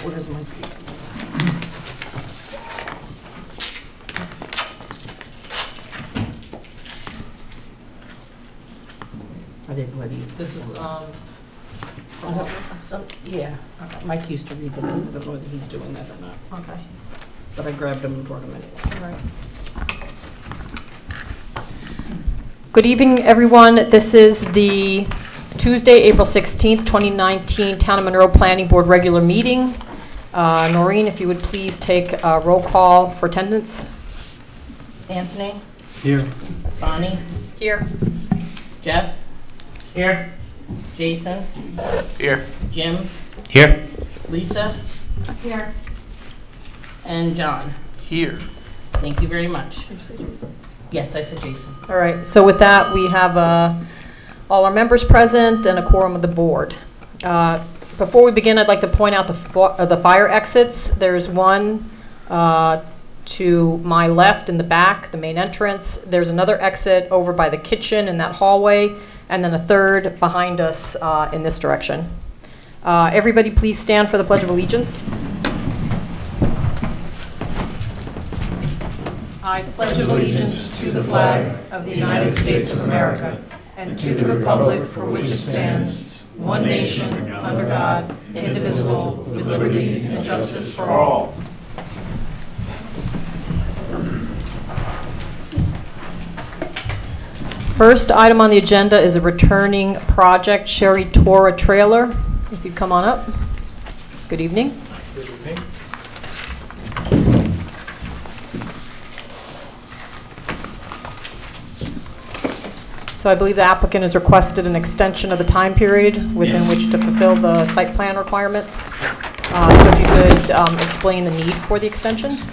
Where's my papers? I didn't know whether you. This is, yeah, Mike used to read them. I don't know whether he's doing that or not. okay, But I grabbed them and brought them anyway. all right. Good evening, everyone. This is the Tuesday, April 16th, 2019 Town of Monroe Planning Board regular meeting. Noreen, if you would please take a roll call for attendance. Anthony? Here. Bonnie? Here. Jeff? Here. Jason? Here. Jim? Here. Lisa? Here. And John? Here. Thank you very much. Yes, I said Jason. All right, so with that, we have all our members present and a quorum of the board. Before we begin, I'd like to point out the fire exits. There's one to my left in the back, the main entrance. There's another exit over by the kitchen in that hallway, and then a third behind us in this direction. Everybody please stand for the Pledge of Allegiance. I pledge allegiance to the flag of the United States of America and to the republic for which it stands, one nation, under God, indivisible, with liberty and justice for all. First item on the agenda is a returning project, Sherry Torah Trailer. If you'd come on up. Good evening. Good evening. So I believe the applicant has requested an extension of the time period within which to fulfill the site plan requirements. So if you could explain the need for the extension. Sure.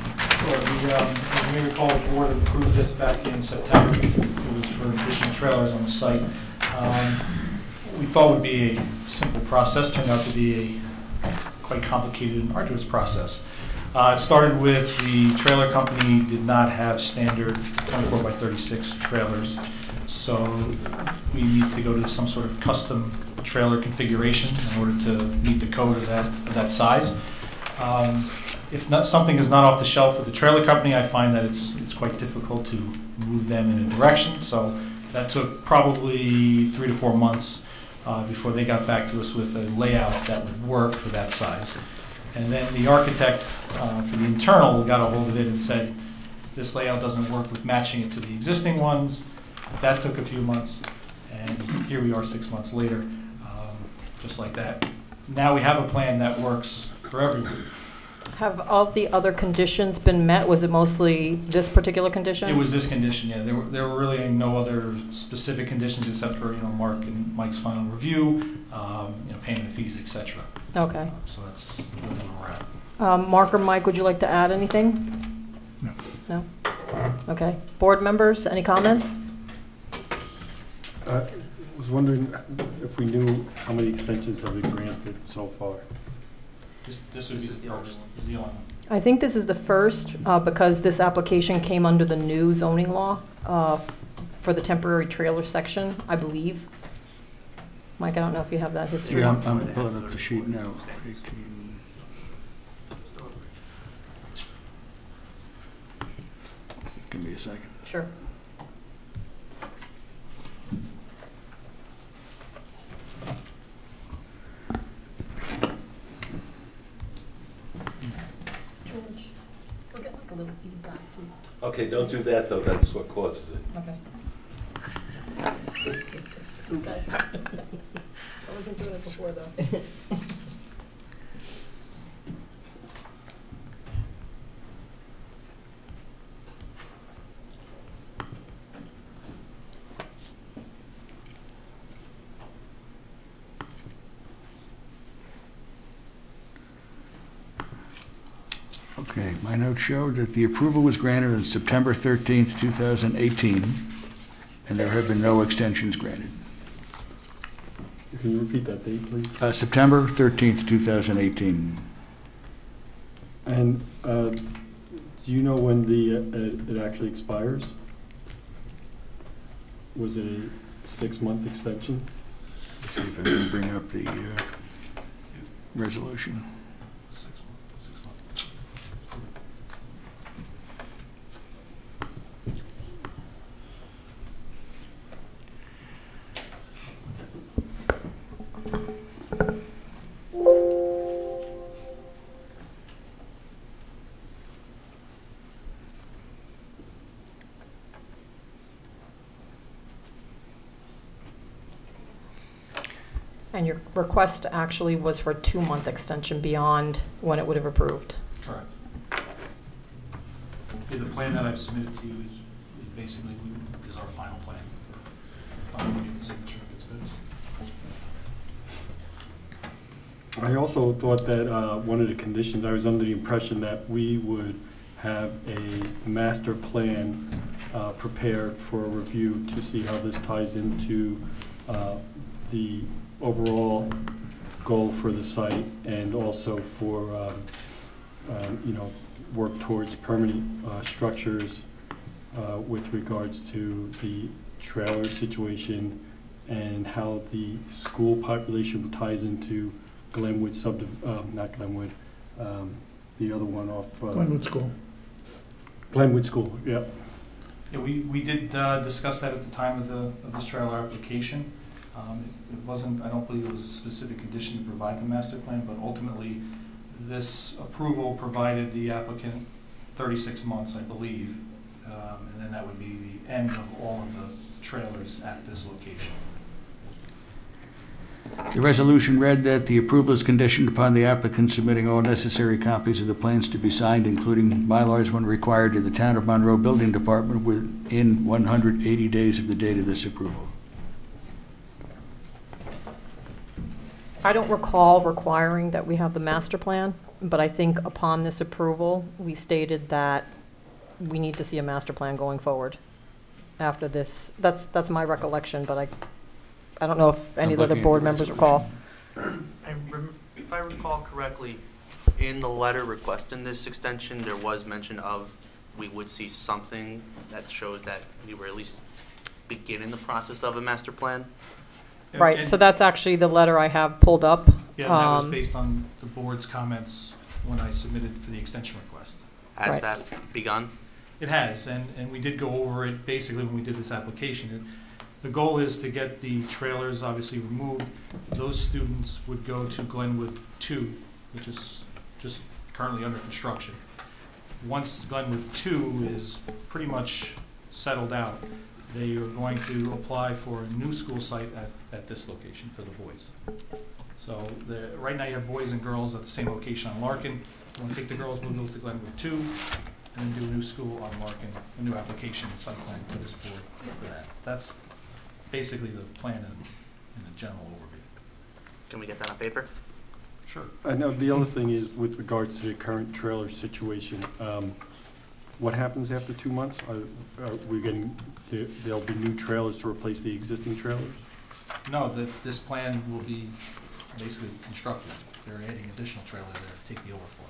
You may recall the board approved this back in September. It was for additional trailers on the site. We thought it would be a simple process. Turned out to be a quite complicated and arduous process. It started with the trailer company did not have standard 24 by 36 trailers. So we need to go to some sort of custom trailer configuration in order to meet the code of that size. If not, something is not off the shelf with the trailer company, I find that it's quite difficult to move them in a direction. So that took probably 3 to 4 months before they got back to us with a layout that would work for that size. And then the architect for the internal got a hold of it and said, this layout doesn't work with matching it to the existing ones. That took a few months, and here we are 6 months later, just like that. Now we have a plan that works for everyone. Have all the other conditions been met? Was it mostly this particular condition? It was this condition, yeah. There were really no other specific conditions except for Mark and Mike's final review, payment of fees, etc. Okay. So that's really where we're at. Mark or Mike, would you like to add anything? No. No? Okay. Board members, any comments? I was wondering if we knew how many extensions have been granted so far. This would be the first. This is the only one. I think this is the first because this application came under the new zoning law for the temporary trailer section, I believe. Mike, I don't know if you have that history. Yeah, I'm pulling up the sheet now. 18. Give me a second. Sure. We'll get like a little feedback too. Okay, don't do that though, that's what causes it. Okay. Oops. I wasn't doing it before though. Okay, my notes show that the approval was granted on September 13th, 2018, and there have been no extensions granted. Can you repeat that date, please? September 13th, 2018. And do you know when it actually expires? Was it a 6-month extension? Let's see if I can bring up the resolution. 6 months. And your request actually was for a 2-month extension beyond when it would have approved. Correct. Yeah, the plan that I've submitted to you is basically is our final plan. Final unit signature if it's good. I also thought that one of the conditions, I was under the impression that we would have a master plan prepared for a review to see how this ties into the overall goal for the site, and also for work towards permanent structures with regards to the trailer situation and how the school population ties into Glenwood not Glenwood, the other one off. Glenwood School. Glenwood School, yeah. Yeah, we did discuss that at the time of this trailer application. It wasn't, I don't believe it was a specific condition to provide the master plan, but ultimately this approval provided the applicant 36 months, I believe, and then that would be the end of all of the trailers at this location. The resolution read that the approval is conditioned upon the applicant submitting all necessary copies of the plans to be signed, including Mylars when required, to the Town of Monroe Building Department within 180 days of the date of this approval. I don't recall requiring that we have the master plan, but I think upon this approval, we stated that we need to see a master plan going forward after this. That's my recollection, but I don't know if any of the other board members recall. If I recall correctly, in the letter requesting this extension, there was mention of we would see something that shows that we were at least beginning the process of a master plan. Right, And- so that's actually the letter I have pulled up. Yeah, and that was Um, based on the board's comments when I submitted for the extension request. Has Right. that begun? It has, and we did go over it basically when we did this application. The goal is to get the trailers obviously removed. Those students would go to Glenwood 2, which is just currently under construction. Once Glenwood 2 is pretty much settled out, they are going to apply for a new school site at this location for the boys. So right now you have boys and girls at the same location on Larkin. You want to take the girls, move those to Glenwood 2, and then do a new school on Larkin, a new application and site plan to this board for that. That's basically the plan in a general overview. Can we get that on paper? Sure. I know the other thing is with regards to the current trailer situation, what happens after 2 months? Are we getting, there'll be new trailers to replace the existing trailers? No, this plan will be basically constructed. They're adding additional trailers there to take the overflow.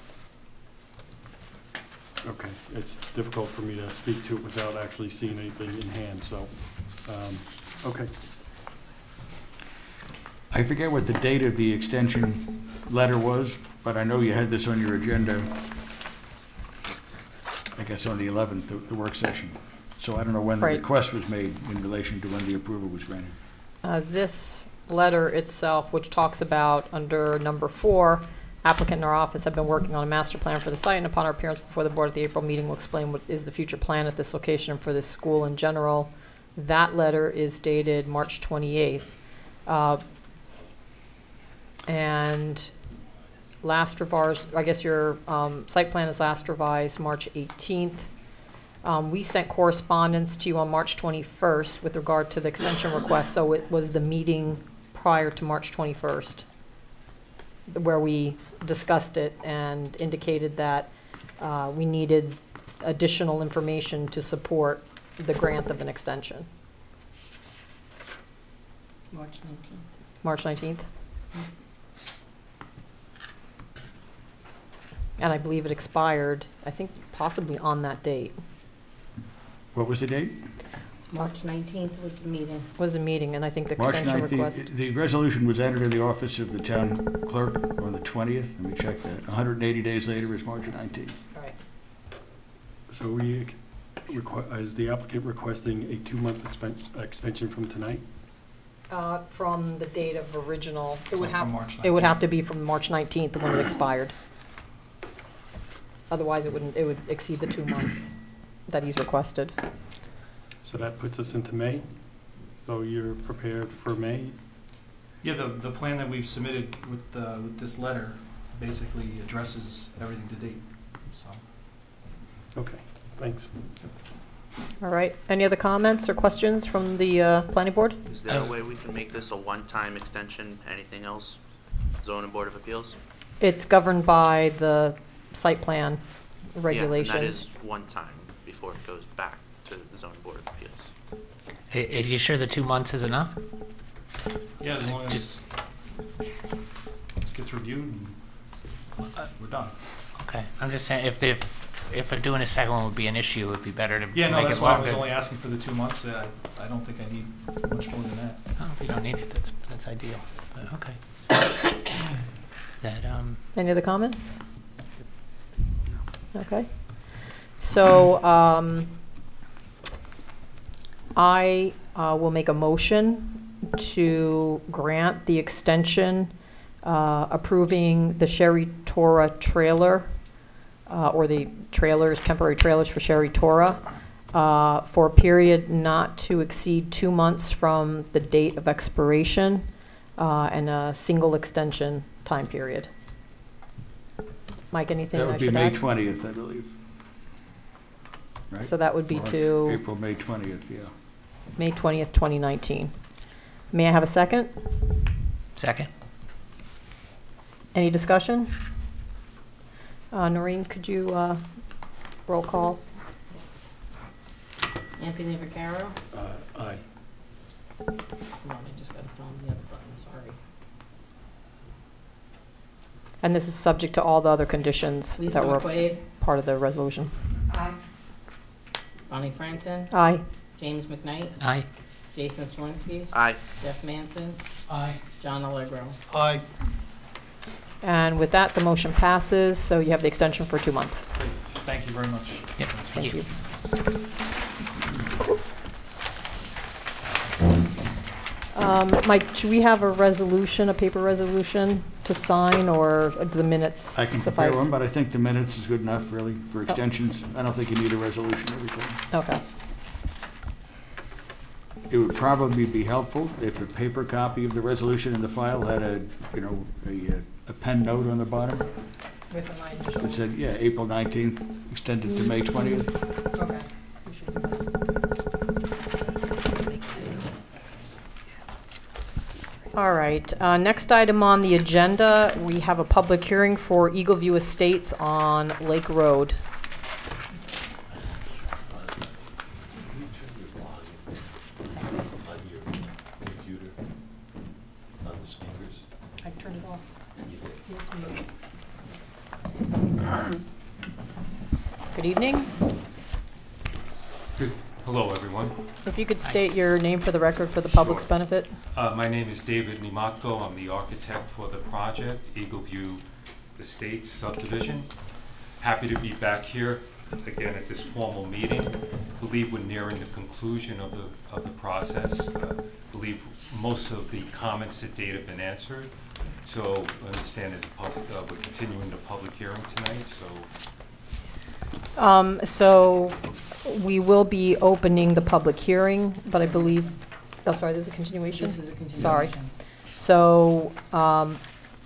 Okay, it's difficult for me to speak to it without actually seeing anything in hand, so, okay. I forget what the date of the extension letter was, but I know you had this on your agenda, I guess on the 11th, the work session. So I don't know when the Right. request was made in relation to when the approval was granted. This letter itself, which talks about under number 4, applicant in our office have been working on a master plan for the site, and upon our appearance before the board at the April meeting will explain what is the future plan at this location and for this school in general. That letter is dated March 28th. And last revised, I guess your site plan is last revised March 18th. We sent correspondence to you on March 21st with regard to the extension request, so it was the meeting prior to March 21st where we discussed it and indicated that we needed additional information to support the grant of an extension. March 19th. March 19th? And I believe it expired, I think possibly on that date, What was the date? March 19th was the meeting. was the meeting, and I think the March extension 19th. request. The resolution was entered in the office of the town clerk on the 20th. Let me check that. 180 days later is March 19th. Right. So is the applicant requesting a 2-month extension from tonight? From the date of original, it would From have, March it would 19th. have to be from March 19th, the one that expired. Otherwise, it would exceed the 2 months that he's requested. So that puts us into May. So you're prepared for May? Yeah, the plan that we've submitted with this letter basically addresses everything to date, so. Okay, thanks. All right. Any other comments or questions from the planning board? Is there a way we can make this a one-time extension? Anything else? Zoning Board of Appeals? It's governed by the site plan Yeah, regulations. and that is one time before it goes back to the Zoning Board of Appeals. Are you sure the 2 months is enough? Yeah, as long as it gets reviewed and we're done. Okay, I'm just saying, if doing a second one would be an issue, it would be better to Yeah, no, make that's it why I was longer. only asking for the 2 months. I don't think I need much more than that. Oh, if you don't need it, that's ideal, but okay. That, Any other comments? Okay. So I will make a motion to grant the extension approving the Sherry Torah trailer or the trailers, temporary trailers for Sherry Torah for a period not to exceed 2 months from the date of expiration and a single extension time period. Mike, anything That I would be should May add? 20th, I believe. Right? So that would be Or to April, May 20th, yeah. May 20th, 2019. May I have a second? second? Any discussion? Noreen, could you roll call? Anthony Vaccaro? Aye. Come on, I just gotta find the other button, sorry. And this is subject to all the other conditions Lisa that were McQuaid? part of the resolution. Aye. Bonnie Franson? Aye. James McKnight? Aye. Jason Swinsky? Aye. Jeff Manson? Aye. John Allegro? Aye. And with that, the motion passes, so you have the extension for 2 months. Great. Thank you very much. Yep, Thank you. Mike, do we have a resolution, a paper resolution to sign, or do the minutes I can prepare suffice? one, but I think the minutes is good enough, really, for extensions. I don't think you need a resolution every time. Okay. It would probably be helpful if a paper copy of the resolution in the file had a pen note on the bottom With the nine that initials. said, yeah, April 19th, extended to May 20th. Okay. We should do that. All right, next item on the agenda, we have a public hearing for Eagle View Estates on Lake Road. On your computer, on the speakers. I turned it off. Good evening. Hello, everyone. If you could state your name for the record for the public's Sure. benefit. My name is David Nimatko. I'm the architect for the project, Eagle View Estates subdivision. Happy to be back here again at this formal meeting. Believe we're nearing the conclusion of the process. Believe most of the comments to date have been answered. So I understand we're continuing the public hearing tonight, so So we will be opening the public hearing, but I believe, oh, sorry, this is a continuation? This is a continuation. Sorry. So,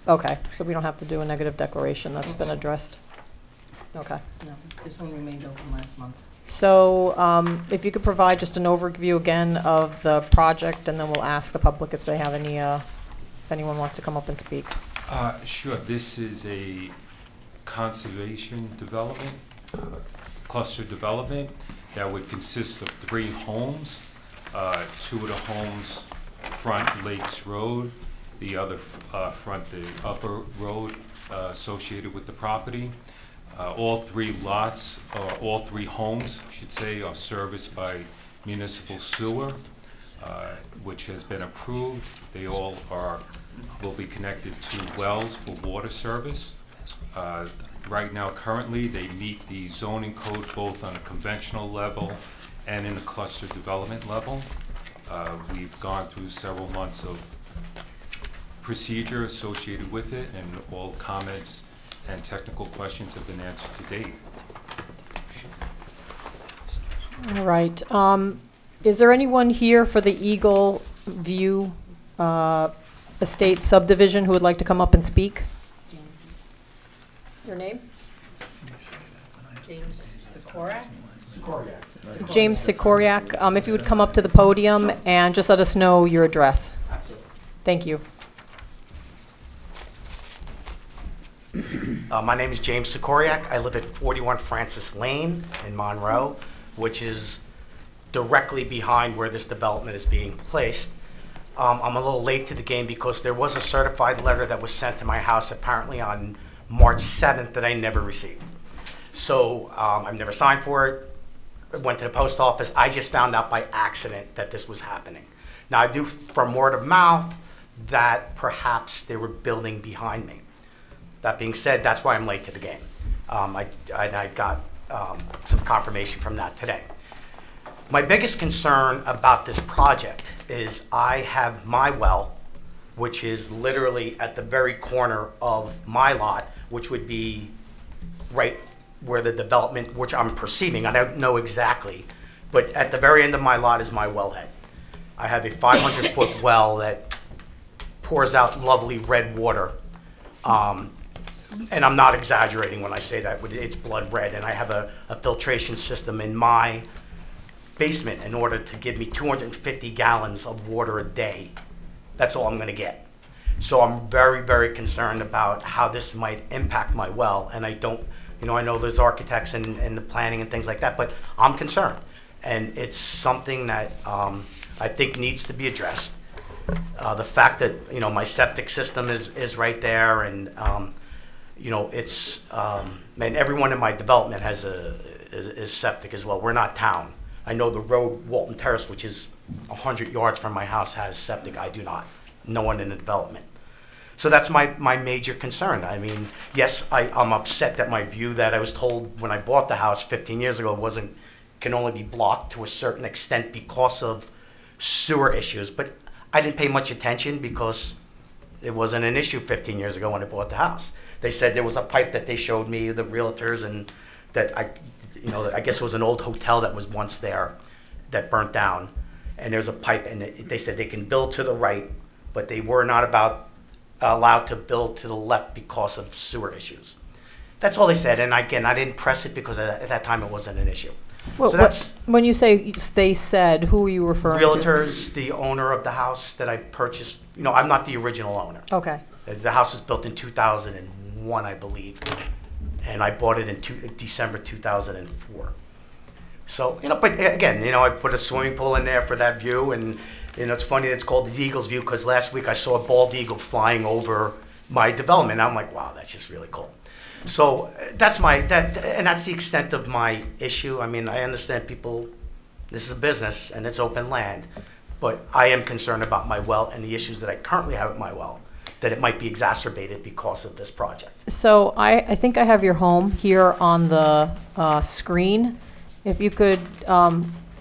okay, so we don't have to do a negative declaration, that's been addressed. Okay. No, this one remained open last month. So if you could provide just an overview again of the project, and then we'll ask the public if they have any, if anyone wants to come up and speak. Sure. This is a conservation development, cluster development that would consist of 3 homes. 2 of the homes front Lakes Road, the other front the upper road associated with the property. All 3 lots, or all 3 homes, I should say, are serviced by municipal sewer, which has been approved. They all will be connected to wells for water service. Right now, currently, they meet the zoning code both on a conventional level and in a cluster development level. We've gone through several months of procedure associated with it, and all comments and technical questions have been answered to date. All right. Is there anyone here for the Eagle View Estates subdivision who would like to come up and speak? Your name? James Sikorak? James Sikoriak. If you would come up to the podium and just let us know your address. Thank you. My name is James Sikoriak. I live at 41 Francis Lane in Monroe, which is directly behind where this development is being placed. I'm a little late to the game because there was a certified letter that was sent to my house apparently on March 7th that I never received. So I've never signed for it. I went to the post office. I just found out by accident that this was happening. Now I do from word of mouth that perhaps they were building behind me. That being said, that's why I'm late to the game. I got some confirmation from that today. My biggest concern about this project is I have my well, which is literally at the very corner of my lot, which would be right where the development, which I'm perceiving, I don't know exactly, but at the very end of my lot is my wellhead. I have a 500-foot well that pours out lovely red water. And I'm not exaggerating when I say that, it's blood red, and I have a filtration system in my basement in order to give me 250 gallons of water a day. That's all I'm gonna get. So I'm very, very concerned about how this might impact my well, and I don't, I know there's architects and the planning and things like that, but I'm concerned. And it's something that I think needs to be addressed. The fact that, my septic system is right there, and it's, and everyone in my development has is septic as well. We're not town. I know the road, Walton Terrace, which is 100 yards from my house, has septic. I do not. No one in the development. So that's my major concern. I mean, yes, I'm upset that my view that I was told when I bought the house 15 years ago can only be blocked to a certain extent because of sewer issues. But I didn't pay much attention because it wasn't an issue 15 years ago when I bought the house. They said there was a pipe that they showed me, the realtors, and that I guess it was an old hotel that was once there that burnt down. And there's a pipe, and they said they can build to the right, but they were not allowed to build to the left because of sewer issues. That's all they said. And again, I didn't press it because at that time it wasn't an issue. Well, so that's when you say they said, who are you referring to? realtors, the owner of the house that I purchased. I'm not the original owner. Okay. The house was built in 2001, I believe, and I bought it in December 2004. So, but again, I put a swimming pool in there for that view, and it's funny that it's called the Eagle's View because last week I saw a bald eagle flying over my development. I'm like, wow, that's just really cool. So that's the extent of my issue. I mean, I understand people, this is a business and it's open land, but I am concerned about my well and the issues that I currently have at my well, that it might be exacerbated because of this project. So I think I have your home here on the screen. If you could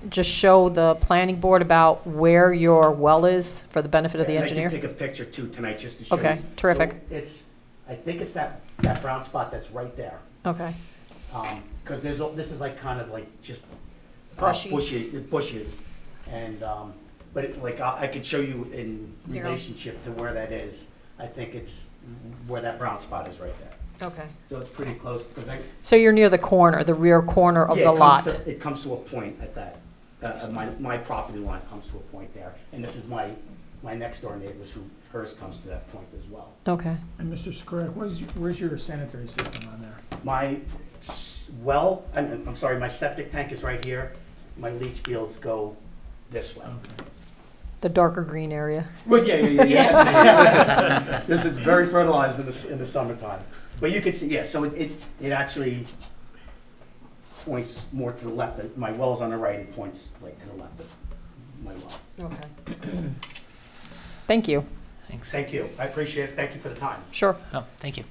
just show the planning board about where your well is for the benefit of the engineer. I can take a picture too tonight just to show you. Okay, terrific. So I think it's that brown spot that's right there. Okay. Because this is like kind of like just Brushy. bushes, and but I could show you in Here. relationship to where that is. I think it's where that brown spot is right there. Okay. So it's pretty close because So you're near the corner, the rear corner of the lot. It comes to a point at that. My property line comes to a point there, and this is my next door neighbors hers comes to that point as well. Okay. And Mr. Sikorak, where's your sanitary system on there? My my septic tank is right here. My leach fields go this way. Okay. The darker green area. Well, yeah. This is very fertilized in the summertime. But you can see, so it actually points more to the left. My well's on the right, it points like to the left of my well. Okay. Thank you. Thanks. Thank you. I appreciate it. Thank you for the time. Sure. Oh, thank you.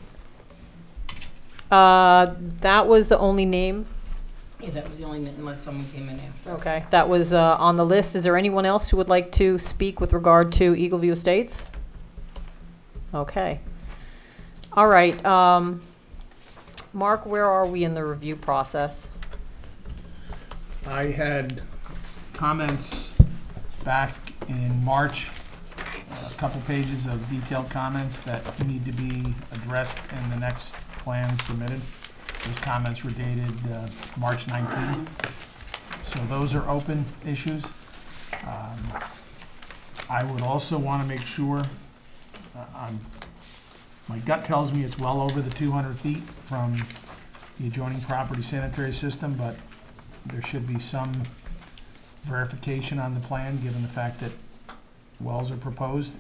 That was the only name. Yeah, that was the only, unless someone came in after. Okay, that was on the list. Is there anyone else who would like to speak with regard to Eagle View Estates? Okay. All right. Mark, where are we in the review process? I had comments back in March couple pages of detailed comments that need to be addressed in the next plan submitted. Those comments were dated March 19th. So those are open issues. I would also want to make sure, my gut tells me it's well over the 200 feet from the adjoining property sanitary system, but there should be some verification on the plan, given the fact that wells are proposed.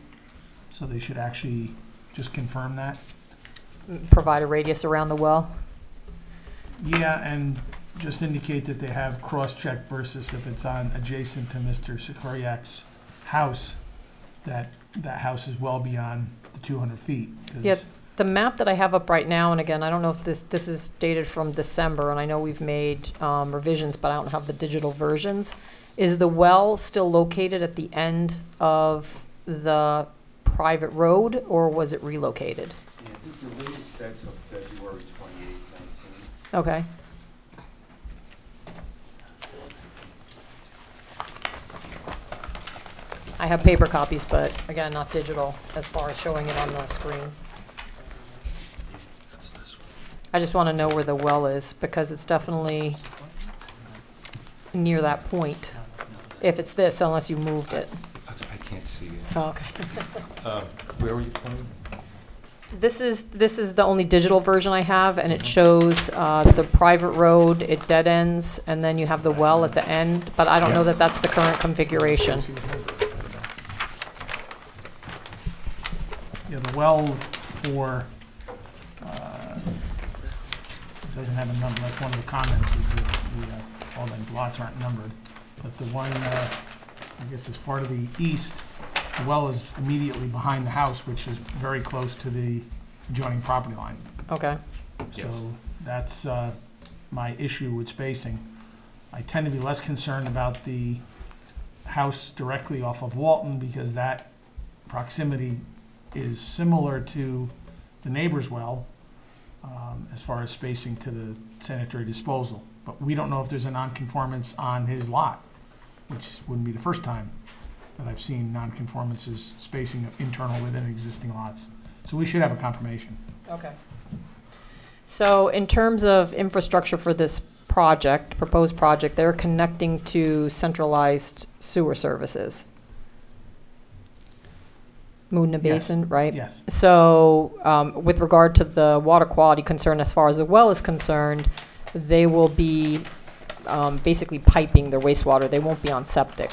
So they should actually just confirm that. Provide a radius around the well? Yeah, and just indicate that they have cross-check versus if it's on adjacent to Mr. Sikoriak's house, that house is well beyond the 200 feet. 'Cause Yeah, the map that I have up right now, and again, I don't know if this is dated from December, and I know we've made revisions, but I don't have the digital versions. Is the well still located at the end of the private road, or was it relocated? Yeah, I think the latest set's of February 28, 19. Okay. I have paper copies, but again, not digital as far as showing it on the screen. I just want to know where the well is, because it's definitely near that point. If it's this, unless you moved it. I can't see it. Oh, okay. Where were you playing? This is the only digital version I have, and it shows the private road, it dead ends, and then you have the well at the end, but I don't know that that's the current configuration. Yeah, the well for, it doesn't have a number, that's one of the comments, is that all the lots aren't numbered. But the one, I guess as far to the east, the well is immediately behind the house, which is very close to the adjoining property line. Okay. So that's my issue with spacing. I tend to be less concerned about the house directly off of Walton, because that proximity is similar to the neighbor's well as far as spacing to the sanitary disposal. But we don't know if there's a nonconformance on his lot, which wouldn't be the first time that I've seen nonconformances spacing of internal within existing lots. So we should have a confirmation. Okay. So in terms of infrastructure for this project, proposed project, they're connecting to centralized sewer services. Moodna Yes. Basin, right? Yes. So with regard to the water quality concern, as far as the well is concerned, they will be basically piping their wastewater. They won't be on septic.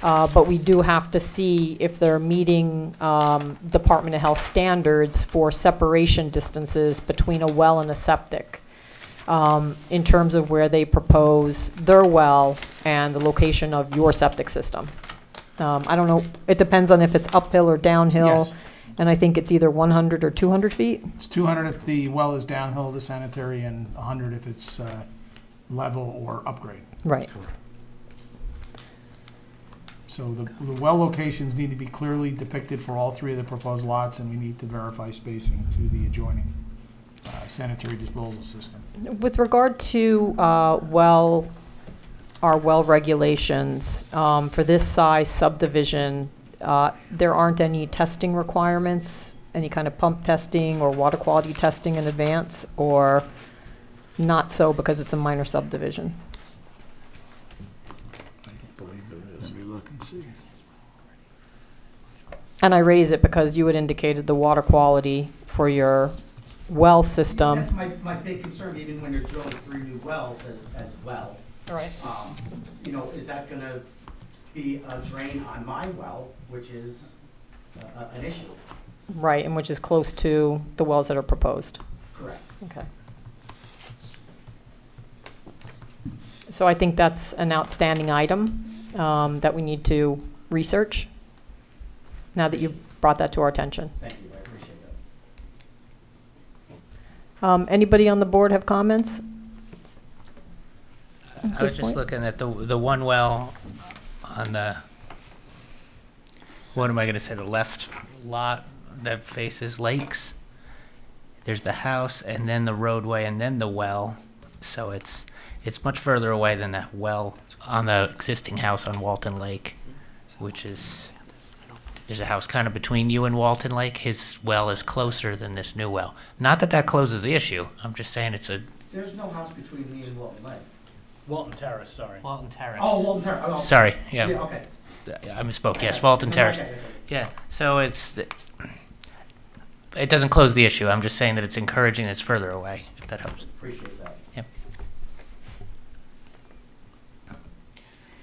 But we do have to see if they're meeting Department of Health standards for separation distances between a well and a septic, in terms of where they propose their well and the location of your septic system. I don't know, it depends on if it's uphill or downhill. Yes. And I think it's either 100 or 200 feet? It's 200 if the well is downhill, the sanitary, and 100 if it's level or upgrade. Right. So the well locations need to be clearly depicted for all three of the proposed lots, and we need to verify spacing to the adjoining sanitary disposal system. With regard to our well regulations, for this size subdivision, there aren't any testing requirements, any kind of pump testing or water quality testing in advance, or not so because it's a minor subdivision? Let me look and see. And I raise it because you had indicated the water quality for your well system. That's my big concern, even when you're drilling 3 new wells as well. All right. You know, is that gonna be a drain on my well, which is an issue? Right, and which is close to the wells that are proposed. Correct. Okay. So I think that's an outstanding item that we need to research, now that you've brought that to our attention. Thank you, I appreciate that. Anybody on the board have comments? I was just looking at the one well on the, what am I going to say, the left lot that faces lakes. There's the house and then the roadway and then the well. So it's much further away than that well on the existing house on Walton Lake, which is there's a house kind of between you and Walton Lake. His well is closer than this new well. Not that that closes the issue. I'm just saying it's a There's no house between me and Walton Lake. Walton Terrace, sorry. Walton Terrace. Oh, Walton Terrace. Oh, Sorry, yeah. okay. I misspoke. Yes, Walton Terrace. Okay, okay. Yeah, so it doesn't close the issue. I'm just saying that it's encouraging that it's further away, if that helps. Appreciate that. Yep.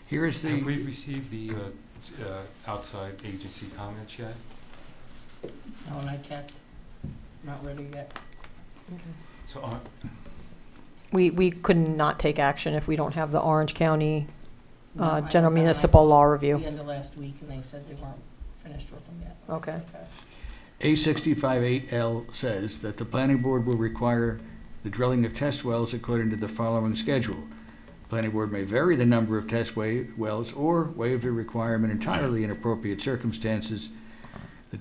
Here is Have the, we received the outside agency comments yet? No, and I checked. Not ready yet. So, We could not take action if we don't have the Orange County No, I General got Municipal Law The Review. end of last week, and they said they weren't finished with them yet. Okay. A65-8L says that the planning board will require the drilling of test wells according to the following schedule. Planning board may vary the number of test wells or waive the requirement entirely in appropriate circumstances. The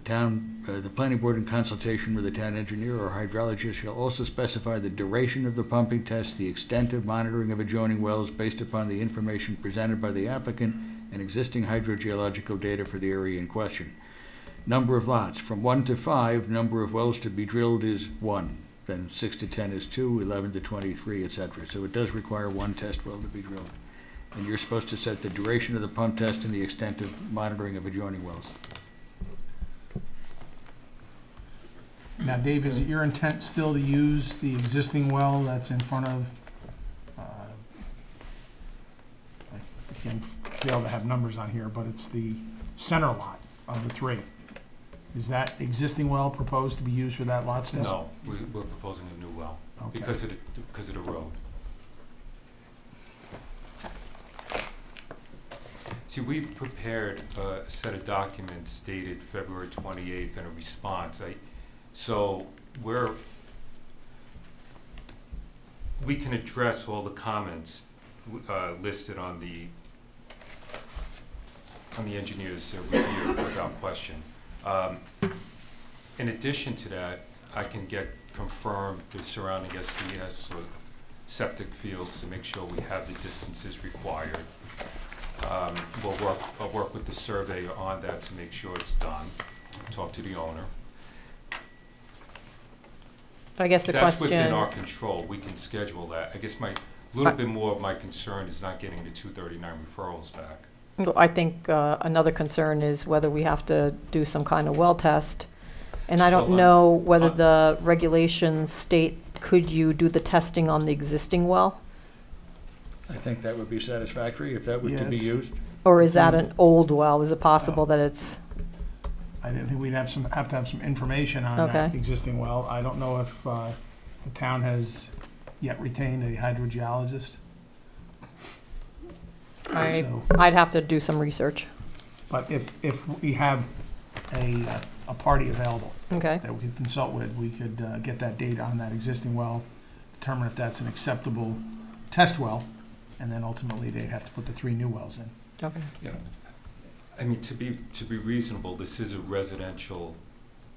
planning board, in consultation with the town engineer or hydrologist, shall also specify the duration of the pumping test, the extent of monitoring of adjoining wells based upon the information presented by the applicant and existing hydrogeological data for the area in question. Number of lots, from 1 to 5, number of wells to be drilled is 1. Then 6 to 10 is 2, 11 to 23, etc. So it does require 1 test well to be drilled. And you're supposed to set the duration of the pump test and the extent of monitoring of adjoining wells. Now, Dave, is it your intent still to use the existing well that's in front of, I can't fail to have numbers on here, but it's the center lot of the 3. Is that existing well proposed to be used for that lot still? no, we're proposing a new well Okay. because of the road. See, we prepared a set of documents dated February 28th and a response. So we can address all the comments listed on the engineer's review without question. In addition to that, I can get confirmed the surrounding SDS or septic fields to make sure we have the distances required. I'll work with the surveyor on that to make sure it's done. Talk to the owner. I guess the That's within question, our control. We can schedule that. I guess little bit more of my concern is not getting the 239 referrals back. I think another concern is whether we have to do some kind of well test. And I don't Well, know whether the regulations state, could you do the testing on the existing well? I think that would be satisfactory if that were to be Yes. used. Or is that an old well? Is it possible that it's, I didn't think we'd have to have some information on that Okay. existing well. I don't know if the town has yet retained a hydrogeologist. So, I'd have to do some research. but if we have a party available Okay. that we could consult with, we could get that data on that existing well, determine if that's an acceptable test well, and then ultimately they'd have to put the 3 new wells in. Okay. Yeah. I mean, to be reasonable, this is a residential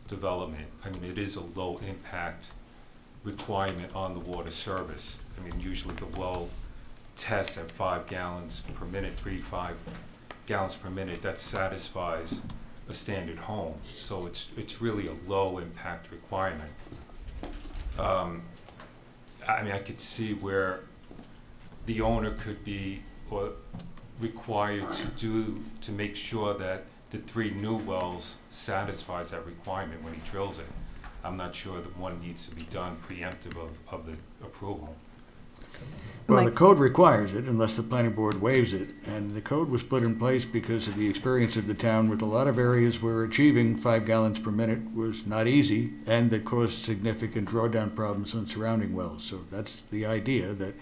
development. I mean, it is a low impact requirement on the water service. I mean, usually the well tests at 5 gallons per minute, 5 gallons per minute. That satisfies a standard home. So it's really a low impact requirement. I mean, I could see where the owner could be required to make sure that the 3 new wells satisfies that requirement when he drills it. I'm not sure that one needs to be done preemptive of the approval. Well, the Mike? code requires it unless the planning board waives it, and the code was put in place because of the experience of the town with a lot of areas where achieving 5 gallons per minute was not easy, and that caused significant drawdown problems on surrounding wells. So that's the idea, that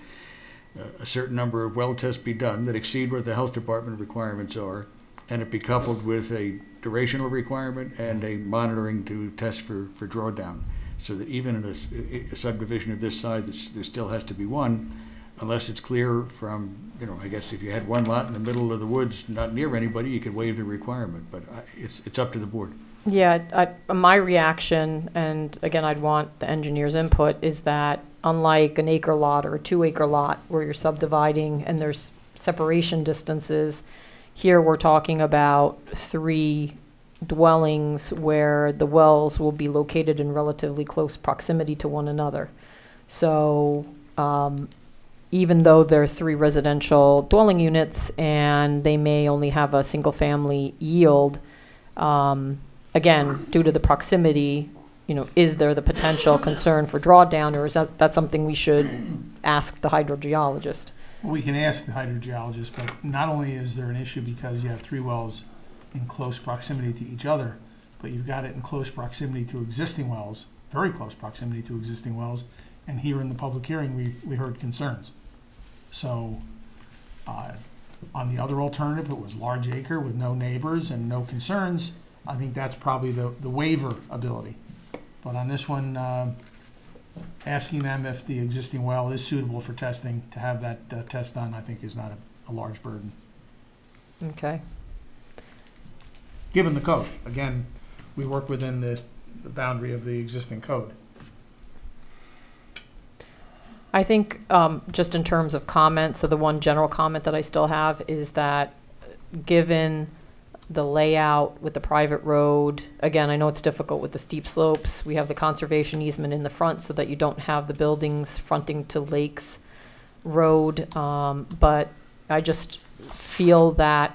a certain number of well tests be done that exceed what the health department requirements are, and it be coupled with a durational requirement and a monitoring to test for drawdown, so that even in a subdivision of this size, there still has to be one, unless it's clear from, I guess if you had 1 lot in the middle of the woods, not near anybody, you could waive the requirement, but it's up to the board. Yeah, my reaction, and again, I'd want the engineer's input, is that unlike an acre lot or a 2-acre lot where you're subdividing and there's separation distances, here we're talking about 3 dwellings where the wells will be located in relatively close proximity to one another. So even though there are 3 residential dwelling units and they may only have a single-family yield, again, due to the proximity, is there the potential concern for drawdown, or is that something we should ask the hydrogeologist? Well, we can ask the hydrogeologist, but not only is there an issue because you have 3 wells in close proximity to each other, but you've got it in close proximity to existing wells, very close proximity to existing wells, and here in the public hearing, we heard concerns. So on the other alternative, it was large acre with no neighbors and no concerns. I think that's probably the waiver ability. But on this one, asking them if the existing well is suitable for testing, to have that test done, I think is not a large burden. Okay. Given the code. Again, we work within the boundary of the existing code. I think just in terms of comments, so the one general comment that I still have is that given the layout with the private road, again, I know it's difficult with the steep slopes. We have the conservation easement in the front so that you don't have the buildings fronting to Lakes Road. But I just feel that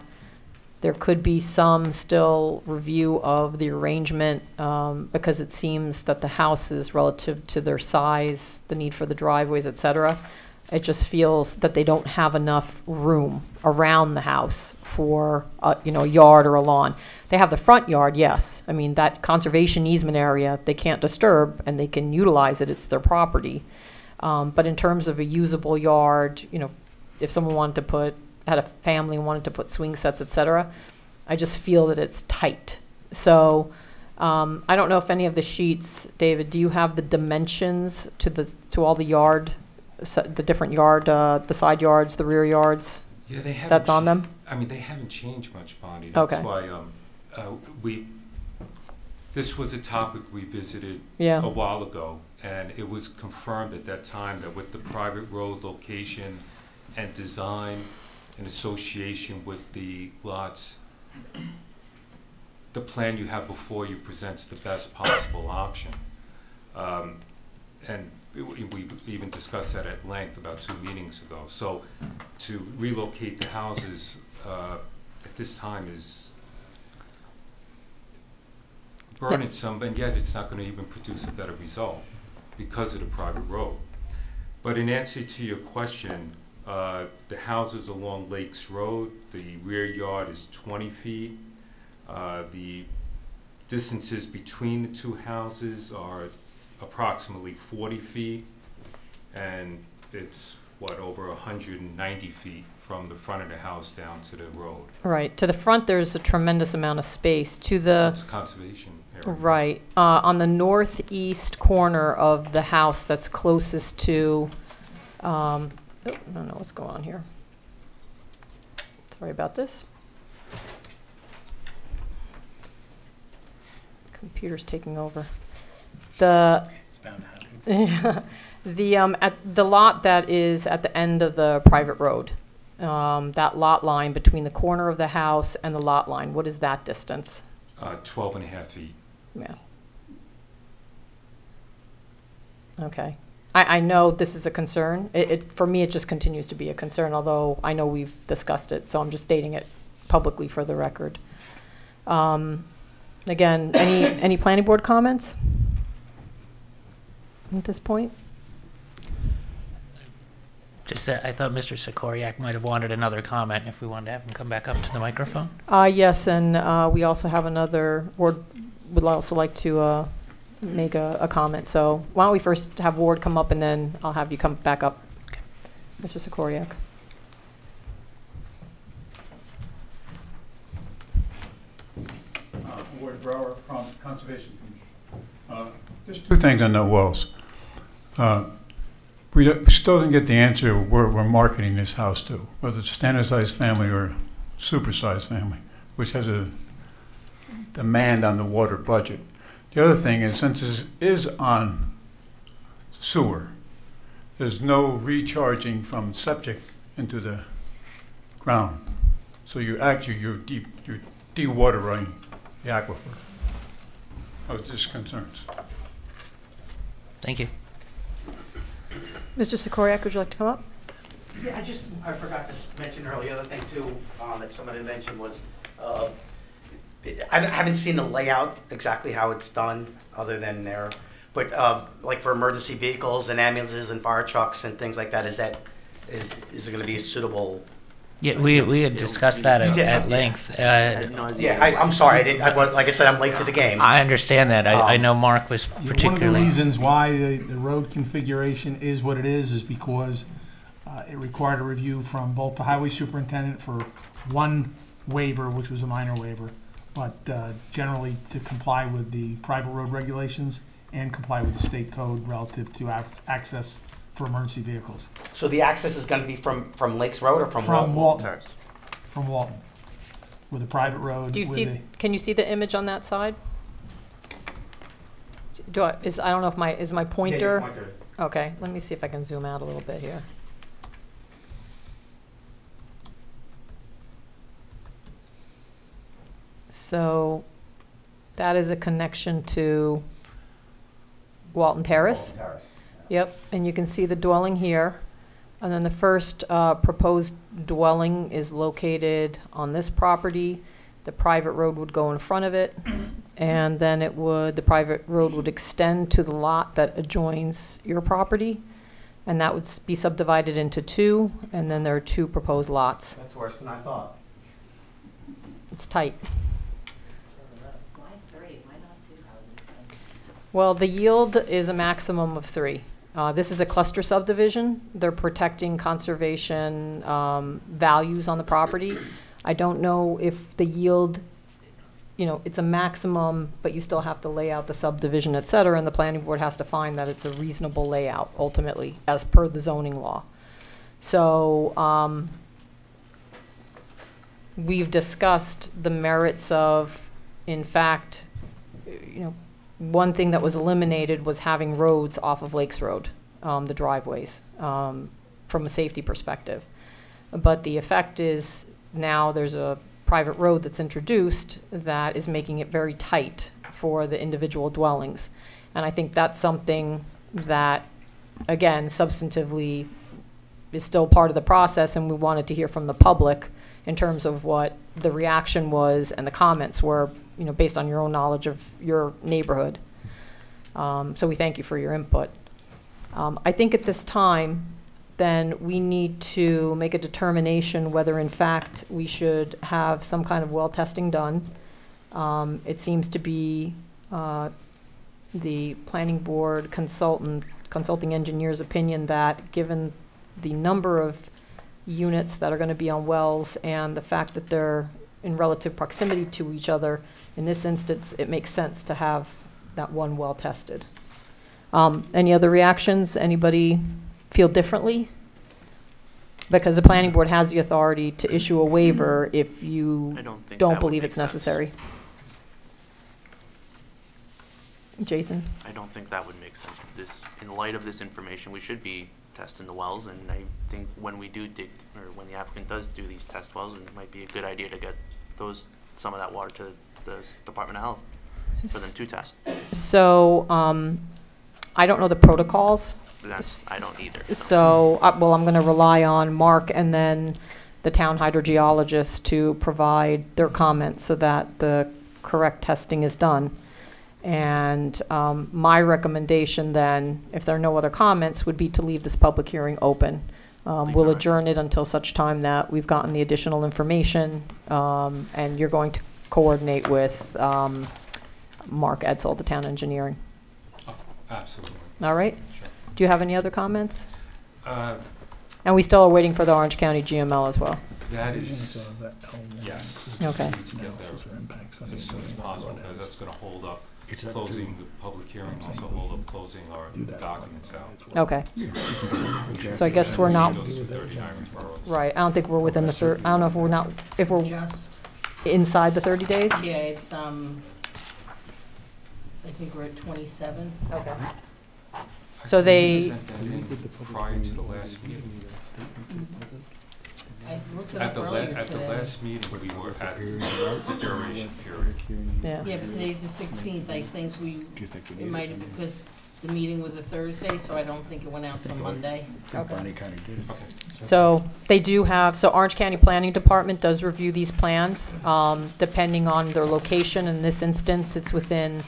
there could be some still review of the arrangement because it seems that the houses relative to their size, the need for the driveways, et cetera, it just feels that they don't have enough room around the house for a yard or a lawn. They have the front yard, yes. I mean, that conservation easement area, they can't disturb and they can utilize it. It's their property. But in terms of a usable yard, if someone had a family and wanted to put swing sets, et cetera, I just feel that it's tight. So I don't know if any of the sheets, David, do you have the dimensions to all the yard, the different yard, the side yards, the rear yards? Yeah, they haven't. That's on them? I mean, they haven't changed much, Bonnie. Okay. That's why this was a topic we visited Yeah. a while ago, and it was confirmed at that time that with the private road location and design in association with the lots, the plan you have before you presents the best possible option. And we even discussed that at length about 2 meetings ago. So to relocate the houses at this time is burdensome, and yet it's not going to even produce a better result because of the private road. But in answer to your question, the houses along Lakes Road, the rear yard is 20 feet. The distances between the 2 houses are approximately 40 feet, and it's, over 190 feet from the front of the house down to the road. Right. To the front, there's a tremendous amount of space. To the It's conservation area. right on the northeast corner of the house that's closest to. I don't know what's going on here. Sorry about this. Computer's taking over. The lot that is at the end of the private road, that lot line between the corner of the house and the lot line, what is that distance? 12 and a half feet. Yeah. Okay. I know this is a concern. For me, it just continues to be a concern, although I know we've discussed it, so I'm just stating it publicly for the record. Again, any planning board comments at this point? Just that I thought Mr. Sikoriak might have wanted another comment if we wanted to have him come back up to the microphone. Yes, and we also have another board would also like to make a comment. So why don't we first have Ward come up and then I'll have you come back up. Okay. Mr. Sikoriak. Ward Brower, Conservation Commission. Just 2 things on the wells. We still didn't get the answer where we're marketing this house to, whether it's standard-sized family or super-sized family, which has a demand on the water budget. The other thing is, since this is on sewer, there's no recharging from septic into the ground. So you're dewatering the aquifer. I was just concerns. Thank you. Mr. Sikoriak, would you like to come up? Yeah, I forgot to mention earlier, the other thing too, that somebody mentioned was, I haven't seen the layout, exactly how it's done, other than there, but, like for emergency vehicles and ambulances and fire trucks and things like that, is it gonna be a suitable? Yeah, we had discussed that You did, at yeah. length. Yeah, I'm sorry, like I said, I'm late to the game. I understand that. I know Mark was One of the particularly. reasons why the road configuration is what it is because it required a review from both the highway superintendent for one waiver, which was a minor waiver, but generally to comply with the private road regulations and comply with the state code relative to access for emergency vehicles. So the access is gonna be from Lakes Road or from From Walton? Walton. From Walton, with a private road. Do you with see, a- can you see the image on that side? I don't know if is my Yeah, your pointer? pointer. Okay, let me see if I can zoom out a little bit here. So that is a connection to Walton Terrace. Walton Terrace. Yep, and you can see the dwelling here. And then the first proposed dwelling is located on this property. The private road would go in front of it. And then the private road would extend to the lot that adjoins your property. And that would be subdivided into two, and then there are two proposed lots. That's worse than I thought. It's tight. Why 3? Why not 2 houses? Well, the yield is a maximum of 3. This is a cluster subdivision. They're protecting conservation values on the property. I don't know if the yield, it's a maximum, but you still have to lay out the subdivision, et cetera, and the planning board has to find that it's a reasonable layout, ultimately, as per the zoning law. So we've discussed the merits of, in fact, one thing that was eliminated was having roads off of Lakes Road, the driveways, from a safety perspective. But the effect is now there's a private road that's introduced that is making it very tight for the individual dwellings. And I think that's something that, again, substantively is still part of the process, and we wanted to hear from the public in terms of what the reaction was and the comments were, based on your own knowledge of your neighborhood. So we thank you for your input. I think at this time, then we need to make a determination whether in fact we should have some kind of well testing done. It seems to be the planning board consulting engineer's opinion that given the number of units that are going to be on wells and the fact that they're in relative proximity to each other, in this instance, it makes sense to have that one well tested. Any other reactions? Anybody feel differently? Because the planning board has the authority to issue a waiver if you I don't think don't that would believe make it's sense. necessary. Jason? I don't think that would make sense. In light of this information, we should be testing the wells, and I think when we do dig, or when the applicant does do these test wells, it might be a good idea to get some of that water to the Department of Health for them to test. So, I don't know the protocols. I don't either. So, well, I'm going to rely on Mark and then the town hydrogeologist to provide their comments so that the correct testing is done. And my recommendation then, if there are no other comments, would be to leave this public hearing open. We'll adjourn it until such time that we've gotten the additional information, and you're going to coordinate with Mark Edsel, the town engineering. Absolutely. All right? Sure. Do you have any other comments? And we still are waiting for the Orange County GML as well. That is, yes. Okay. We need to get there as soon as possible, because that's going to hold up closing the public hearing, also hold up closing our documents out. Okay. So I guess we're not, Goes to 39 referrals. right, I don't think we're within the I don't know if we're Just, inside the 30 days? yeah, it's, I think we're at 27. Okay. I So think we they- sent that in prior to the last meeting. I looked it At up the earlier at the today. last meeting, we were at the duration period. Yeah. Yeah, but today's the 16th, I think we, Do you think we it need might it? have, because the meeting was a Thursday, so I don't think it went out till Monday. I think Bonnie kind of did it. Okay. So they do have, so Orange County Planning Department does review these plans, depending on their location. In this instance, it's within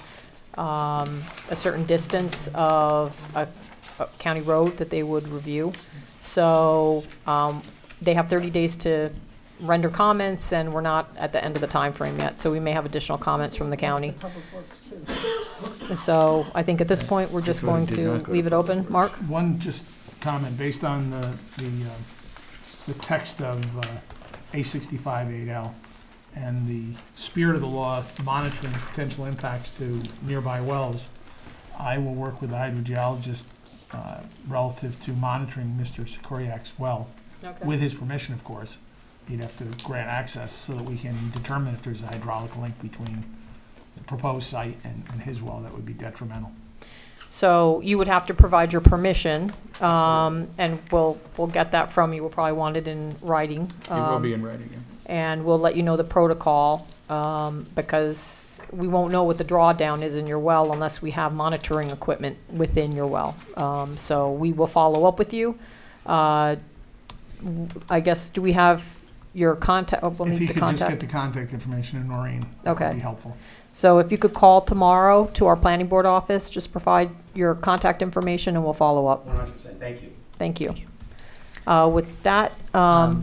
a certain distance of a county road that they would review. So they have 30 days to render comments, and we're not at the end of the time frame yet, so we may have additional comments from the county. Public Works too. So I think at this point, we're just going to leave it open. Mark? One just comment, based on the text of A65-8L and the spirit of the law monitoring potential impacts to nearby wells, I will work with the hydrogeologist relative to monitoring Mr. Sikoriak's well, with his permission, of course. He'd have to grant access so that we can determine if there's a hydraulic link between the proposed site and his well that would be detrimental. So you would have to provide your permission, and we'll get that from you. We'll probably want it in writing. It will be in writing, yeah. And we'll let you know the protocol, because we won't know what the drawdown is in your well unless we have monitoring equipment within your well. So we will follow up with you. I guess, do we have your contact? Oh, we'll If need you the could just get contact. the contact information in Noreen, that Okay. would be helpful. So if you could call tomorrow to our planning board office, just provide your contact information and we'll follow up. 100%, thank you. Thank you. With that, go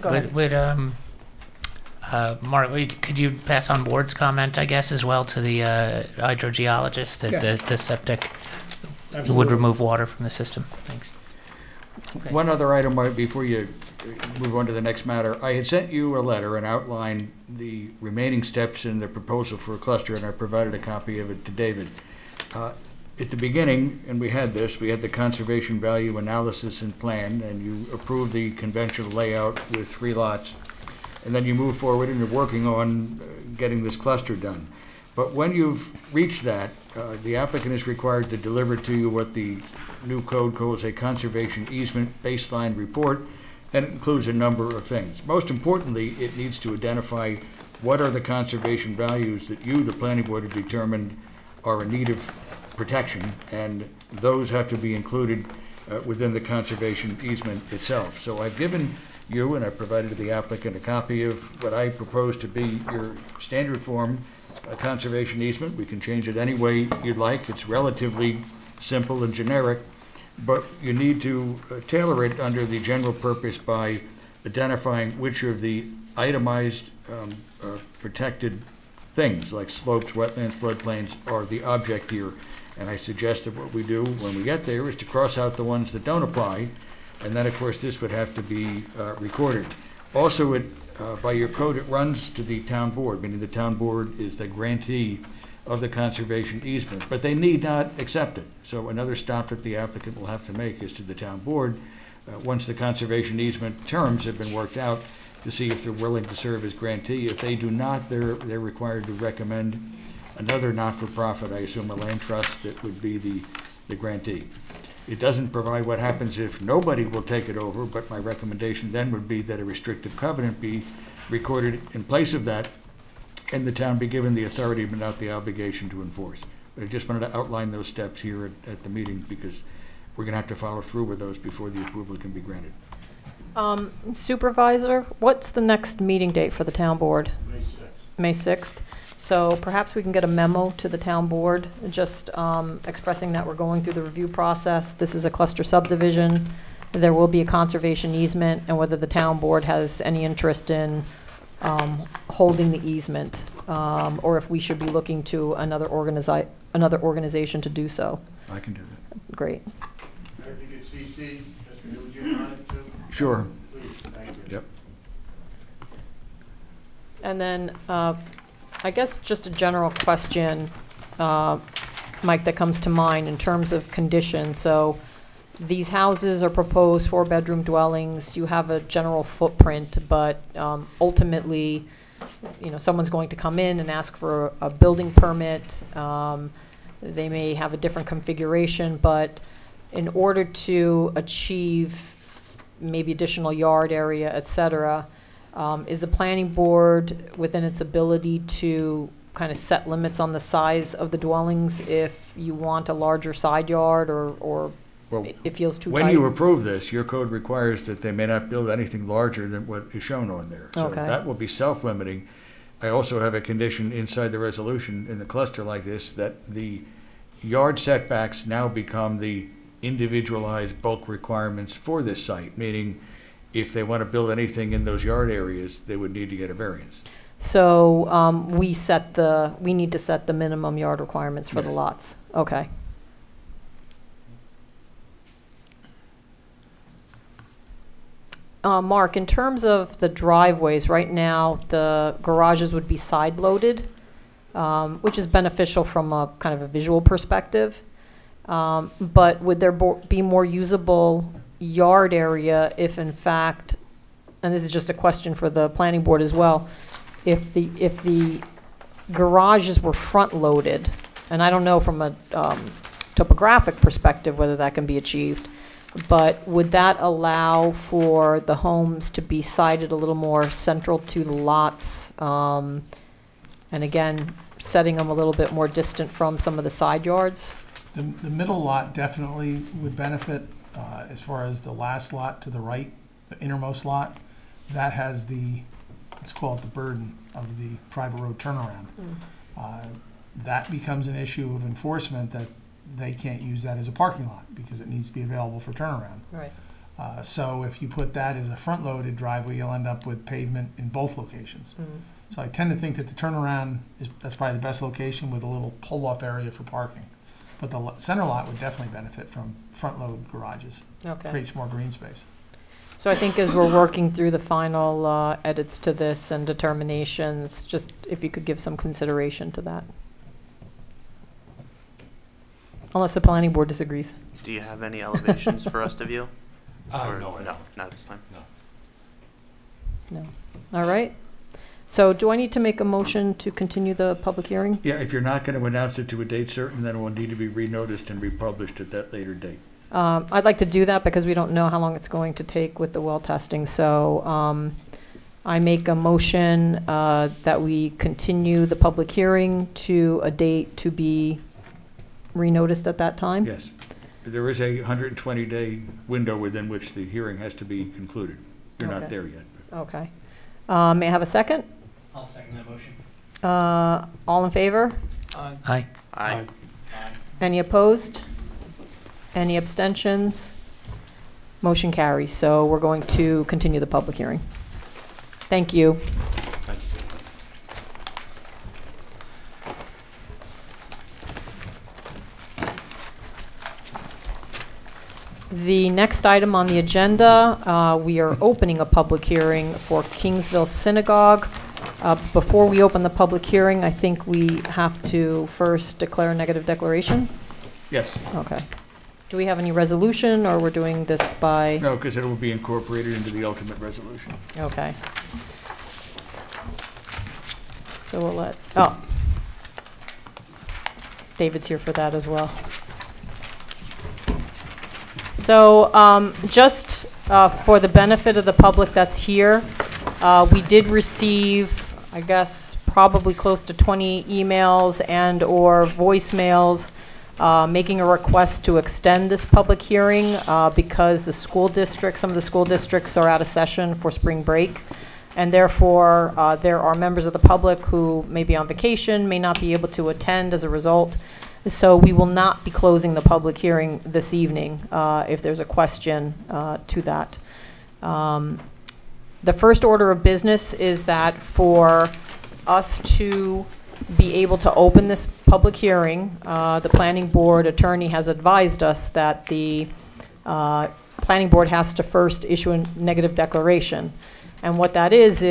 ahead. Mark, could you pass on board's comment, I guess, as well to the hydrogeologist that Yeah. the septic would Absolutely. remove water from the system? Thanks. Okay. One other item before you move on to the next matter. I had sent you a letter and outlined the remaining steps in the proposal for a cluster, and I provided a copy of it to David. At the beginning, and we had the conservation value analysis and plan, and you approved the conventional layout with 3 lots. And then you move forward and you're working on getting this cluster done. But when you've reached that, the applicant is required to deliver to you what the new code calls a conservation easement baseline report, and it includes a number of things. Most importantly, it needs to identify what are the conservation values that you, the planning board, have determined are in need of protection, and those have to be included within the conservation easement itself. So I've given you, and I provided to the applicant, a copy of what I propose to be your standard form conservation easement. We can change it any way you'd like. It's relatively simple and generic, but you need to tailor it under the general purpose by identifying which of the itemized protected things, like slopes, wetlands, floodplains, are the object here. And I suggest that what we do when we get there is to cross out the ones that don't apply, and then, of course, this would have to be recorded. Also, by your code, it runs to the town board, meaning the town board is the grantee of the conservation easement, but they need not accept it. So another stop that the applicant will have to make is to the town board, once the conservation easement terms have been worked out, to see if they're willing to serve as grantee. If they do not, they're required to recommend another not-for-profit, I assume a land trust, that would be the grantee. It doesn't provide what happens if nobody will take it over, but my recommendation then would be that a restrictive covenant be recorded in place of that, and the town be given the authority but not the obligation to enforce. But I just wanted to outline those steps here at the meeting, because we're going to have to follow through with those before the approval can be granted. Supervisor, what's the next meeting date for the town board? May 6th. May 6th. So perhaps we can get a memo to the town board, just expressing that we're going through the review process. This is a cluster subdivision. There will be a conservation easement, and whether the town board has any interest in holding the easement, or if we should be looking to another organization to do so. I can do that. Great. I think it's CC, Mr. Nugent on it too. Sure. Please, thank you. Yep. And then, I guess just a general question, Mike, that comes to mind in terms of condition. So these houses are proposed 4-bedroom dwellings. You have a general footprint, but ultimately, someone's going to come in and ask for a building permit. They may have a different configuration, but in order to achieve maybe additional yard area, et cetera. Is the planning board within its ability to kind of set limits on the size of the dwellings if you want a larger side yard or Well, it feels too when tight? you approve this, your code requires that they may not build anything larger than what is shown on there. So Okay. that will be self-limiting. I also have a condition inside the resolution in the cluster like this that the yard setbacks now become the individualized bulk requirements for this site, meaning if they want to build anything in those yard areas, they would need to get a variance. So we need to set the minimum yard requirements for the Yes. lots. Okay. Mark, in terms of the driveways, right now, the garages would be side-loaded, which is beneficial from a kind of a visual perspective. But would there be more usable yard area if in fact, and this is just a question for the planning board as well, if the garages were front-loaded, and I don't know from a topographic perspective whether that can be achieved, but would that allow for the homes to be sited a little more central to the lots? And again, setting them a little bit more distant from some of the side yards? The middle lot definitely would benefit, as far as the last lot to the right, the innermost lot. That has the, let's call it the burden of the private road turnaround. That becomes an issue of enforcement, that they can't use that as a parking lot because it needs to be available for turnaround. Right. So if you put that as a front-loaded driveway, you'll end up with pavement in both locations. So I tend to think that the turnaround that's probably the best location with a little pull-off area for parking. But the center lot would definitely benefit from front-load garages. Okay. Creates more green space. So I think as we're working through the final edits to this and determinations, just if you could give some consideration to that. Unless the planning board disagrees. Do you have any elevations for us to view? Or No. No, not at this time. No. All right. So do I need to make a motion to continue the public hearing? Yeah, if you're not going to announce it to a date certain, then it will need to be renoticed and republished at that later date. I'd like to do that because we don't know how long it's going to take with the well testing. So I make a motion that we continue the public hearing to a date to be renoticed at that time? Yes. There is a 120-day window within which the hearing has to be concluded. You're Okay. not there yet. Okay. May I have a second? I'll second that motion. All in favor? Aye. Aye. Any opposed? Any abstentions? Motion carries. So we're going to continue the public hearing. Thank you. The next item on the agenda, we are opening a public hearing for Kingsville Synagogue. Before we open the public hearing, I think we have to first declare a negative declaration. Yes. Okay. Do we have any resolution, or we're doing this by? No, because it will be incorporated into the ultimate resolution. Okay. So we'll let, oh. David's here for that as well. So just for the benefit of the public that's here, we did receive, I guess, probably close to 20 emails and/or voicemails making a request to extend this public hearing because the school districts, some of the school districts are out of session for spring break. And therefore, there are members of the public who may be on vacation, may not be able to attend as a result. So we will not be closing the public hearing this evening if there's a question to that. The first order of business is that for us to be able to open this public hearing, the planning board attorney has advised us that the planning board has to first issue a negative declaration. And what that is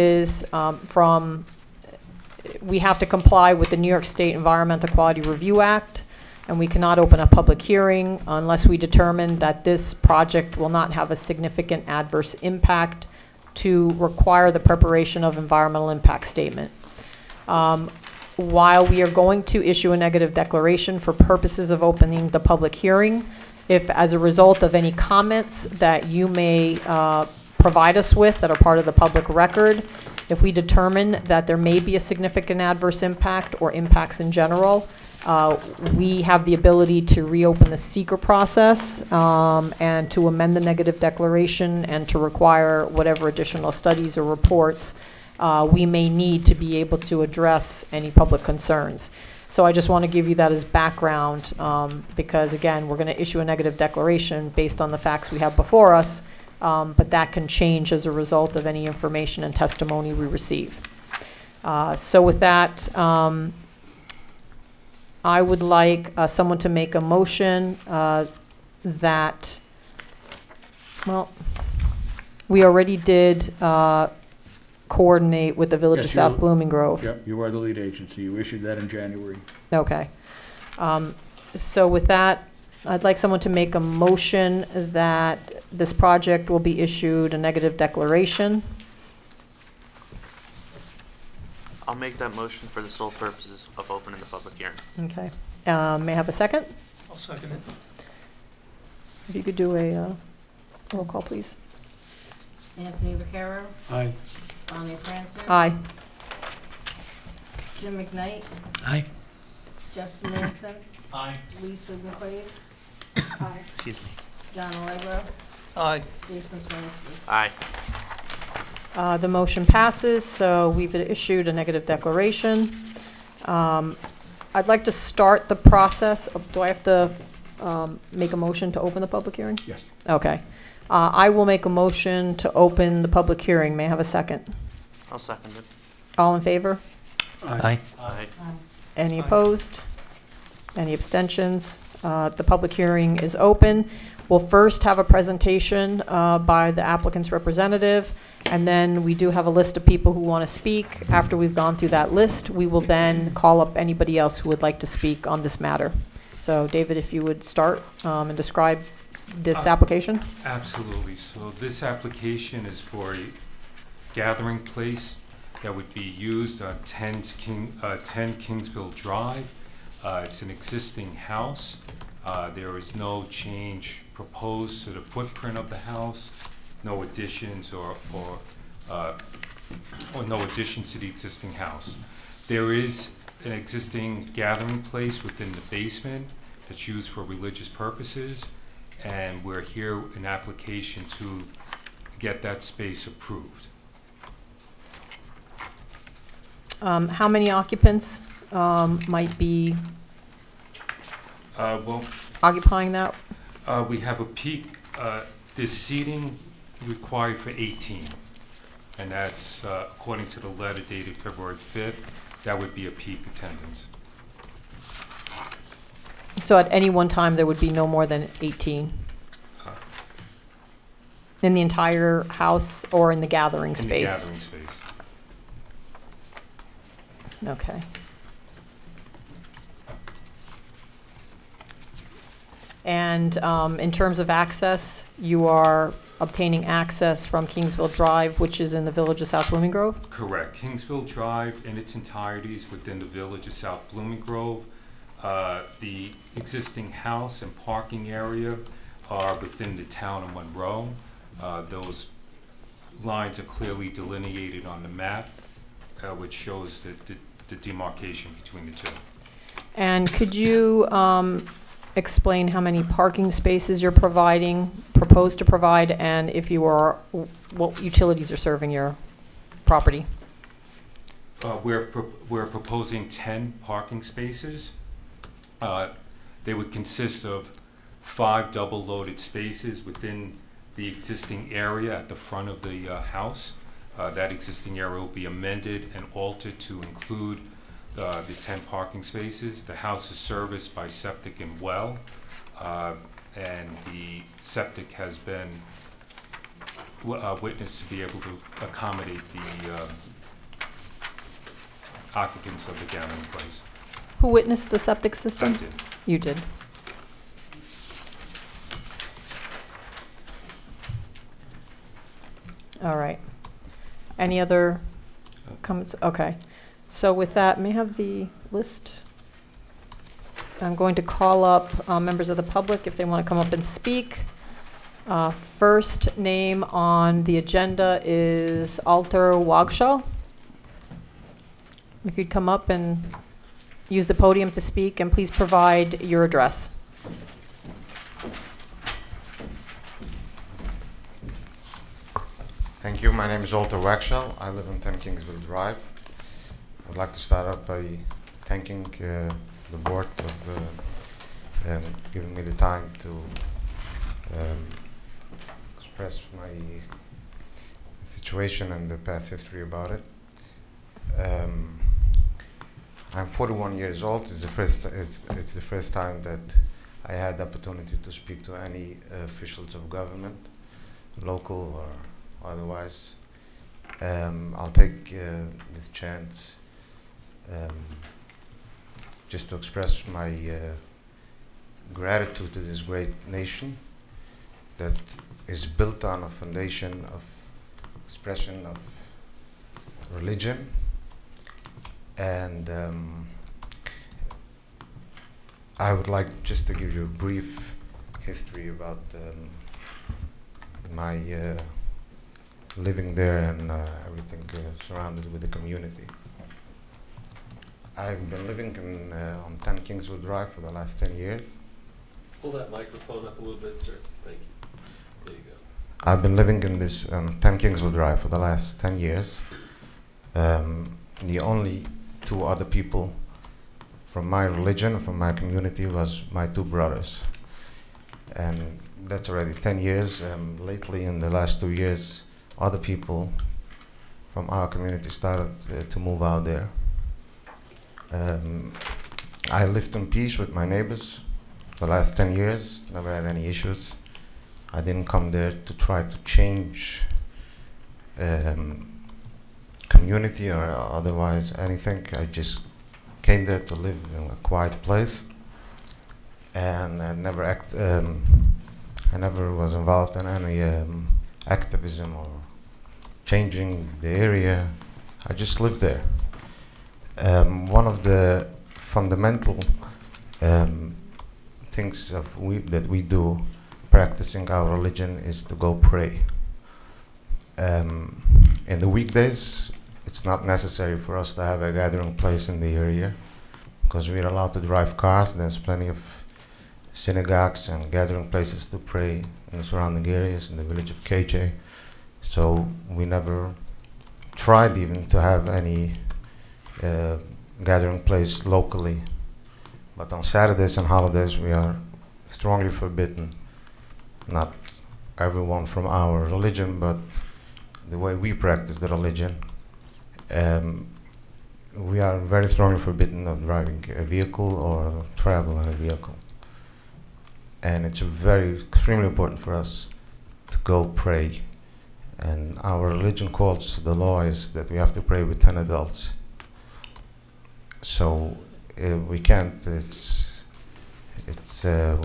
we have to comply with the New York State Environmental Quality Review Act, and we cannot open a public hearing unless we determine that this project will not have a significant adverse impact to require the preparation of environmental impact statement. While we are going to issue a negative declaration for purposes of opening the public hearing, If, as a result of any comments that you may provide us with that are part of the public record, if we determine that there may be a significant adverse impact or impacts in general, we have the ability to reopen the seeker process and to amend the negative declaration and to require whatever additional studies or reports we may need to be able to address any public concerns. So I just want to give you that as background because, again, we're going to issue a negative declaration based on the facts we have before us, but that can change as a result of any information and testimony we receive. So with that, I would like someone to make a motion that, well, we already did coordinate with the Village of Yes, South Blooming Grove. Yep, you are the lead agency. You issued that in January. Okay. So with that, I'd like someone to make a motion that this project will be issued a negative declaration. I'll make that motion for the sole purposes of opening the public hearing. Okay. May I have a second? I'll second it. If you could do a roll call, please. Anthony Vaccaro, Aye. Bonnie Francis. Aye. Jim McKnight, Aye. Jeff Manson, Aye. Lisa McQuaid. Aye. Excuse me. John Allegro, Aye. Jason Swansky. Aye. The motion passes, so we've issued a negative declaration. I'd like to start the process. Do I have to make a motion to open the public hearing? Yes. Okay. I will make a motion to open the public hearing. May I have a second? I'll second it. All in favor? Aye. Aye. Any opposed? Any abstentions? The public hearing is open. We'll first have a presentation by the applicant's representative, and then we do have a list of people who want to speak. After we've gone through that list, we will then call up anybody else who would like to speak on this matter. So, David, if you would start and describe this application. Absolutely. So this application is for a gathering place that would be used on 10 Kingsville Drive. It's an existing house. There is no change proposed to the footprint of the house, no additions or no additions to the existing house. There is an existing gathering place within the basement that's used for religious purposes, and we're here in application to get that space approved. How many occupants might be Well, occupying that? we have a peak, this seating required for 18, and that's according to the letter dated February 5th, that would be a peak attendance. So at any one time, there would be no more than 18 in the entire house or in the gathering In the space? gathering space. Okay. And in terms of access, you are obtaining access from Kingsville Drive, which is in the Village of South Blooming Grove? Correct. Kingsville Drive in its entirety is within the Village of South Blooming Grove. The existing house and parking area are within the town of Monroe. Those lines are clearly delineated on the map, which shows the demarcation between the two. And could you explain how many parking spaces you're proposed to provide, and if you are, what utilities are serving your property? We're proposing 10 parking spaces. They would consist of 5 double-loaded spaces within the existing area at the front of the house. That existing area will be amended and altered to include the 10 parking spaces. The house is serviced by septic and well, and the septic has been witnessed to be able to accommodate the occupants of the gathering place. Who witnessed the septic system? I did. You did. All right. Any other comments? Okay. So with that, may I have the list? I'm going to call up members of the public if they want to come up and speak. First name on the agenda is Alter Wagshaw. If you'd come up and use the podium to speak, and please provide your address. Thank you. My name is Alter Wagshaw. I live on 10 Kingsville Drive. I'd like to start out by thanking the board of giving me the time to express my situation and the past history about it. I'm 41 years old. It's the first time that I had the opportunity to speak to any officials of government, local or otherwise. I'll take this chance just to express my gratitude to this great nation that is built on a foundation of expression of religion. And I would like just to give you a brief history about my living there and everything surrounded with the community. I've been living on 10 Kingswood Drive for the last 10 years. Pull that microphone up a little bit, sir. Thank you. There you go. I've been living in this 10 Kingswood Drive for the last 10 years. The only two other people from my religion, from my community, was my two brothers. And that's already 10 years. Lately, in the last 2 years, other people from our community started to move out there. I lived in peace with my neighbors the last 10 years, never had any issues. I didn't come there to try to change community or otherwise anything. I just came there to live in a quiet place, and I never was involved in any activism or changing the area. I just lived there. One of the fundamental things that we do practicing our religion is to go pray. In the weekdays, it's not necessary for us to have a gathering place in the area because we're allowed to drive cars. There's plenty of synagogues and gathering places to pray in the surrounding areas in the village of KJ. So we never tried even to have any gathering place locally. But on Saturdays and holidays we are strongly forbidden. Not everyone from our religion, but the way we practice the religion. We are very strongly forbidden of driving a vehicle or travel in a vehicle. And it's extremely important for us to go pray. And our religion calls the law is that we have to pray with 10 adults. So we can't, we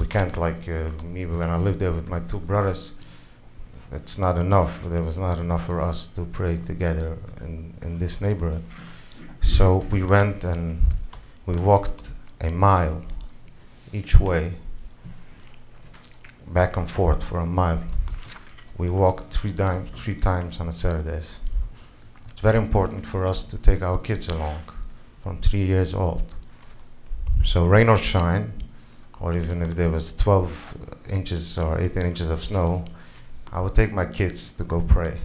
can't like me when I lived there with my two brothers, it's not enough. There was not enough for us to pray together in this neighborhood. So we went and we walked a mile each way, back and forth for a mile. We walked three times on Saturdays. It's very important for us to take our kids along from 3 years old. So rain or shine, or even if there was 12 inches or 18 inches of snow, I would take my kids to go pray.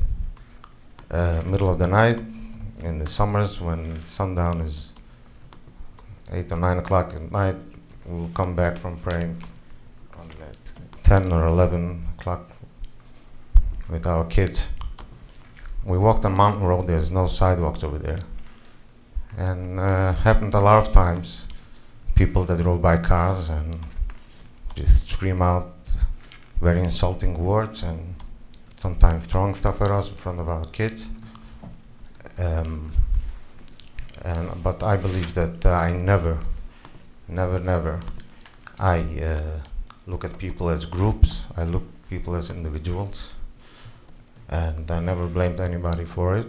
Middle of the night, in the summers when sundown is 8 or 9 o'clock at night, we'll come back from praying on 10 or 11 o'clock with our kids. We walked on Mountain Road. There's no sidewalks over there. And happened a lot of times, people that drove by cars and just scream out very insulting words and sometimes throwing stuff at us in front of our kids. But I believe that I never look at people as groups. I look at people as individuals. And I never blamed anybody for it.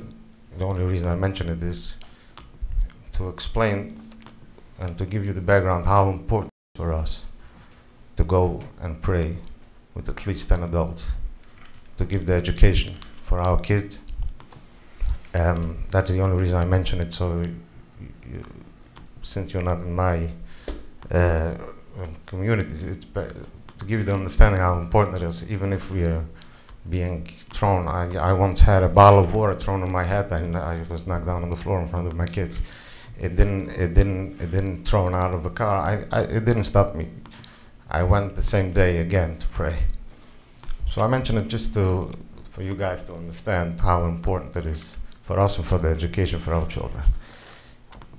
The only reason I mention it is to explain and to give you the background how important for us to go and pray with at least 10 adults to give the education for our kids. That's the only reason I mention it. So, since you're not in my community, it's to give you the understanding how important it is. Even if we are being thrown, I once had a bottle of water thrown on my head, and I was knocked down on the floor in front of my kids. It didn't thrown out of a car. It didn't stop me. I went the same day again to pray. So I mention it just for you guys to understand how important it is for us and for the education for our children.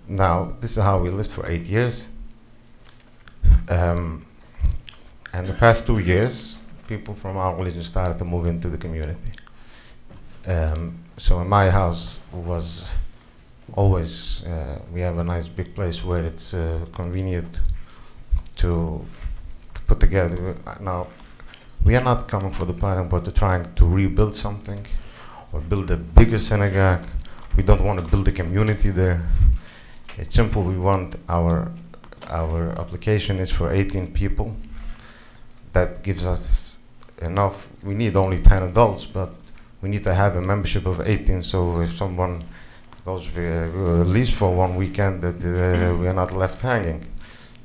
Now, this is how we lived for 8 years. And the past 2 years, people from our religion started to move into the community. So in my house was always, we have a nice big place where it's convenient to put together. Now, we are not coming for the planning, but to trying to rebuild something or build a bigger synagogue. We don't want to build a community there. It's simple. We want our application is for 18 people. That gives us enough. We need only 10 adults, but we need to have a membership of 18. So if someone goes at least for one weekend, that we are not left hanging.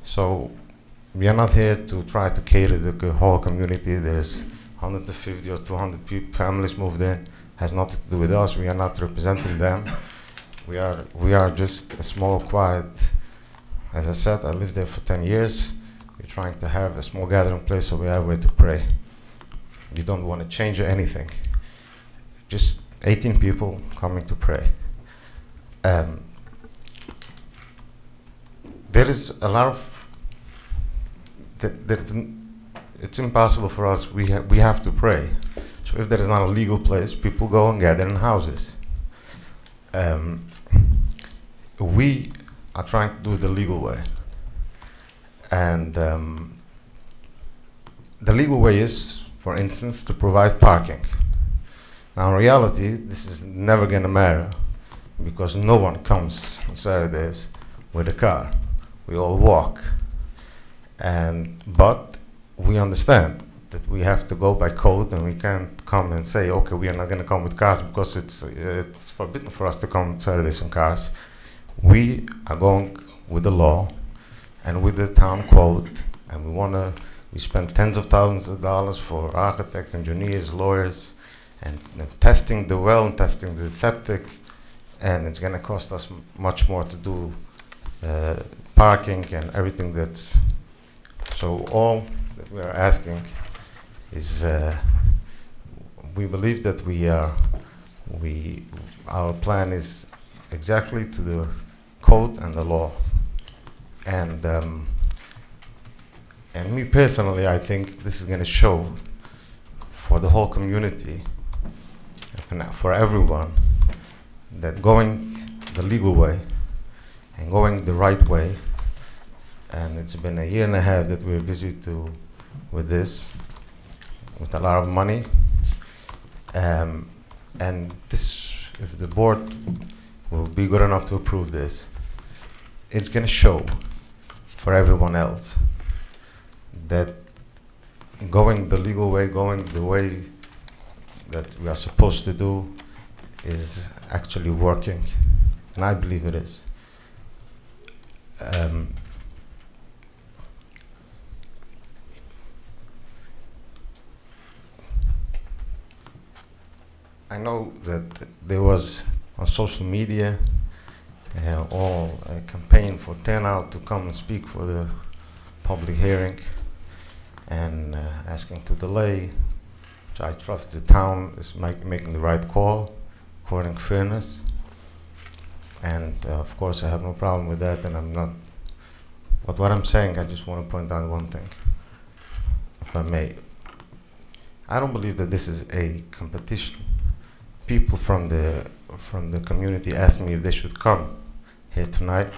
So we are not here to try to cater the whole community. There's 150 or 200 families moved in. Has nothing to do with us. We are not representing them. We are just a small, quiet. As I said, I lived there for 10 years. We're trying to have a small gathering place so we have where to pray. You don't want to change anything. Just 18 people coming to pray. There is a lot of. It's impossible for us. We have to pray. So if there is not a legal place, people go and gather in houses. We are trying to do it the legal way. And the legal way is, for instance, to provide parking. Now, in reality, this is never going to matter because no one comes on Saturdays with a car. We all walk. But we understand that we have to go by code, and we can't come and say, okay, we are not going to come with cars because it's forbidden for us to come on Saturdays on cars. We are going with the law and with the town code, and we spend tens of thousands of dollars for architects, engineers, lawyers, and testing the well and testing the septic, and it's going to cost us much more to do parking and everything that's. So all that we are asking is, we believe that our plan is exactly to the code and the law. And me personally, I think this is going to show for the whole community, for everyone, that going the legal way and going the right way. And it's been 1.5 years that we're busy with this, with a lot of money. And this, if the board will be good enough to approve this, it's going to show for everyone else that going the legal way, going the way that we are supposed to do, is actually working. And I believe it is. I know that there was on social media all a campaign for turnout to come and speak for the public hearing, and asking to delay. So I trust the town is making the right call according to fairness, and of course I have no problem with that, and I'm not. But what I'm saying, I just want to point out one thing, if I may. I don't believe that this is a competition. People from the community asked me if they should come here tonight.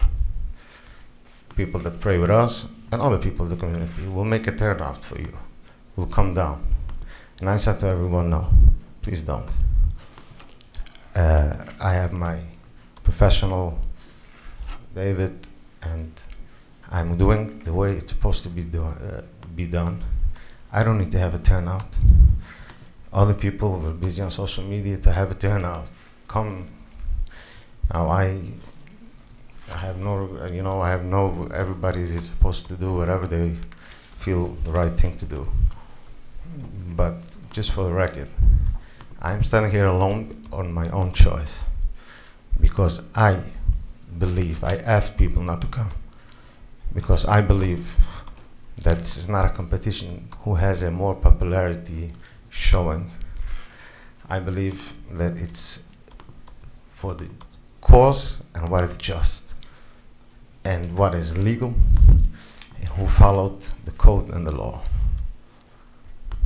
People that pray with us and other people in the community will make a turnout for you. Will come down. And I said to everyone, no, please don't. I have my professional, David, and I'm doing the way it's supposed to be done. I don't need to have a turnout. Other people were busy on social media to have a turnout. Come. Now I have no, everybody is supposed to do whatever they feel the right thing to do. But just for the record, I'm standing here alone on my own choice because I ask people not to come because I believe that this is not a competition who has a more popularity showing. I believe that it's for the cause and what is just and what is legal and who followed the code and the law.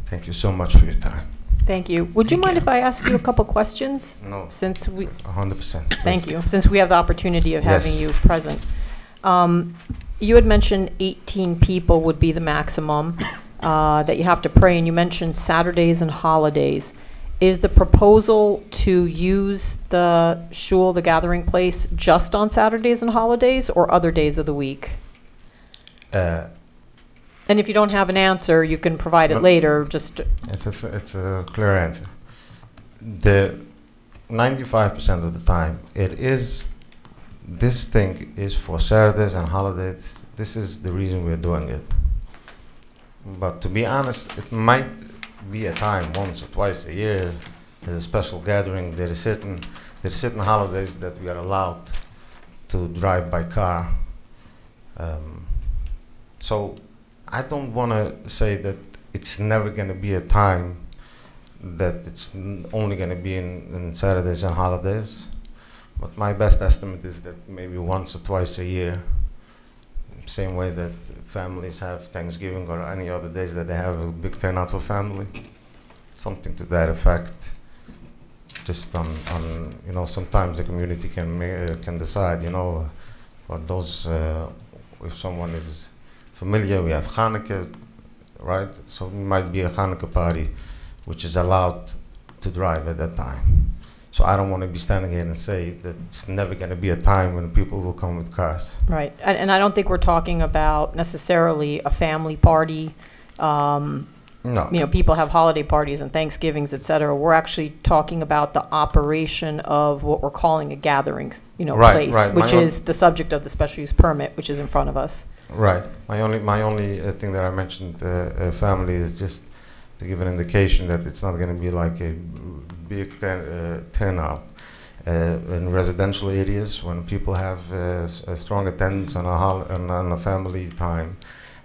Thank you so much for your time. Thank you. Would you mind if I ask you a couple questions? No. Since we 100%. Thank you. Since we have the opportunity of having Yes. you present. You had mentioned 18 people would be the maximum that you have to pray, and you mentioned Saturdays and holidays. Is the proposal to use the shul, the gathering place, just on Saturdays and holidays or other days of the week? And if you don't have an answer, you can provide it later, just... It's a clear answer. The 95% of the time, this thing is for Saturdays and holidays. This is the reason we're doing it. But to be honest, it might be a time once or twice a year. There's a special gathering. There are certain holidays that we are allowed to drive by car. So I don't want to say that it's never going to be a time that it's only going to be in Saturdays and holidays. But my best estimate is that maybe once or twice a year, same way that families have Thanksgiving or any other days that they have a big turnout for family, something to that effect. Just on sometimes the community can decide, for those, if someone is familiar, we have Hanukkah, right? So it might be a Hanukkah party, which is allowed to drive at that time. So I don't want to be standing here and say that it's never going to be a time when people will come with cars. Right. And I don't think we're talking about necessarily a family party. No. People have holiday parties and Thanksgivings, et cetera. We're actually talking about the operation of what we're calling a gathering, place, which is the subject of the special use permit, which is in front of us. Right. My only thing that I mentioned, family, is just to give an indication that it's not going to be like a big turnout. In residential areas, when people have a strong attendance on a family time,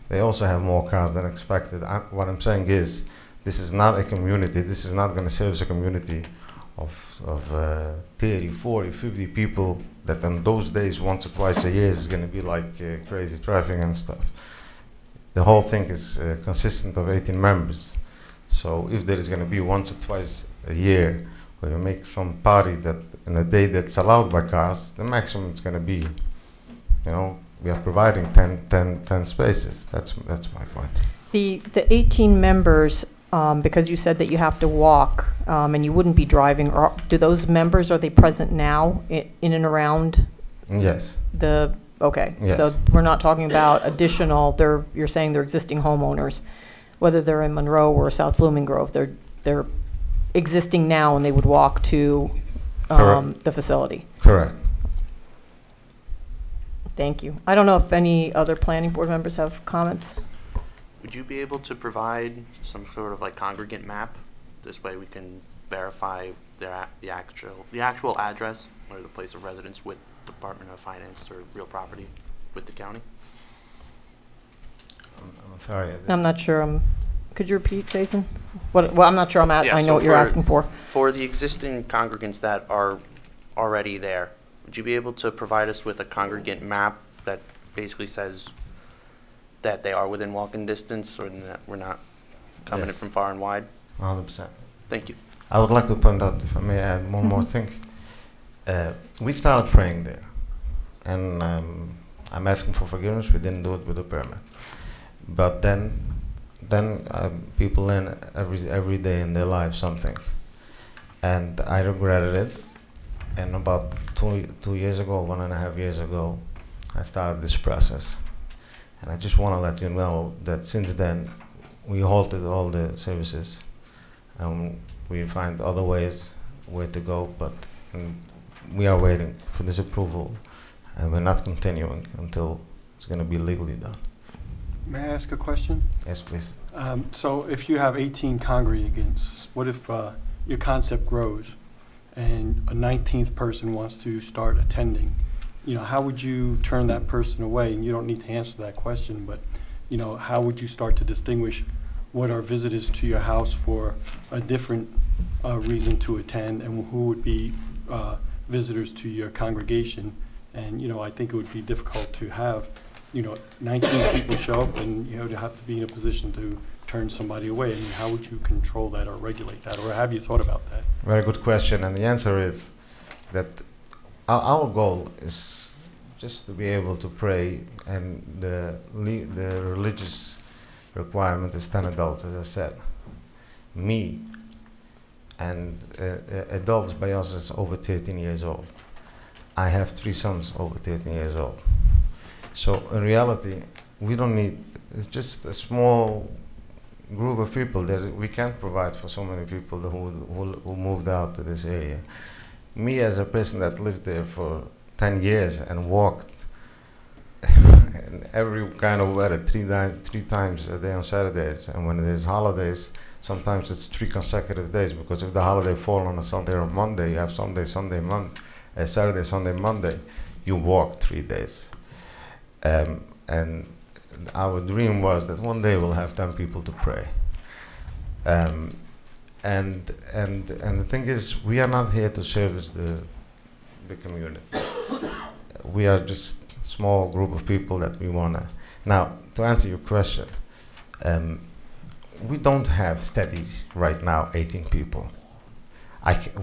they also have more cars than expected. What I'm saying is, this is not a community. This is not going to serve as a community of 30, 40, 50 people that on those days, once or twice a year, is going to be like crazy traffic and stuff. The whole thing is consistent of 18 members. So if there is going to be once or twice a year where you make some party that in a day that's allowed by cars, the maximum is going to be, we are providing 10 spaces. That's my point. The 18 members, because you said that you have to walk and you wouldn't be driving, or do those members, are they present now in and around? Yes. Okay. Yes. So we're not talking about additional, you're saying they're existing homeowners, whether they're in Monroe or South Blooming Grove, they're existing now and they would walk to the facility. Correct. Thank you. I don't know if any other planning board members have comments. Would you be able to provide some sort of congregant map? This way we can verify the actual address or the place of residence with Department of Finance or Real Property with the county? I'm sorry. I'm not sure. Could you repeat, Jason? Well, I'm not sure I know what you're asking for. For the existing congregants that are already there, would you be able to provide us with a congregant map that basically says that they are within walking distance or that we're not coming in from far and wide? 100%. Thank you. I would like to point out, if I may add one more thing. We started praying there, and I'm asking for forgiveness. We didn't do it with a permit. But then people learn every day in their life something, and I regretted it. And about 2 years ago, 1.5 years ago, I started this process. And I just want to let you know that since then, we halted all the services, and we find other ways where to go, but we are waiting for this approval, and we're not continuing until it's going to be legally done. May I ask a question? Yes, please. So if you have 18 congregants, what if your concept grows and a 19th person wants to start attending? You know, how would you turn that person away? And you don't need to answer that question, but you know, how would you start to distinguish what are visitors to your house for a different reason to attend, and who would be visitors to your congregation? And you know, I think it would be difficult to have, you know, 19 people show up, and you know, to have to be in a position to turn somebody away. I mean, how would you control that or regulate that, or have you thought about that? Very good question, and the answer is that our goal is just to be able to pray, and the religious requirement is 10 adults, as I said. Me and adults by us is over 13 years old. I have 3 sons over 13 years old. So in reality, we don't need, it's just a small group of people that we can't provide for so many people who moved out to this area. Me as a person that lived there for 10 years and walked in every kind of weather, three times a day on Saturdays, and when there's holidays, sometimes it's 3 consecutive days, because if the holiday falls on a Sunday or Monday, you have Saturday, Sunday, Monday, you walk 3 days. And our dream was that one day we'll have 10 people to pray. And the thing is, we are not here to service the community. We are just a small group of people that we want to. Now, to answer your question, we don't have steady right now 18 people.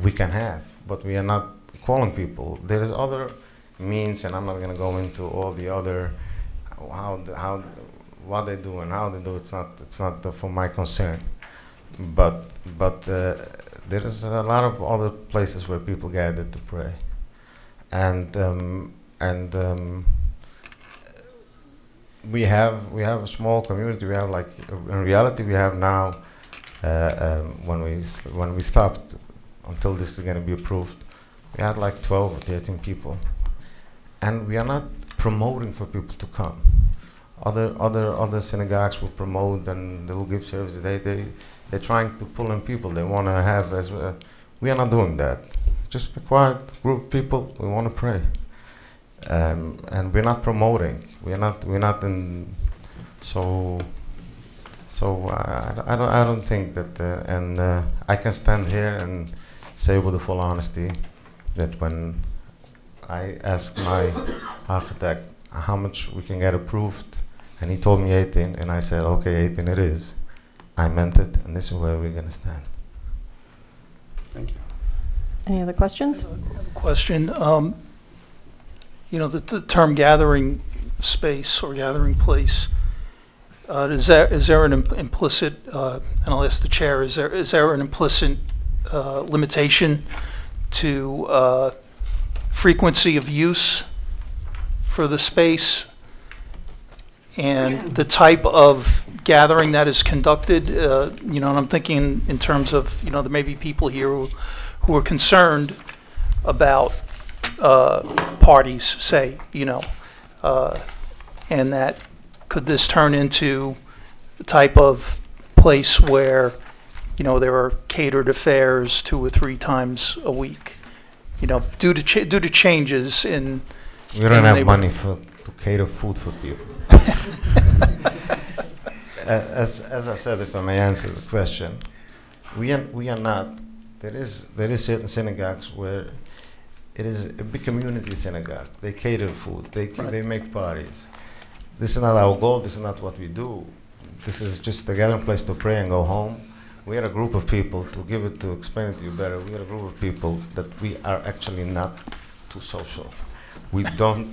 We can have, but we are not calling people. There is other means, and I'm not going to go into all the other what they do and how they do. It's not for my concern. But there is a lot of other places where people gather to pray, and we have a small community. We have, like, in reality, we have now when we stopped until this is going to be approved, we had like 12 or 13 people, and we are not promoting for people to come. Other synagogues will promote and they will give services. They're trying to pull in people. They want to have as we are not doing that. Just a quiet group of people. We want to pray, and we're not promoting. We're not in. So I don't think that. And I can stand here and say with full honesty that when I asked my architect how much we can get approved, and he told me 18, and I said, okay, 18 it is. I meant it, and this is where we're going to stand. Thank you. Any other questions? Question. You know, the term gathering space or gathering place, is there an implicit, and I'll ask the chair, is there an implicit limitation to frequency of use for the space and the type of gathering that is conducted? You know, and I'm thinking in terms of, you know, there may be people here who are concerned about parties, say, you know, and that could this turn into the type of place where, you know, there are catered affairs 2 or 3 times a week, you know, due to changes in. We don't have money to cater food for people. As I said, if I may answer the question, we are not. There is certain synagogues where it is a big community synagogue. They cater food. They make parties. This is not our goal. This is not what we do. This is just a gathering place to pray and go home. We are a group of people, to explain it to you better, we are a group of people that we are actually not too social. We don't,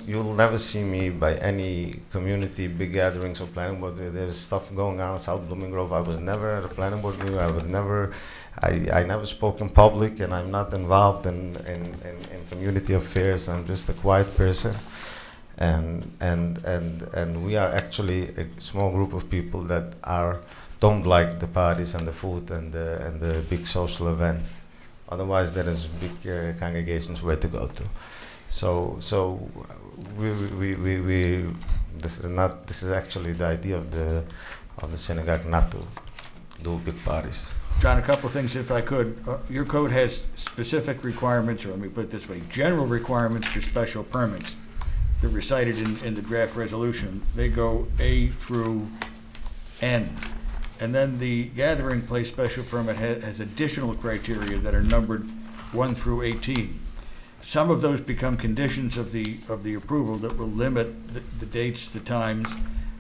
you'll never see me by any community big gatherings or planning board. There's stuff going on in South Blooming Grove. I was never at a planning board meeting. I never spoke in public, and I'm not involved in community affairs. I'm just a quiet person. and we are actually a small group of people that don't like the parties and the food and the big social events. Otherwise, there is big congregations where to go to. So we this is actually the idea of the synagogue, not to do big parties. John, a couple of things if I could. Your code has specific requirements, or let me put it this way, general requirements for special permits. They're recited in the draft resolution. They go A through N. And then the gathering place special permit has additional criteria that are numbered 1 through 18. Some of those become conditions of the approval that will limit the dates, the times.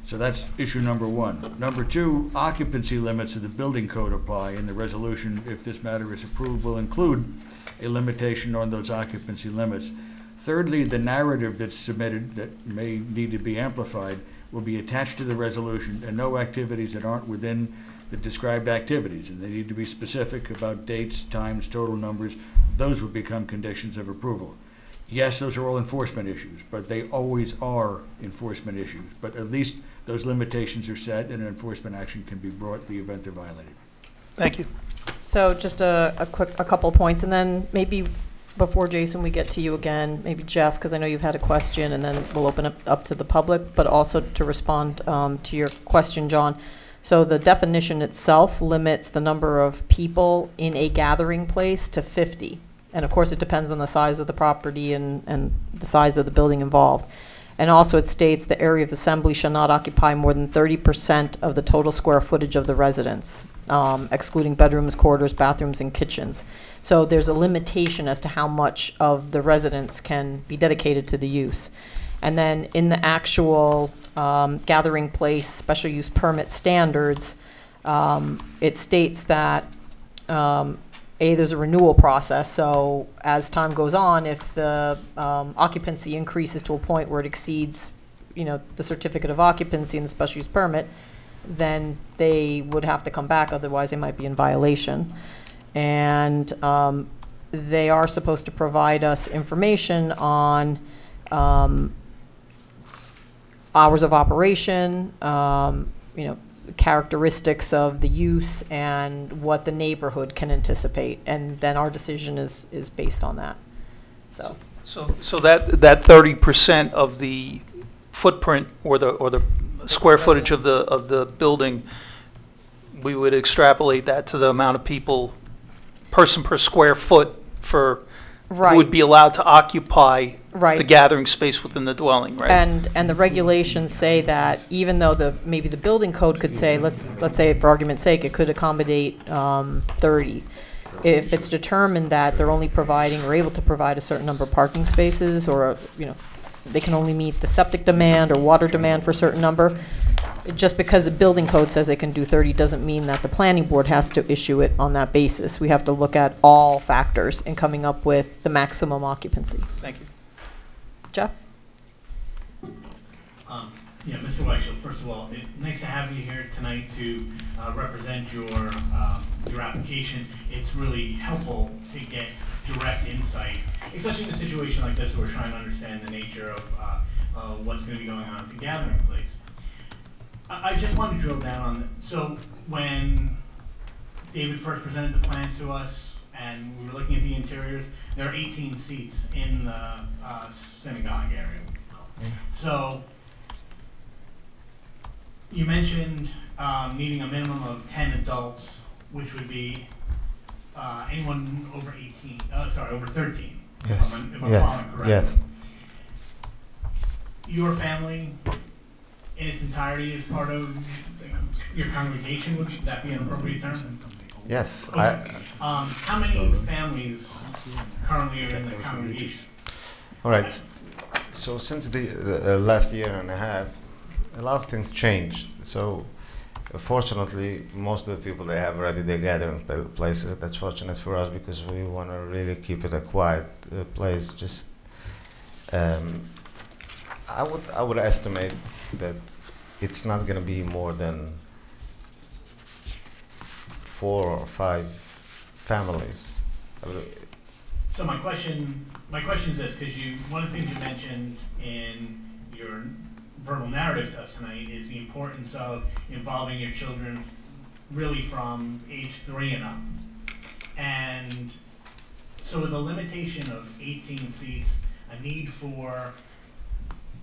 So that's issue number 1. Number 2, occupancy limits of the building code apply, and the resolution, if this matter is approved, will include a limitation on those occupancy limits. Thirdly, the narrative that's submitted that may need to be amplified will be attached to the resolution, and no activities that aren't within the described activities, and they need to be specific about dates, times, total numbers. Those would become conditions of approval. Yes, those are all enforcement issues, but they always are enforcement issues. But at least those limitations are set and an enforcement action can be brought in the event they're violated. Thank you. So just a couple points, and then maybe before Jason, we get to you again, maybe Jeff, because I know you've had a question, and then we'll open up to the public, but also to respond to your question, John. So the definition itself limits the number of people in a gathering place to 50. And of course, it depends on the size of the property and the size of the building involved. And also it states the area of assembly shall not occupy more than 30% of the total square footage of the residence, excluding bedrooms, corridors, bathrooms, and kitchens. So there's a limitation as to how much of the residence can be dedicated to the use. And then in the actual gathering place special use permit standards, it states that there's a renewal process. So as time goes on, if the occupancy increases to a point where it exceeds, the certificate of occupancy and the special use permit, then they would have to come back. Otherwise, they might be in violation. And they are supposed to provide us information on hours of operation, characteristics of the use, and what the neighborhood can anticipate, and then our decision is based on that. So that 30% of the footprint or the square footage of the building, we would extrapolate that to the amount of people, person per square foot, for who would be allowed to occupy the gathering space within the dwelling, right? And the regulations say that even though maybe the building code could say, let's say for argument's sake, it could accommodate 30. If it's determined that they're only providing or able to provide a certain number of parking spaces, or they can only meet the septic demand or water demand for a certain number, just because the building code says they can do 30 doesn't mean that the planning board has to issue it on that basis. We have to look at all factors in coming up with the maximum occupancy. Thank you. Jeff? Yeah, Mr. Weichel, first of all, it's nice to have you here tonight to represent your application. It's really helpful to get direct insight, especially in a situation like this where we're trying to understand the nature of what's going to be going on at the gathering place. I just want to drill down on it. So when David first presented the plans to us and we were looking at the interiors, there are 18 seats in the synagogue area. So you mentioned needing a minimum of 10 adults, which would be anyone over 18, over 13. Yes. If I'm following correctly. Yes. Your family in its entirety is part of your congregation? Would that be an appropriate term? Yes. Okay. How many families currently are in the congregation? All right. So since the last year and a half, a lot of things changed. So fortunately, most of the people, they have already their gathering places. That's fortunate for us because we want to really keep it a quiet place. Just I would estimate that it's not going to be more than 4 or 5 families. So my question is this, because one of the things you mentioned in your verbal narrative to us tonight is the importance of involving your children really from age 3 and up. And so with a limitation of 18 seats, a need for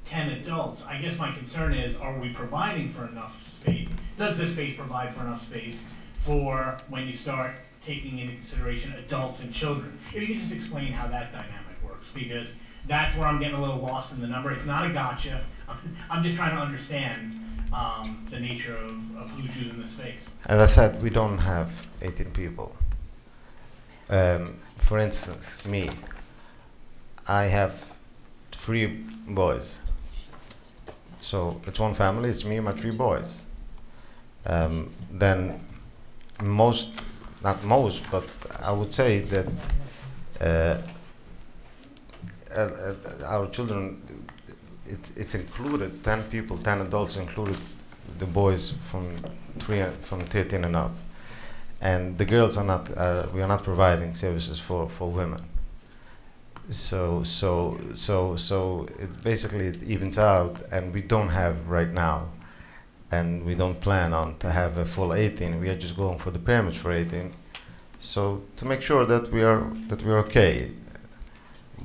10 adults, I guess my concern is, are we providing for enough space? Does this space provide for enough space for when you start taking into consideration adults and children? If you could just explain how that dynamic works, because that's where I'm getting a little lost in the number. It's not a gotcha. I'm just trying to understand the nature of who's using the space. As I said, we don't have 18 people. For instance, me, I have 3 boys. So it's one family, it's me and my 3 boys. Then most, not most, but I would say that our children, it's included 10 people, 10 adults included the boys from 13 and up, and the girls are not. We are not providing services for women. So it basically it evens out, and we don't have right now, and we don't plan on to have a full 18. We are just going for the permits for 18, so to make sure that we are okay.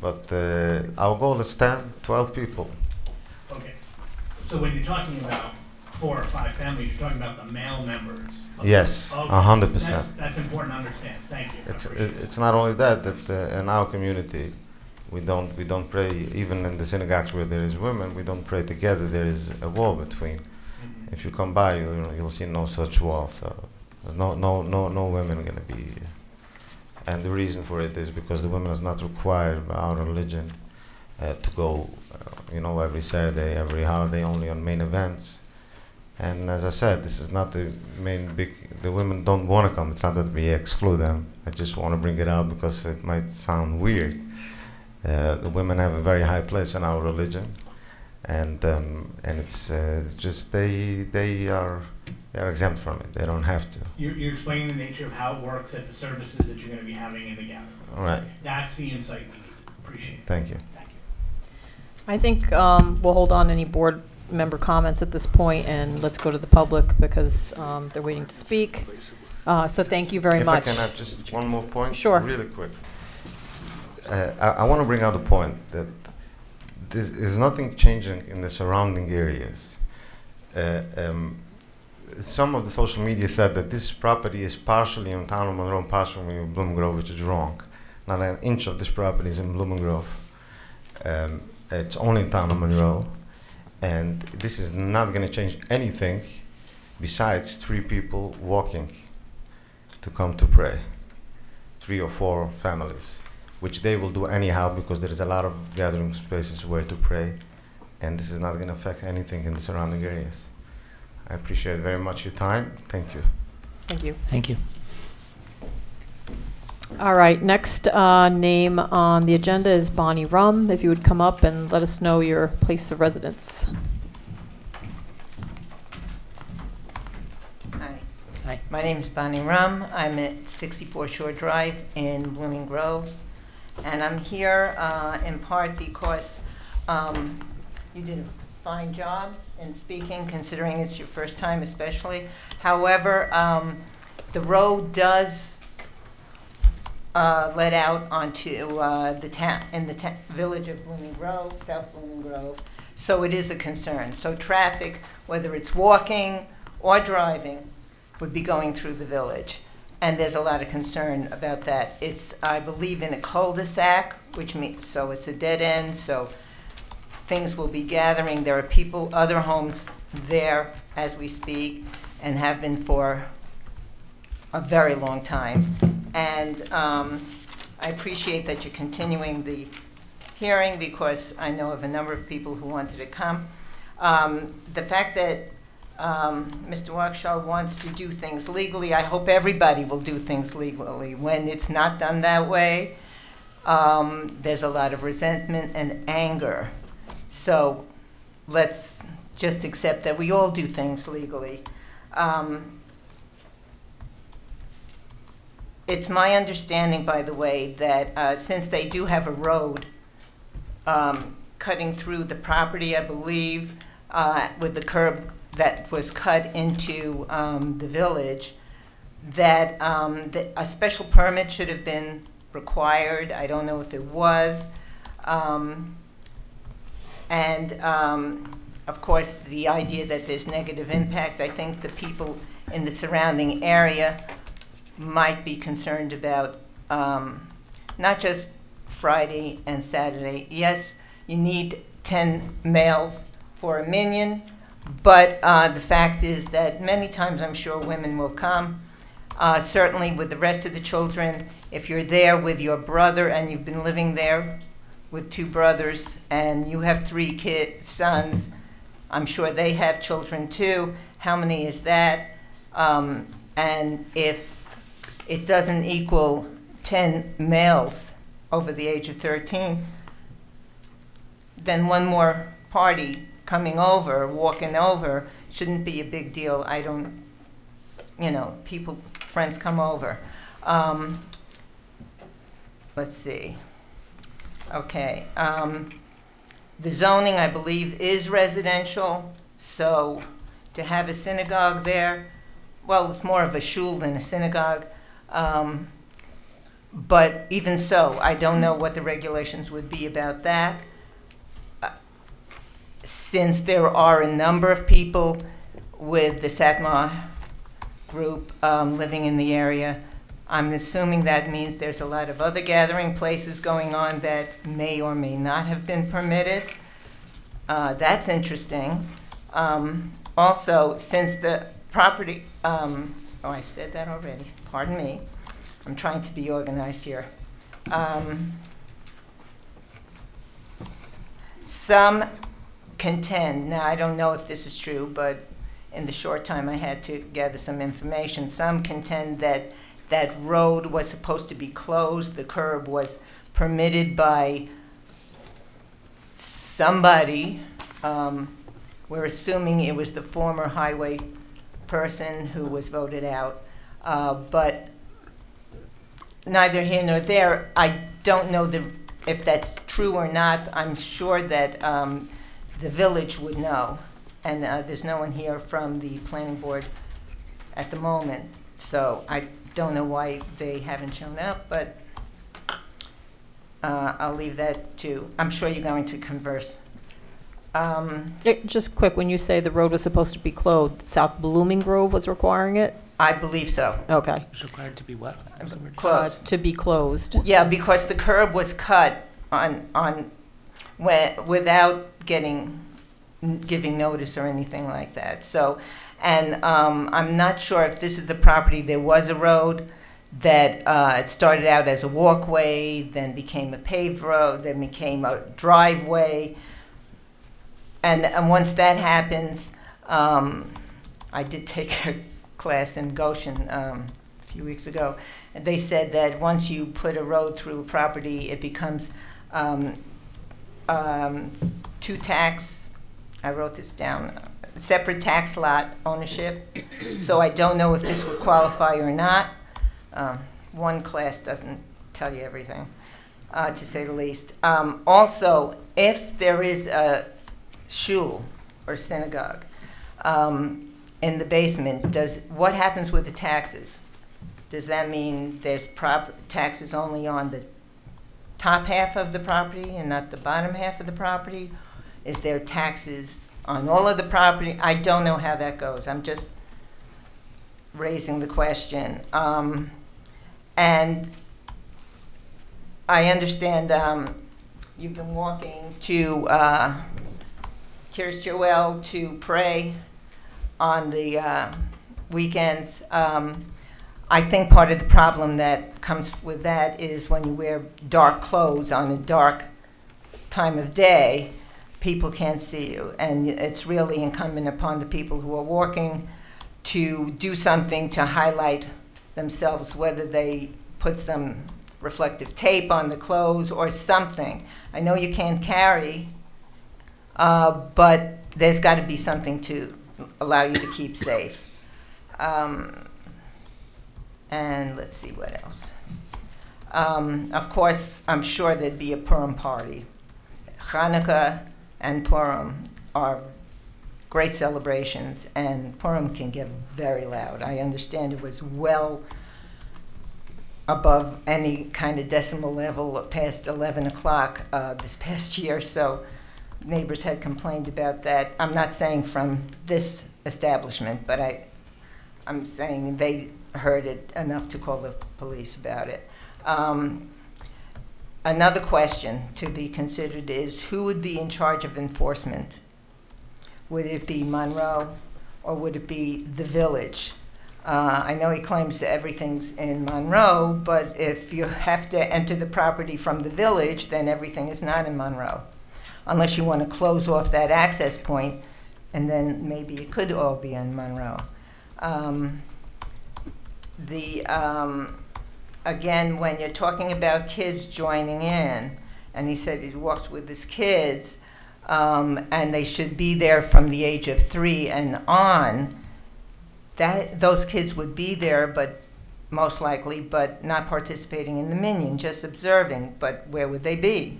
But our goal is 10, 12 people. Okay. So when you're talking about 4 or 5 families, you're talking about the male members? Yes, 100%. That's important to understand. Thank you. It's not only that in our community, we don't pray, even in the synagogues where there is women, we don't pray together. There is a wall between. Mm-hmm. If you come by, you'll see no such wall. So no women going to be. And the reason for it is because the women is not required by our religion to go, every Saturday, every holiday, only on main events. And as I said, this is not the main the women don't want to come. It's not that we exclude them. I just want to bring it out because it might sound weird. The women have a very high place in our religion, and it's just they are exempt from it. They don't have to. You're explaining the nature of how it works at the services that you're going to be having in the gathering. All right. That's the insight we need. Appreciate it. Thank you. Thank you. I think we'll hold on any board member comments at this point, and let's go to the public because they're waiting to speak. So thank you very much. If I can have just one more point? Sure. Really quick. I want to bring out a point that there's nothing changing in the surrounding areas. Some of the social media said that this property is partially in town of Monroe and partially in Blooming Grove, which is wrong. Not an inch of this property is in Blooming Grove. It's only in town of Monroe. And this is not going to change anything besides 3 people walking to come to pray. 3 or 4 families, which they will do anyhow because there is a lot of gathering spaces where to pray. And this is not going to affect anything in the surrounding areas. I appreciate very much your time. Thank you. Thank you. Thank you. All right, next name on the agenda is Bonnie Rum. If you would come up and let us know your place of residence. Hi. Hi. My name is Bonnie Rum. I'm at 64 Shore Drive in Blooming Grove. And I'm here in part because you did a fine job in speaking, considering it's your first time especially. However, the road does let out onto the town, in the village of Blooming Grove, South Blooming Grove. So it is a concern. So traffic, whether it's walking or driving, would be going through the village. And there's a lot of concern about that. It's, I believe, in a cul-de-sac, which means, so it's a dead end, so things will be gathering. There are people, other homes there as we speak, and have been for a very long time. And I appreciate that you're continuing the hearing because I know of a number of people who wanted to come. The fact that Mr. Wachtell wants to do things legally, I hope everybody will do things legally. When it's not done that way, there's a lot of resentment and anger. So let's just accept that we all do things legally. It's my understanding, by the way, that since they do have a road cutting through the property, I believe, with the curb that was cut into the village, that a special permit should have been required. I don't know if it was. Of course, the idea that there's negative impact, I think the people in the surrounding area might be concerned about not just Friday and Saturday. Yes, you need 10 males for a minyan, but the fact is that many times I'm sure women will come. Certainly with the rest of the children, if you're there with your brother and you've been living there with 2 brothers and you have 3 sons, I'm sure they have children too. How many is that? And if it doesn't equal 10 males over the age of 13, then one more party coming over, walking over, shouldn't be a big deal. I don't, friends come over. Let's see. Okay. The zoning, I believe, is residential, so to have a synagogue there, well, it's more of a shul than a synagogue. But even so, I don't know what the regulations would be about that. Since there are a number of people with the Satmar group living in the area, I'm assuming that means there's a lot of other gathering places going on that may or may not have been permitted. That's interesting. Also, since the property, I said that already, pardon me. I'm trying to be organized here. Some contend, now I don't know if this is true, but in the short time I had to gather some information, some contend that that road was supposed to be closed, the curb was permitted by somebody. We're assuming it was the former highway person who was voted out, but neither here nor there. I don't know if that's true or not. I'm sure that the village would know, and there's no one here from the planning board at the moment, so I don't know why they haven't shown up, but I'll leave that to, I'm sure you're going to converse. Just quick, when you say the road was supposed to be closed, South Blooming Grove was requiring it? I believe so. Okay. It's required to be what? Closed. To be closed. Yeah, because the curb was cut without giving notice or anything like that. So, and I'm not sure if this is the property. There was a road that it started out as a walkway, then became a paved road, then became a driveway. And once that happens, I did take a class in Goshen a few weeks ago, and they said that once you put a road through a property, it becomes two tax, I wrote this down, separate tax lot ownership. So I don't know if this would qualify or not. One class doesn't tell you everything, to say the least. Also, if there is a shul or synagogue in the basement, what happens with the taxes? Does that mean there's taxes only on the top half of the property and not the bottom half of the property? Is there taxes on all of the property? I don't know how that goes. I'm just raising the question. And I understand you've been walking to Kiryas Joel to pray on the weekends. I think part of the problem that comes with that is when you wear dark clothes on a dark time of day, people can't see you. And it's really incumbent upon the people who are walking to do something to highlight themselves, whether they put some reflective tape on the clothes or something. I know you can't carry, but there's got to be something to allow you to keep safe. And let's see what else. Of course, I'm sure there'd be a Purim party. Hanukkah and Purim are great celebrations, and Purim can get very loud. I understand it was well above any kind of decimal level past 11 o'clock this past year, so neighbors had complained about that. I'm not saying from this establishment, but I'm saying they heard it enough to call the police about it. Another question to be considered is who would be in charge of enforcement? Would it be Monroe or would it be the village? I know he claims that everything's in Monroe, but if you have to enter the property from the village, then everything is not in Monroe. Unless you want to close off that access point, and then maybe it could all be in Monroe. Again, when you're talking about kids joining in, and he said he walks with his kids, and they should be there from the age of 3 and on, those kids would be there, but most likely, but not participating in the minyan, just observing. But where would they be?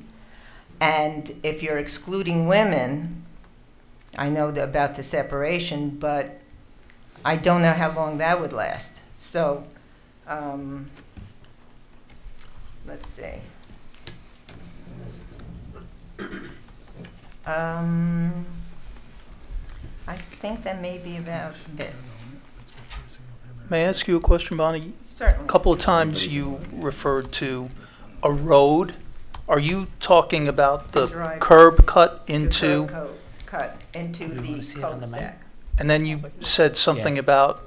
And if you're excluding women, I know about the separation, but I don't know how long that would last. So, let's see. I think that may be about it. May I ask you a question, Bonnie? Certainly. A couple of times you referred to a road. Are you talking about the Drive. curb cut into? The curb cut into the cul-de-sac. And then you said something about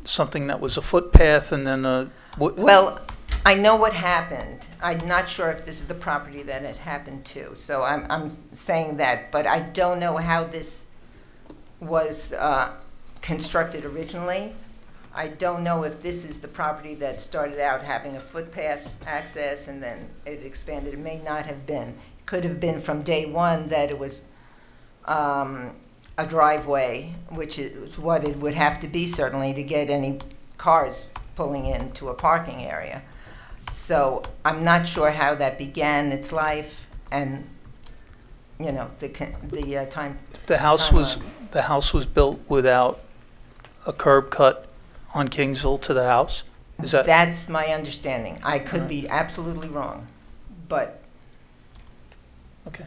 something that was a footpath and then a. Well, I know what happened. I'm not sure if this is the property that it happened to, so I'm saying that, but I don't know how this was constructed originally. I don't know if this is the property that started out having a footpath access and then it expanded. It may not have been. It could have been from day one that it was a driveway, which is what it would have to be certainly to get any cars pulling into a parking area. So I'm not sure how that began its life and, you know, the time. The house was built without a curb cut on Kingsville to the house? Is that? That's my understanding. I could be absolutely wrong, but. Okay.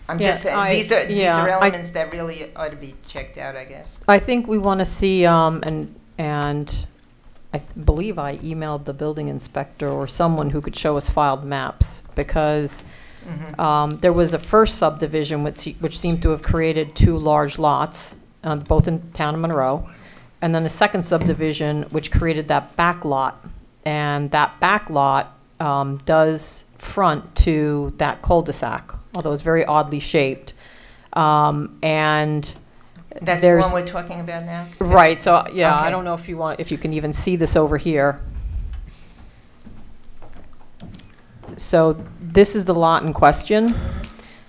I'm just saying, these are elements that really ought to be checked out, I guess. I think we want to see, and I believe I emailed the building inspector or someone who could show us filed maps, because there was a first subdivision which seemed to have created 2 large lots, both in town of Monroe, and then a second subdivision which created that back lot, and that back lot does front to that cul-de-sac, although it's very oddly shaped, and that's the one we're talking about now? Right, so yeah, Okay. I don't know if you can even see this over here. So this is the lot in question.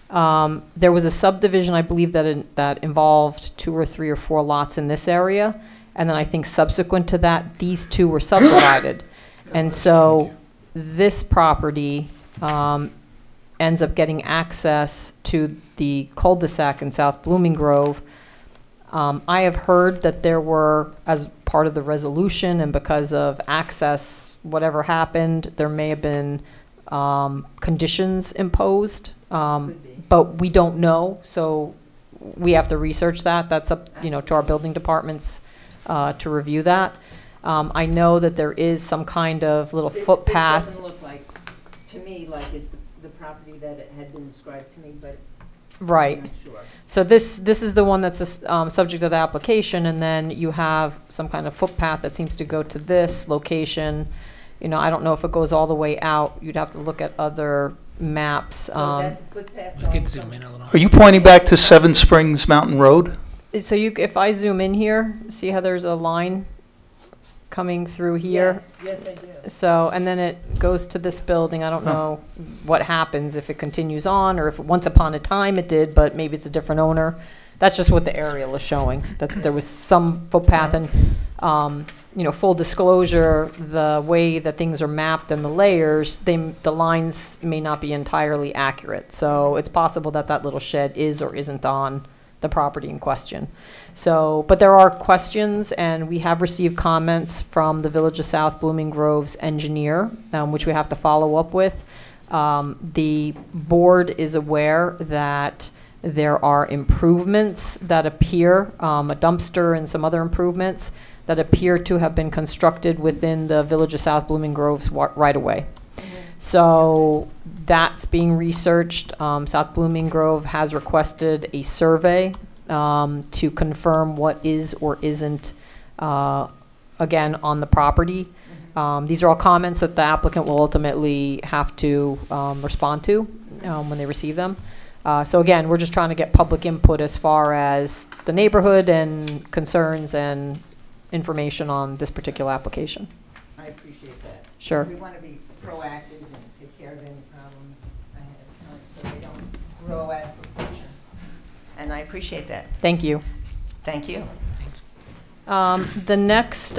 There was a subdivision, I believe, that involved 2 or 3 or 4 lots in this area, and then I think subsequent to that, these 2 were subdivided. And so this property ends up getting access to the cul-de-sac in South Blooming Grove. I have heard that there were, as part of the resolution and because of access, whatever happened, there may have been conditions imposed, but we don't know, so we have to research that. That's up, to our building departments to review that. I know that there is some kind of little footpath. This doesn't look like, to me, like it's the property that it had been described to me, but Right. I'm not sure. So this is the one that's subject of the application, and then you have some kind of footpath that seems to go to this location. I don't know if it goes all the way out. You'd have to look at other maps. So that's a footpath. We could zoom in a little. Are you pointing back to Seven Springs Mountain Road? So if I zoom in here, see how there's a line coming through here? Yes, I do. So, and then it goes to this building. I don't know what happens if it continues on, or if once upon a time it did, but maybe it's a different owner. That's just what the aerial is showing, that there was some footpath. And, full disclosure, the way that things are mapped and the layers, the lines may not be entirely accurate. So it's possible that that little shed is or isn't on the property in question. So, but there are questions, and we have received comments from the Village of South Blooming Grove's engineer, which we have to follow up with. The board is aware that there are improvements that appear, a dumpster and some other improvements that appear to have been constructed within the Village of South Blooming Grove's right-of-way. So that's being researched. South Blooming Grove has requested a survey to confirm what is or isn't, again, on the property. These are all comments that the applicant will ultimately have to respond to when they receive them. So again, we're just trying to get public input as far as the neighborhood and concerns and information on this particular application. I appreciate that. Sure. We want to be proactive and take care of any problems ahead of time so they don't grow out of proportion. And I appreciate that. Thank you. Thank you. The next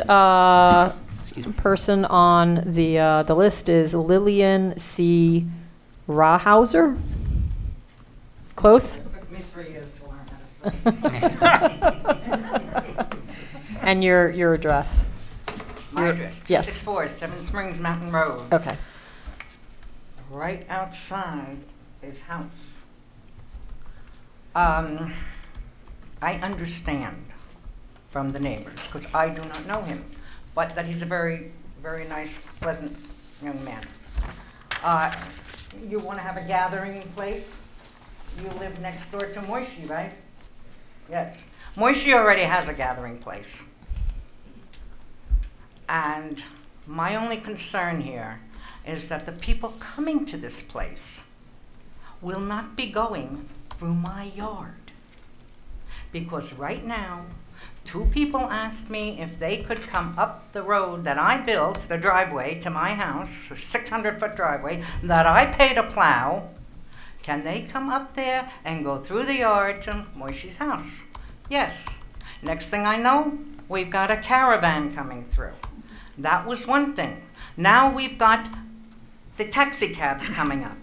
person on the list is Lillian C. Rahauser. Close? Took me 3 years to learn how to And your address? My address, Yes. 264 Seven Springs Mountain Road. Okay. Right outside his house. I understand from the neighbors, because I do not know him, but that he's a very, very nice, pleasant young man. You want to have a gathering place? You live next door to Moishi, right? Yes. Moishi already has a gathering place. And my only concern here is that the people coming to this place will not be going through my yard. Because right now, 2 people asked me if they could come up the road that I built, the driveway to my house, a 600-foot driveway, that I paid to plow. Can they come up there and go through the yard to Moishi's house? Yes. Next thing I know, we've got a caravan coming through. That was one thing. Now we've got the taxi cabs coming up.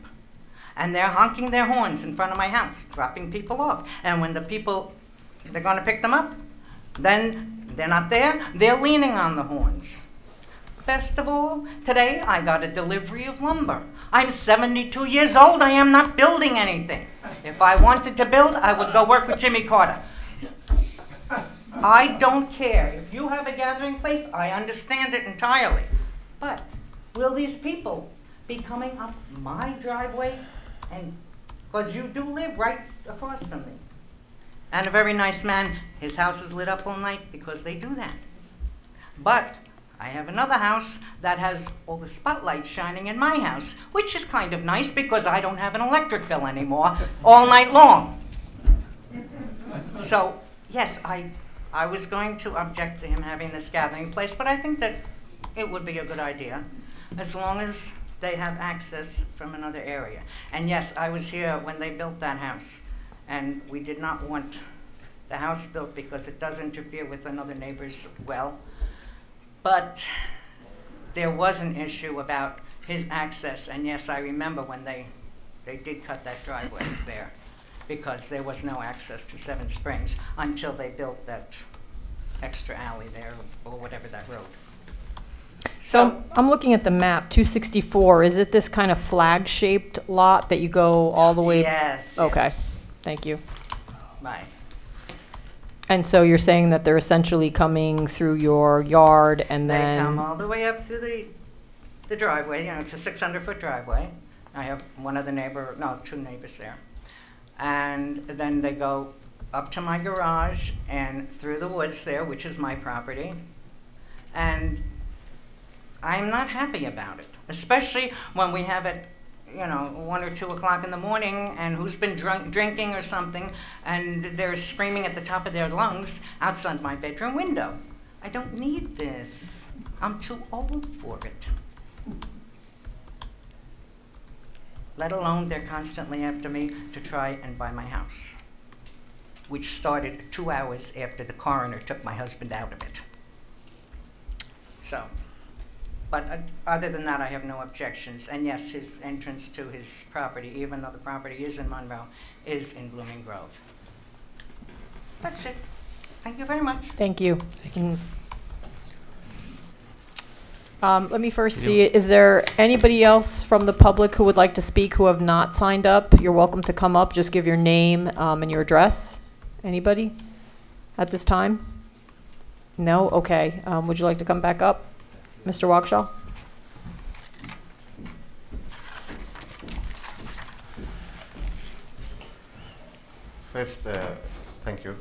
And they're honking their horns in front of my house, dropping people off. And when the people, they're going to pick them up, then they're not there, they're leaning on the horns. Best of all, today I got a delivery of lumber. I'm 72 years old, I am not building anything. If I wanted to build, I would go work with Jimmy Carter. I don't care. If you have a gathering place, I understand it entirely. But will these people be coming up my driveway? And because you do live right across from me. And a very nice man, his house is lit up all night because they do that. But I have another house that has all the spotlights shining in my house, which is kind of nice because I don't have an electric bill anymore all night long. So, yes, I was going to object to him having this gathering place, but I think that it would be a good idea, as long as they have access from another area. And yes, I was here when they built that house, and we did not want the house built because it does interfere with another neighbor's well. But there was an issue about his access, and yes, I remember when they did cut that driveway there, because there was no access to Seven Springs until they built that extra alley there, or whatever that road. So I'm looking at the map, 264. Is it this kind of flag-shaped lot that you go all the way? Yes. Okay, yes. thank you. Right. And so you're saying that they're essentially coming through your yard and then... They come all the way up through the driveway. You know, it's a 600-foot driveway. I have one other neighbor, no, 2 neighbors there. And then they go up to my garage and through the woods there, which is my property. And I'm not happy about it, especially when we have it, you know, 1 or 2 o'clock in the morning, and who's been drinking or something, and they're screaming at the top of their lungs outside my bedroom window. I don't need this. I'm too old for it. Let alone they're constantly after me to try and buy my house. which started 2 hours after the coroner took my husband out of it. So, but other than that, I have no objections. And yes, his entrance to his property, even though the property is in Monroe, is in Blooming Grove. That's it. Thank you very much. Thank you. Let me first see, is there anybody else from the public who would like to speak who have not signed up? You're welcome to come up. Just give your name and your address. Anybody at this time? No? Okay. Would you like to come back up, Mr. Wagshaw? First, thank you.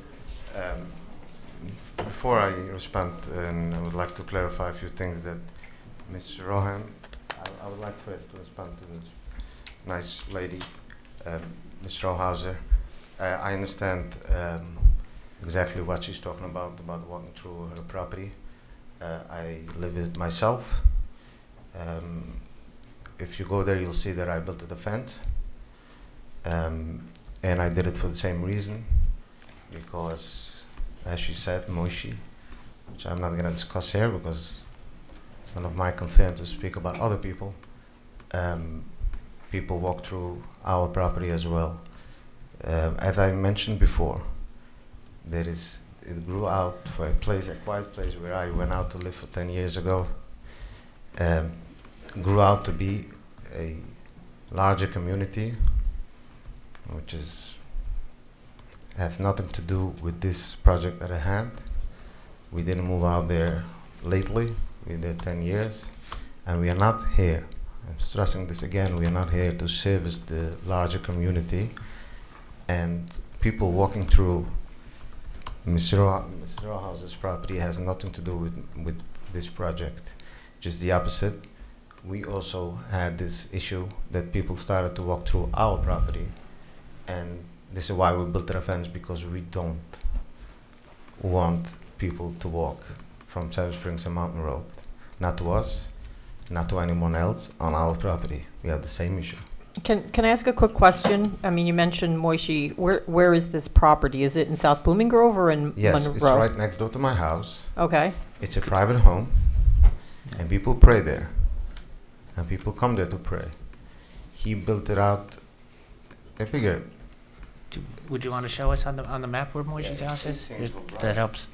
Before I respond, I would like to clarify a few things that Ms. Rohan, I would like first to respond to this nice lady, Ms. Rohauser. I understand exactly what she's talking about walking through her property. I live it myself. If you go there, you'll see that I built a fence. And I did it for the same reason, because, as she said, Moishi, which I'm not going to discuss here because it's none of my concern to speak about other people. People walk through our property as well. As I mentioned before, it grew out for a quiet place where I went out to live for 10 years ago. Grew out to be a larger community, which has nothing to do with this project at hand. We didn't move out there lately. We're there 10 years, and we are not here. I'm stressing this again. We are not here to service the larger community, and people walking through Mr. Rohauser's property has nothing to do with this project. Just the opposite. We also had this issue that people started to walk through our property, and this is why we built the fence, because we don't want people to walk from Seven Springs and Mountain Road. Not to us, not to anyone else on our property. We have the same issue. Can I ask a quick question? I mean, you mentioned Moishi. Where is this property? Is it in South Blooming Grove or in Yes, Monroe? it's right next door to my house. Okay. It's a private home, and people pray there, and people come there to pray. He built it out a bigger. Would you want to show us on the map where Moishi's house is? That helps.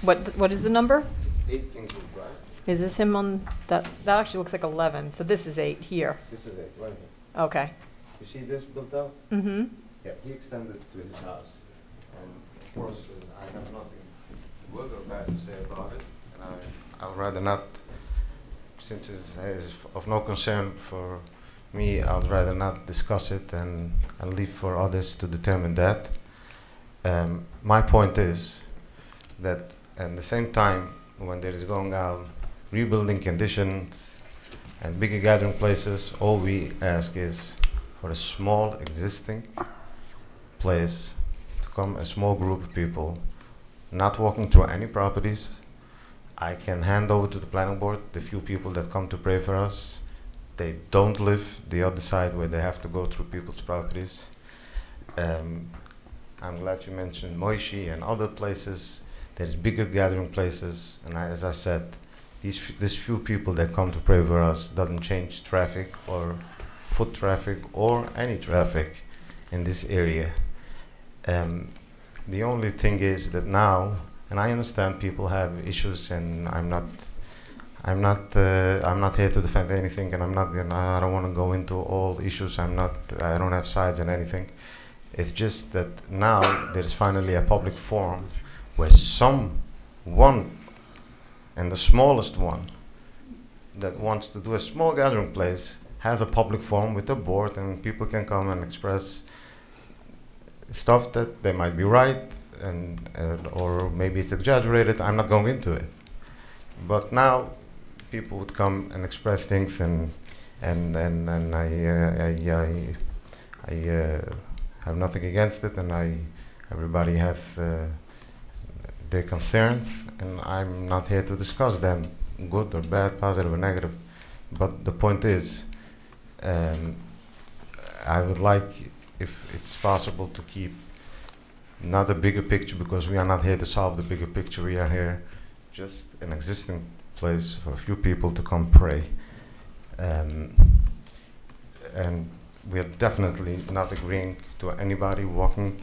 What is the number? 8 Kingswood Drive. Is this him on that? That actually looks like 11. So this is 8 here. This is it, right here. Okay. You see this built out? Mm-hmm. Yeah, he extended to his house. And of course, I have nothing good or bad to say about it. And I would rather not, since it's of no concern for me, I would rather not discuss it and leave for others to determine that. My point is that at the same time, when there is going out rebuilding conditions and bigger gathering places, all we ask is for a small existing place to come, a small group of people, not walking through any properties. I can hand over to the planning board the few people that come to pray for us. They don't live the other side where they have to go through people's properties. I'm glad you mentioned Moishi and other places. There's bigger gathering places, and as I said, these few people that come to pray for us doesn't change traffic or foot traffic or any traffic in this area. The only thing is that now, and I understand people have issues, and I'm not here to defend anything, and I don't want to go into all issues. I don't have sides in anything. It's just that now there's finally a public forum where someone, and the smallest one, that wants to do a small gathering place, has a public forum with a board, and people can come and express stuff that they might be right, or maybe it's exaggerated. I'm not going into it. But now people would come and express things, and I have nothing against it, and everybody has their concerns, and I'm not here to discuss them, good or bad, positive or negative. But the point is, I would like, if it's possible, to keep not a bigger picture, because we are not here to solve the bigger picture. We are here just an existing place for a few people to come pray. And we are definitely not agreeing to anybody walking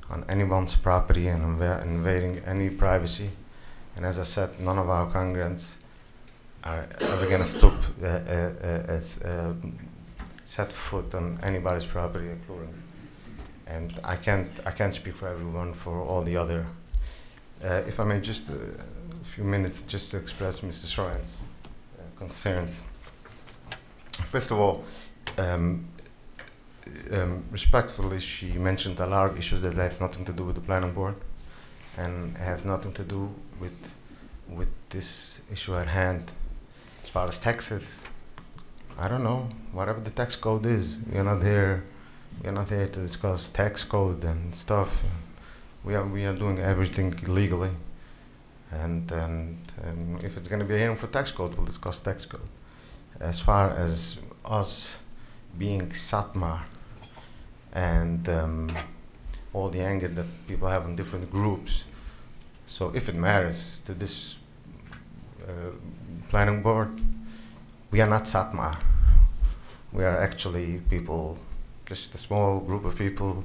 on anyone's property and invading any privacy. And as I said, none of our congregants are ever going to stop set foot on anybody's property, including. And I can't speak for everyone, for all the other. If I may, just a few minutes, just to express Mr. Schreiner's concerns. First of all, respectfully, she mentioned a lot of issues that have nothing to do with the planning board and have nothing to do with this issue at hand. As far as taxes, I don't know, whatever the tax code is. We're not here to discuss tax code and stuff. We are doing everything legally, and if it's going to be a hearing for tax code, we'll discuss tax code. As far as us being Satmar and all the anger that people have in different groups, so if it matters to this planning board, we are not Satmar. We are actually people, just a small group of people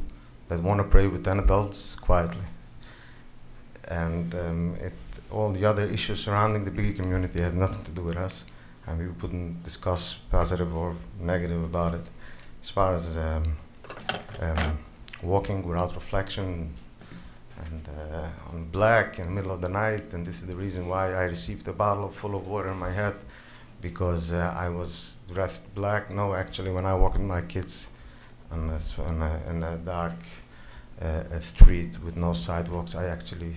that want to pray with 10 adults quietly. And all the other issues surrounding the bigger community have nothing to do with us, and we wouldn't discuss positive or negative about it. As far as walking without reflection and on black in the middle of the night, and this is the reason why I received a bottle full of water in my head, because I was dressed black. No, actually, when I walk with my kids in a dark street with no sidewalks, I actually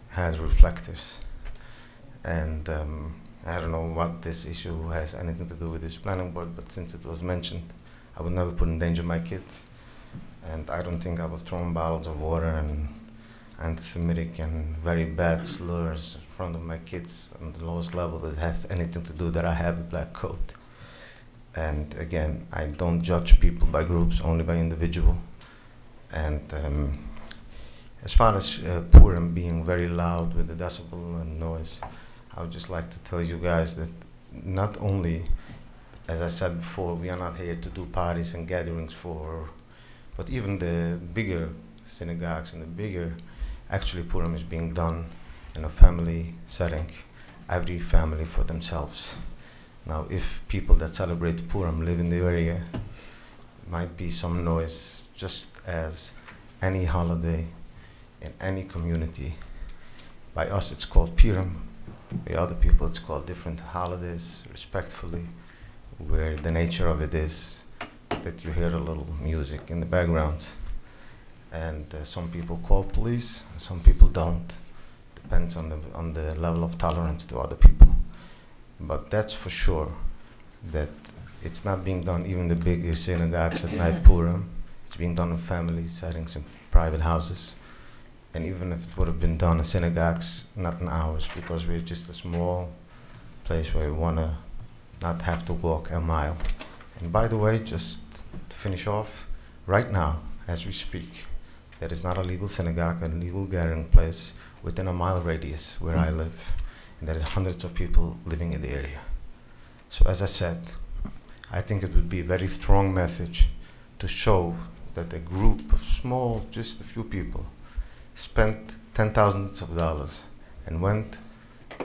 had reflectors. And I don't know what this issue has anything to do with this planning board, but since it was mentioned, I would never put in danger my kids. And I don't think I was throwing bottles of water and anti-Semitic and very bad slurs in front of my kids on the lowest level that has anything to do that I have a black coat. And again, I don't judge people by groups, only by individual. And as far as Purim being very loud with the decibel and noise, I would just like to tell you guys that not only, as I said before, we are not here to do parties and gatherings but even the bigger synagogues and the bigger, actually Purim is being done in a family setting, every family for themselves. Now, if people that celebrate Purim live in the area, might be some noise, just as any holiday in any community. By us, it's called Purim. By other people, it's called different holidays, respectfully, where the nature of it is that you hear a little music in the background. And some people call police, and some people don't. Depends on the level of tolerance to other people. But that's for sure that it's not being done even in the bigger synagogues at night Purim. It's being done in family settings in private houses. And even if it would have been done in synagogues, not in ours, because we're just a small place where we want to not have to walk a mile. And by the way, just to finish off, right now, as we speak, there is not a legal synagogue, a legal gathering place within a mile radius where I live. And there is hundreds of people living in the area. So as I said, I think it would be a very strong message to show that a group of small, just a few people, spent $10,000s of dollars and went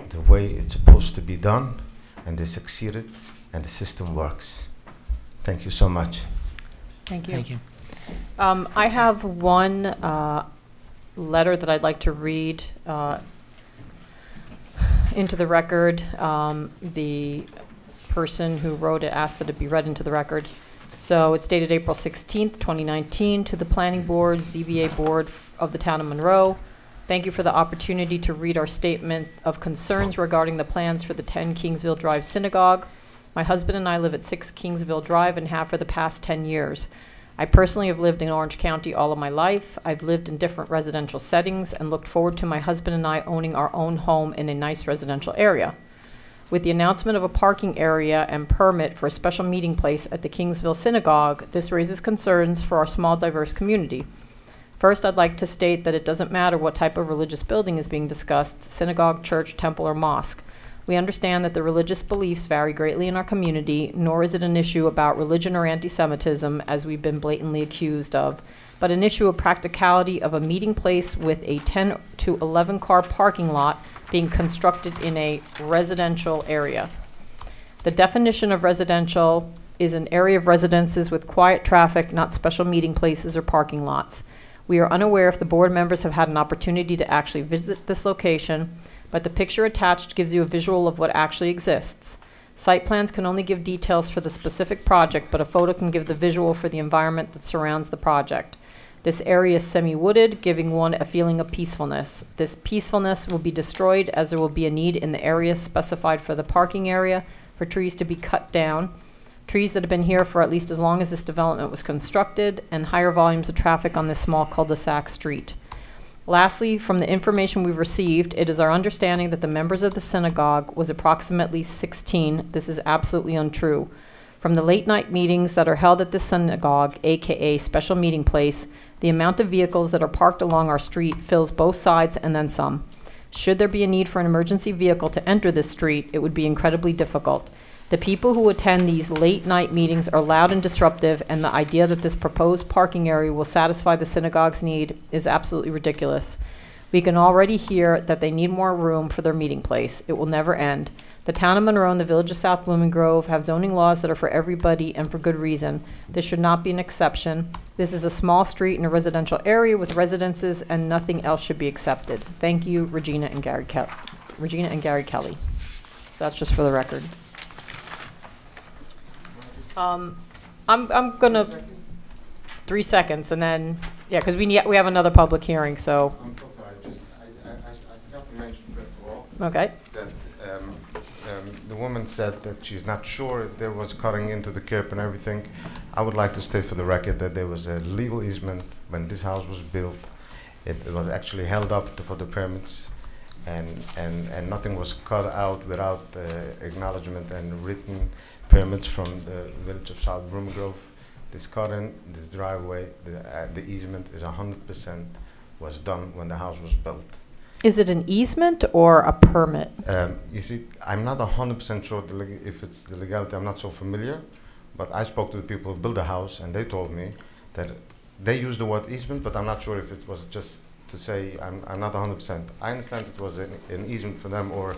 the way it's supposed to be done, and they succeeded, and the system works. Thank you so much. Thank you. Thank you. I have one letter that I'd like to read into the record. The person who wrote it asked that it be read into the record. So it's dated April 16th, 2019, to the Planning Board, ZBA Board of the Town of Monroe. Thank you for the opportunity to read our statement of concerns regarding the plans for the 10 Kingsville Drive Synagogue. My husband and I live at 6 Kingsville Drive and have for the past 10 years. I personally have lived in Orange County all of my life. I've lived in different residential settings and looked forward to my husband and I owning our own home in a nice residential area. With the announcement of a parking area and permit for a special meeting place at the Kingsville Synagogue, this raises concerns for our small, diverse community. First, I'd like to state that it doesn't matter what type of religious building is being discussed, synagogue, church, temple, or mosque. We understand that the religious beliefs vary greatly in our community, nor is it an issue about religion or anti-Semitism, as we've been blatantly accused of, but an issue of practicality of a meeting place with a 10 to 11 car parking lot being constructed in a residential area. The definition of residential is an area of residences with quiet traffic, not special meeting places or parking lots. We are unaware if the board members have had an opportunity to actually visit this location, but the picture attached gives you a visual of what actually exists. Site plans can only give details for the specific project, but a photo can give the visual for the environment that surrounds the project. This area is semi-wooded, giving one a feeling of peacefulness. This peacefulness will be destroyed as there will be a need in the area specified for the parking area for trees to be cut down, trees that have been here for at least as long as this development was constructed, and higher volumes of traffic on this small cul-de-sac street. Lastly, from the information we've received, it is our understanding that the members of the synagogue was approximately 16. This is absolutely untrue. From the late night meetings that are held at the synagogue, aka special meeting place, the amount of vehicles that are parked along our street fills both sides and then some. Should there be a need for an emergency vehicle to enter this street, it would be incredibly difficult. The people who attend these late night meetings are loud and disruptive, and the idea that this proposed parking area will satisfy the synagogue's need is absolutely ridiculous. We can already hear that they need more room for their meeting place. It will never end. The town of Monroe and the village of South Blooming Grove have zoning laws that are for everybody and for good reason. This should not be an exception. This is a small street in a residential area with residences, and nothing else should be accepted. Thank you, Regina and Gary Kelly. So that's just for the record. I'm gonna 3 seconds, and then yeah, because we have another public hearing. So. I'm so sorry. I forgot to mention first of all. Okay. That the woman said that she's not sure if there was cutting into the curb and everything. I would like to state for the record that there was a legal easement when this house was built. It was actually held up for the permits, and nothing was cut out without acknowledgement and written permits from the village of South Blooming Grove. This cutting, this driveway, the easement is 100% was done when the house was built. Is it an easement or a permit? You see, I'm not 100% sure if it's the legality. I'm not so familiar, but I spoke to the people who built the house, and they told me that they used the word easement, but I'm not sure if it was just to say I'm not 100%. I understand it was an easement for them, or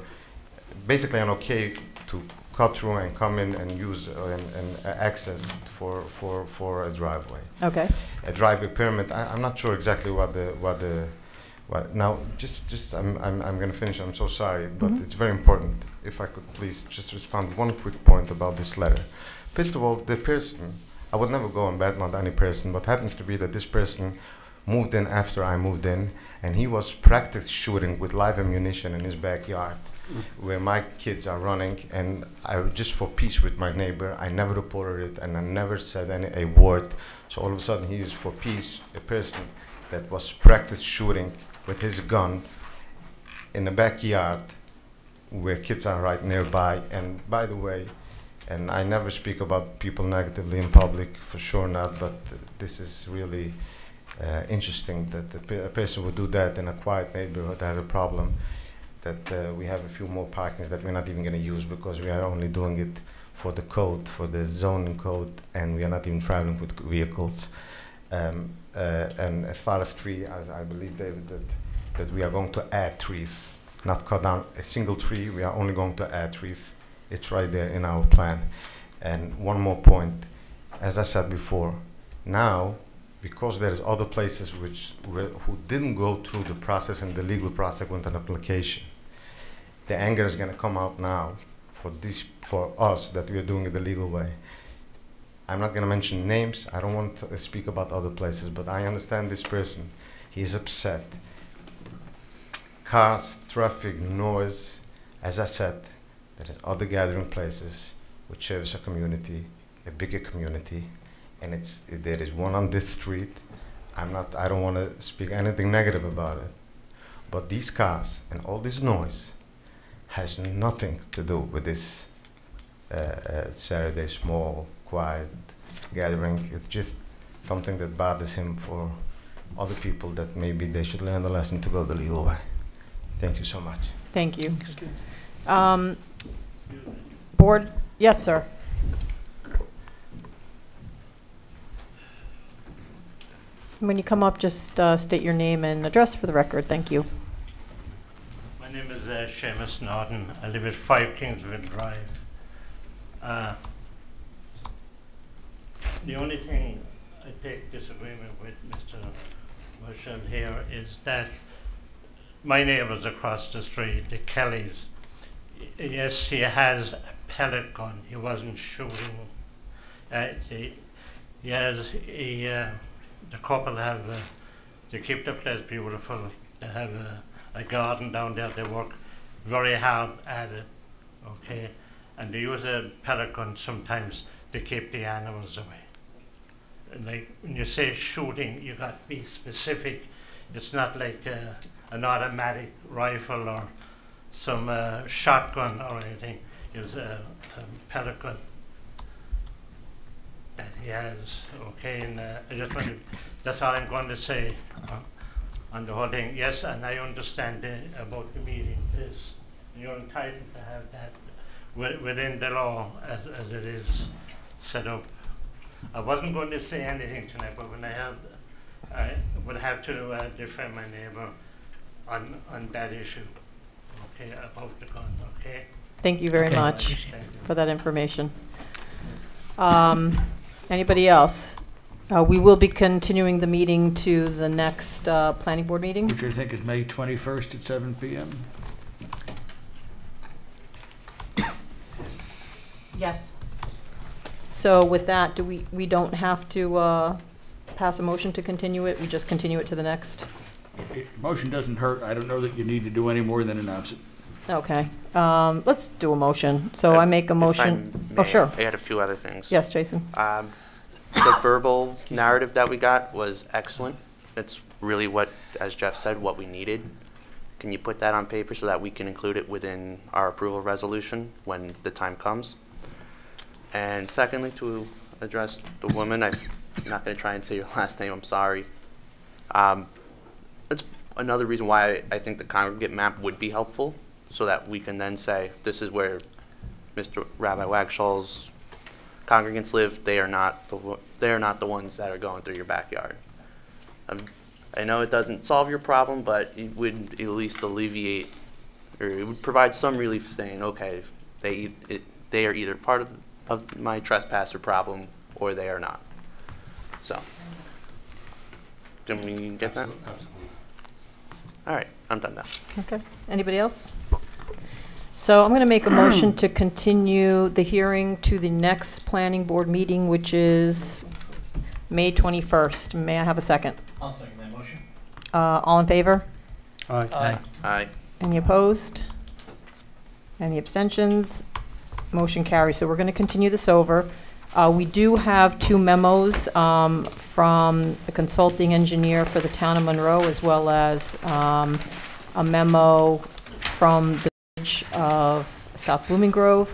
basically an okay to cut through and come in and use and access for a driveway. Okay. A driveway permit. I'm not sure exactly now, I'm going to finish. I'm so sorry, but it's very important. If I could please just respond one quick point about this letter. First of all, the person, I would never go and badmouth any person, but happens to be that this person moved in after I moved in, and he was practice shooting with live ammunition in his backyard, where my kids are running, and I just for peace with my neighbor, I never reported it, and I never said a word. So all of a sudden, he is for peace, a person that was practice shooting with his gun in the backyard where kids are right nearby. And by the way, and I never speak about people negatively in public, for sure not, but this is really interesting that a person would do that in a quiet neighborhood that has a problem, that we have a few more parkings that we're not even going to use because we are only doing it for the code, for the zoning code, and we are not even traveling with vehicles. And as far as trees, I believe, David, that we are going to add trees, not cut down a single tree. We are only going to add trees. It's right there in our plan. And one more point, as I said before, now, because there's other places who didn't go through the process and the legal process with an application, the anger is going to come out now for us that we are doing it the legal way. I'm not going to mention names. I don't want to speak about other places, but I understand this person. He's upset. Cars, traffic, noise. As I said, there are other gathering places which serves a community, a bigger community, and there is one on this street. I don't want to speak anything negative about it, but these cars and all this noise has nothing to do with this Saturday small, quiet gathering. It's just something that bothers him for other people that maybe they should learn the lesson to go the legal way. Thank you so much. Thank you. Board, yes, sir. When you come up, just state your name and address for the record. Thank you. My name is Seamus Norton. I live at 5 Kingswood Drive. The only thing I take disagreement with Mr. Marshall here is that my neighbors across the street, the Kellys, yes, he has a pellet gun. He wasn't shooting. The couple have, they keep the place beautiful. They have a garden down there. They work very hard at it, okay? And they use a pellet gun sometimes to keep the animals away. Like when you say shooting, you got to be specific. It's not like an automatic rifle or some shotgun or anything. It's a pellet gun that he has, okay? And I just want to, that's all I'm going to say on the whole thing. Yes, and I understand about the meeting. You're entitled to have that within the law as it is set up. I wasn't going to say anything tonight, but when I would have to defend my neighbor on that issue, okay, about the gun, okay? Thank you very much Thank you. for that information. Anybody else? We will be continuing the meeting to the next planning board meeting. Which I think is May 21st at 7 p.m. Yes. So with that, we don't have to pass a motion to continue it? We just continue it to the next? Motion doesn't hurt. I don't know that you need to do any more than announce it. Okay. Let's do a motion. So I make a motion. Oh, sure. I had a few other things. Yes, Jason. The verbal narrative that we got was excellent. It's really what, as Jeff said, what we needed. Can you put that on paper so that we can include it within our approval resolution when the time comes? And secondly, to address the woman, I'm not going to try and say your last name, I'm sorry. That's another reason why I think the congregate map would be helpful, so that we can then say, this is where Mr. Rabbi Wagshall's congregants live. They are not the ones that are going through your backyard. I know it doesn't solve your problem, but it would at least alleviate, or it would provide some relief, saying, okay, they are either part of my trespasser problem or they are not. So, can we get that? Absolutely. All right, I'm done now. Okay. Anybody else? So I'm going to make a motion to continue the hearing to the next planning board meeting, which is May 21st. May I have a second? I'll second that motion. All in favor? Aye. Aye. Aye. Any opposed? Any abstentions? Motion carries. So we're going to continue this over. We do have 2 memos from the consulting engineer for the town of Monroe, as well as a memo from the village of South Blooming Grove.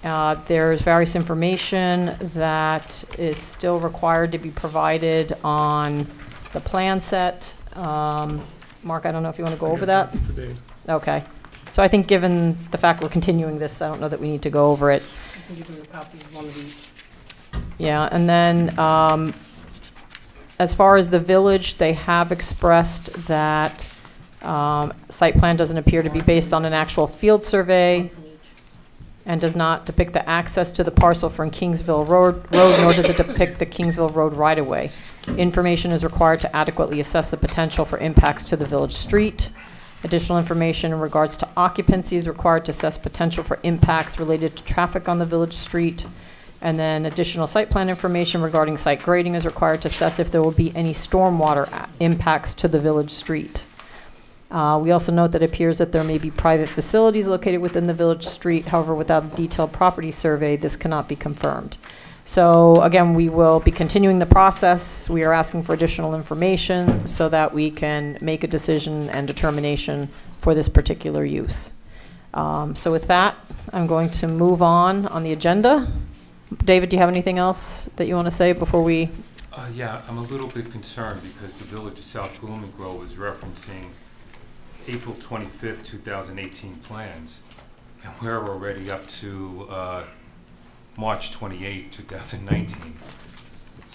There's various information that is still required to be provided on the plan set. Mark, I don't know if you want to go over that? Okay. So I think given the fact we're continuing this, I don't know that we need to go over it. I can give you a copy of one of each. Yeah, and then as far as the village, they have expressed that site plan doesn't appear to be based on an actual field survey and does not depict the access to the parcel from Kingsville Road, nor does it depict the Kingsville Road right-of-way. Information is required to adequately assess the potential for impacts to the village street. Additional information in regards to occupancy is required to assess potential for impacts related to traffic on the village street. And then additional site plan information regarding site grading is required to assess if there will be any stormwater impacts to the village street. We also note that it appears that there may be private facilities located within the village street. However, without a detailed property survey, this cannot be confirmed. So again, we will be continuing the process. We are asking for additional information so that we can make a decision and determination for this particular use. So with that, I'm going to move on the agenda. David, do you have anything else that you want to say before we Yeah, I'm a little bit concerned because the Village of South Blooming Grove is referencing April 25th, 2018 plans, and we're already up to March 28th, 2019.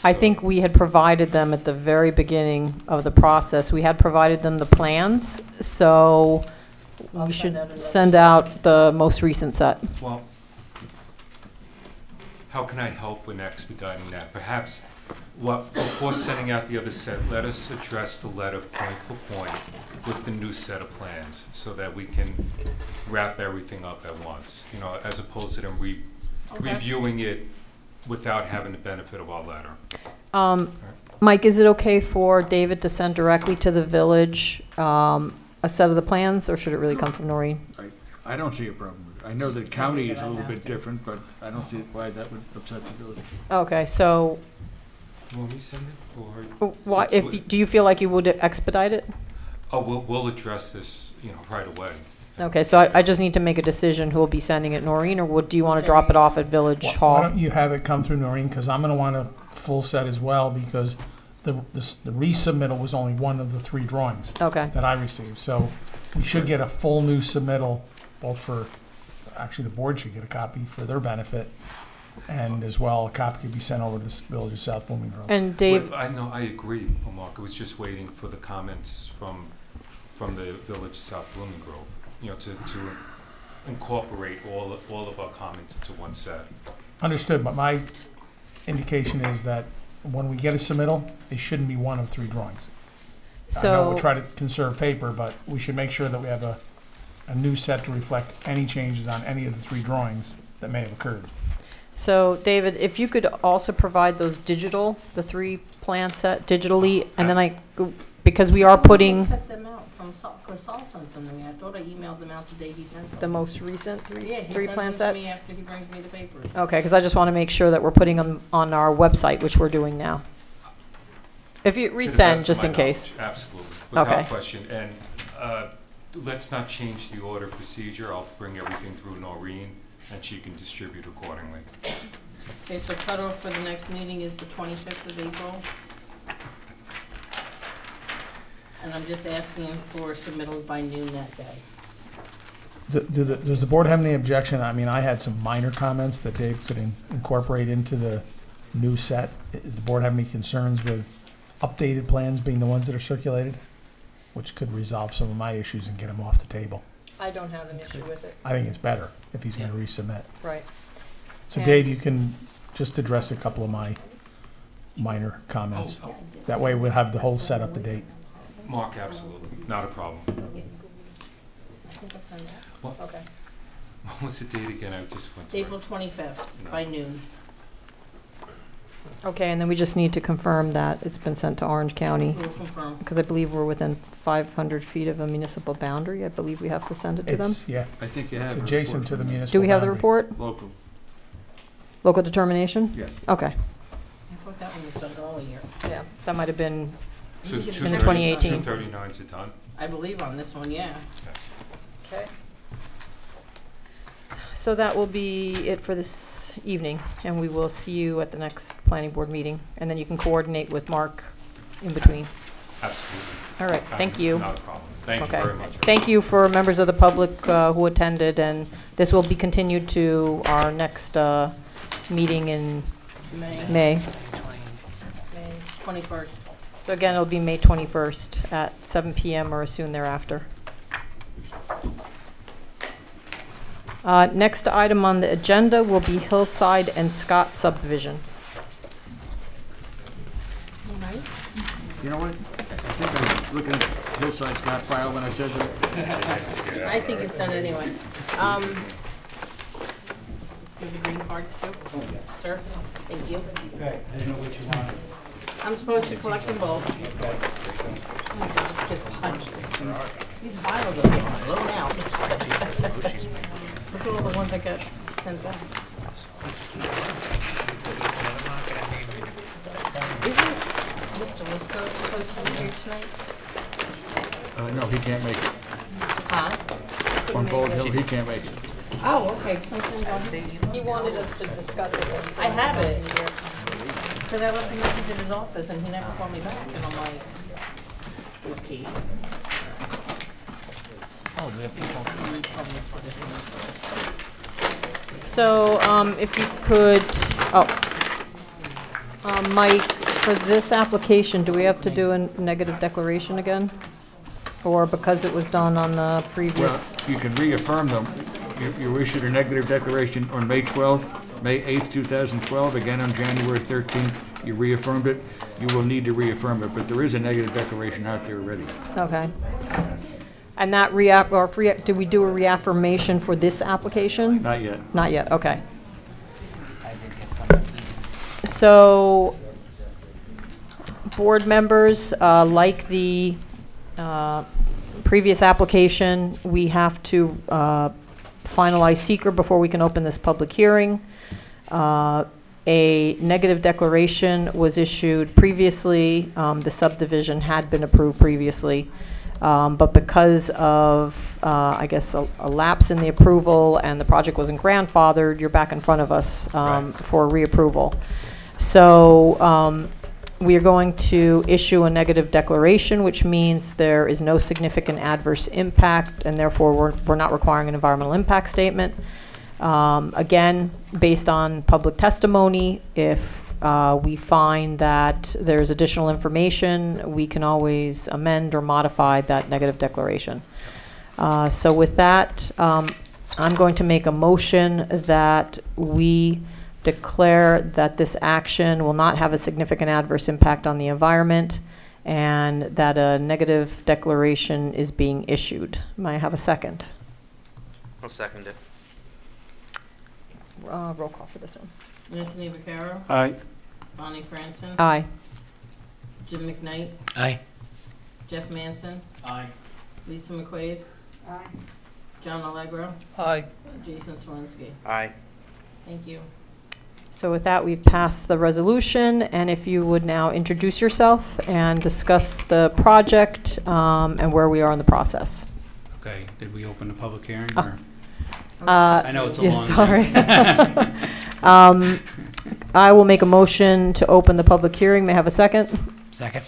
I think we had provided them at the very beginning of the process. We had provided them the plans, so we should send out the most recent set. Well, how can I help in expediting that? Perhaps, before sending out the other set, let us address the letter point for point with the new set of plans so that we can wrap everything up at once, you know, as opposed to them reviewing it without having the benefit of our letter. Mike, is it okay for David to send directly to the village a set of the plans, or should it really come from Noreen? I don't see a problem with it. I know the county is a little bit different, but I don't see why that would upset the village. Okay, so Will we send it, or? why, do you feel like you would expedite it? Oh, we'll address this, you know, right away. Okay, so I just need to make a decision who will be sending it, Noreen, or do you want to drop it off at Village Hall? Why don't you have it come through Noreen, because I'm going to want a full set as well, because the resubmittal was only one of the 3 drawings that I received. So we should get a full new submittal, both for, actually the board should get a copy for their benefit, and as well, a copy could be sent over to the Village of South Blooming Grove. And Dave? Well, I know, I agree, Mark. I was just waiting for the comments from the Village of South Blooming Grove, you know, to incorporate all of our comments into one set. Understood, but my indication is that when we get a submittal, it shouldn't be one of 3 drawings. I know we try to conserve paper, but we should make sure that we have a new set to reflect any changes on any of the 3 drawings that may have occurred. So, David, if you could also provide those digital, the 3 plan set digitally, and then because we are putting I sent them out from Saul, because Saul sent them to me. I thought I emailed them out the day he sent them. the most recent 3 plan He sends them set? to me after he brings me the papers. Okay, because I just want to make sure that we're putting them on our website, which we're doing now. If you To the best resend, of just my in case. knowledge, absolutely, without Okay. question. And let's not change the order procedure. I'll bring everything through Noreen, and she can distribute accordingly. Okay, so cutoff for the next meeting is the 25th of April. And I'm just asking for submittals by noon that day. Does the board have any objection? I mean, I had some minor comments that Dave could incorporate into the new set. Does the board have any concerns with updated plans being the ones that are circulated? Which could resolve some of my issues and get them off the table. I don't have an issue with it. I think it's better if he's going to resubmit. Right. So Dave, you can just address a couple of my minor comments. That way we'll have the whole set up to date. Mark, absolutely, not a problem. I think I'll send that. What? Okay. What was the date again? I just went to April 25th by noon. Okay, and then we just need to confirm that it's been sent to Orange County. We'll confirm. Because I believe we're within 500 feet of a municipal boundary. I believe we have to send it to them. Yeah. I think you have. It's a adjacent report to the from municipal Do we have the boundary. report? Local. Local determination? Yes. Okay. I thought that one was done earlier. Yeah, that might have been So it's in 2018. 239 is it done? I believe on this one, yeah. Okay. So that will be it for this evening, and we will see you at the next planning board meeting, and then you can coordinate with Mark in between. Absolutely. All right, thank you. Not a problem. Thank Okay. you very much. Thank you for members of the public who attended, and this will be continued to our next meeting in May. May 21st. So again, it'll be May 21st at 7 p.m. or soon thereafter. Next item on the agenda will be Hillside and Scott subdivision. You know what? I think I was looking at Hillside Scott file when I said that. I think it's done anyway. Give the green cards too? Sir, thank you. Okay, I didn't know what you wanted. I'm supposed to collect them both. Oh my God, just punched. These vials are getting blown out. Look at all the ones I got sent back. Isn't Mr. Lisco supposed to be here tonight? No, he can't make it. Huh? On Gold Hill, he can't make it. Oh, okay. Something about He wanted us to discuss it. I have it. Because I left a message in his office and he never called me back, and I'm like, okay. Oh, do we have people? So, if you could, Mike, for this application, do we have to do a negative declaration again? Or because it was done on the previous? Well, you can reaffirm them. You issued a negative declaration on May 12th, May 8th, 2012, again on January 13th. You reaffirmed it. You will need to reaffirm it, but there is a negative declaration out there already. Okay. And that did we do a reaffirmation for this application? Not yet. Not yet, okay. So, board members, like the previous application, we have to finalize seeker before we can open this public hearing. A negative declaration was issued previously. The subdivision had been approved previously. But because of, I guess, a lapse in the approval and the project wasn't grandfathered, you're back in front of us for reapproval. So we are going to issue a negative declaration, which means there is no significant adverse impact, and therefore we're not requiring an environmental impact statement. Again, based on public testimony, if we find that there's additional information, we can always amend or modify that negative declaration. So with that, I'm going to make a motion that we declare that this action will not have a significant adverse impact on the environment and that a negative declaration is being issued. May I have a second? I'll second it. Roll call for this one. Anthony Vaccaro? Aye. Bonnie Franson? Aye. Jim McKnight? Aye. Jeff Manson? Aye. Lisa McQuaid? Aye. John Allegro? Aye. Jason Swinsky? Aye. Thank you. So with that, we've passed the resolution, and if you would now introduce yourself and discuss the project and where we are in the process. Okay, did we open the public hearing? Oh. Or? I know it's a long sorry. one. I will make a motion to open the public hearing. May I have a second? Second.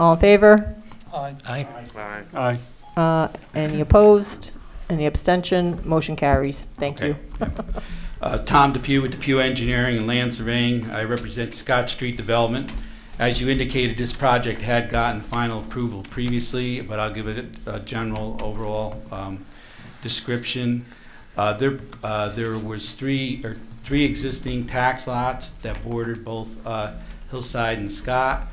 All in favor? Aye. Aye. Aye. Any opposed? Any abstention? Motion carries. Thank you. Tom Depew with Depew Engineering and Land Surveying. I represent Scott Street Development. As you indicated, this project had gotten final approval previously, but I'll give it a general overall description. There was three existing tax lots that bordered both Hillside and Scott.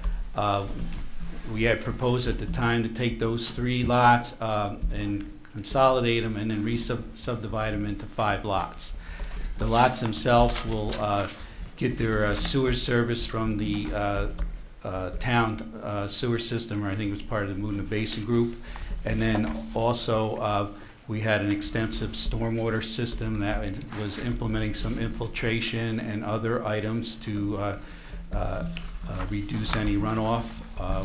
We had proposed at the time to take those 3 lots and consolidate them and then re-subdivide them into 5 lots. The lots themselves will get their sewer service from the town sewer system, or I think it was part of the Moodna Basin Group. And then also we had an extensive stormwater system that was implementing some infiltration and other items to reduce any runoff.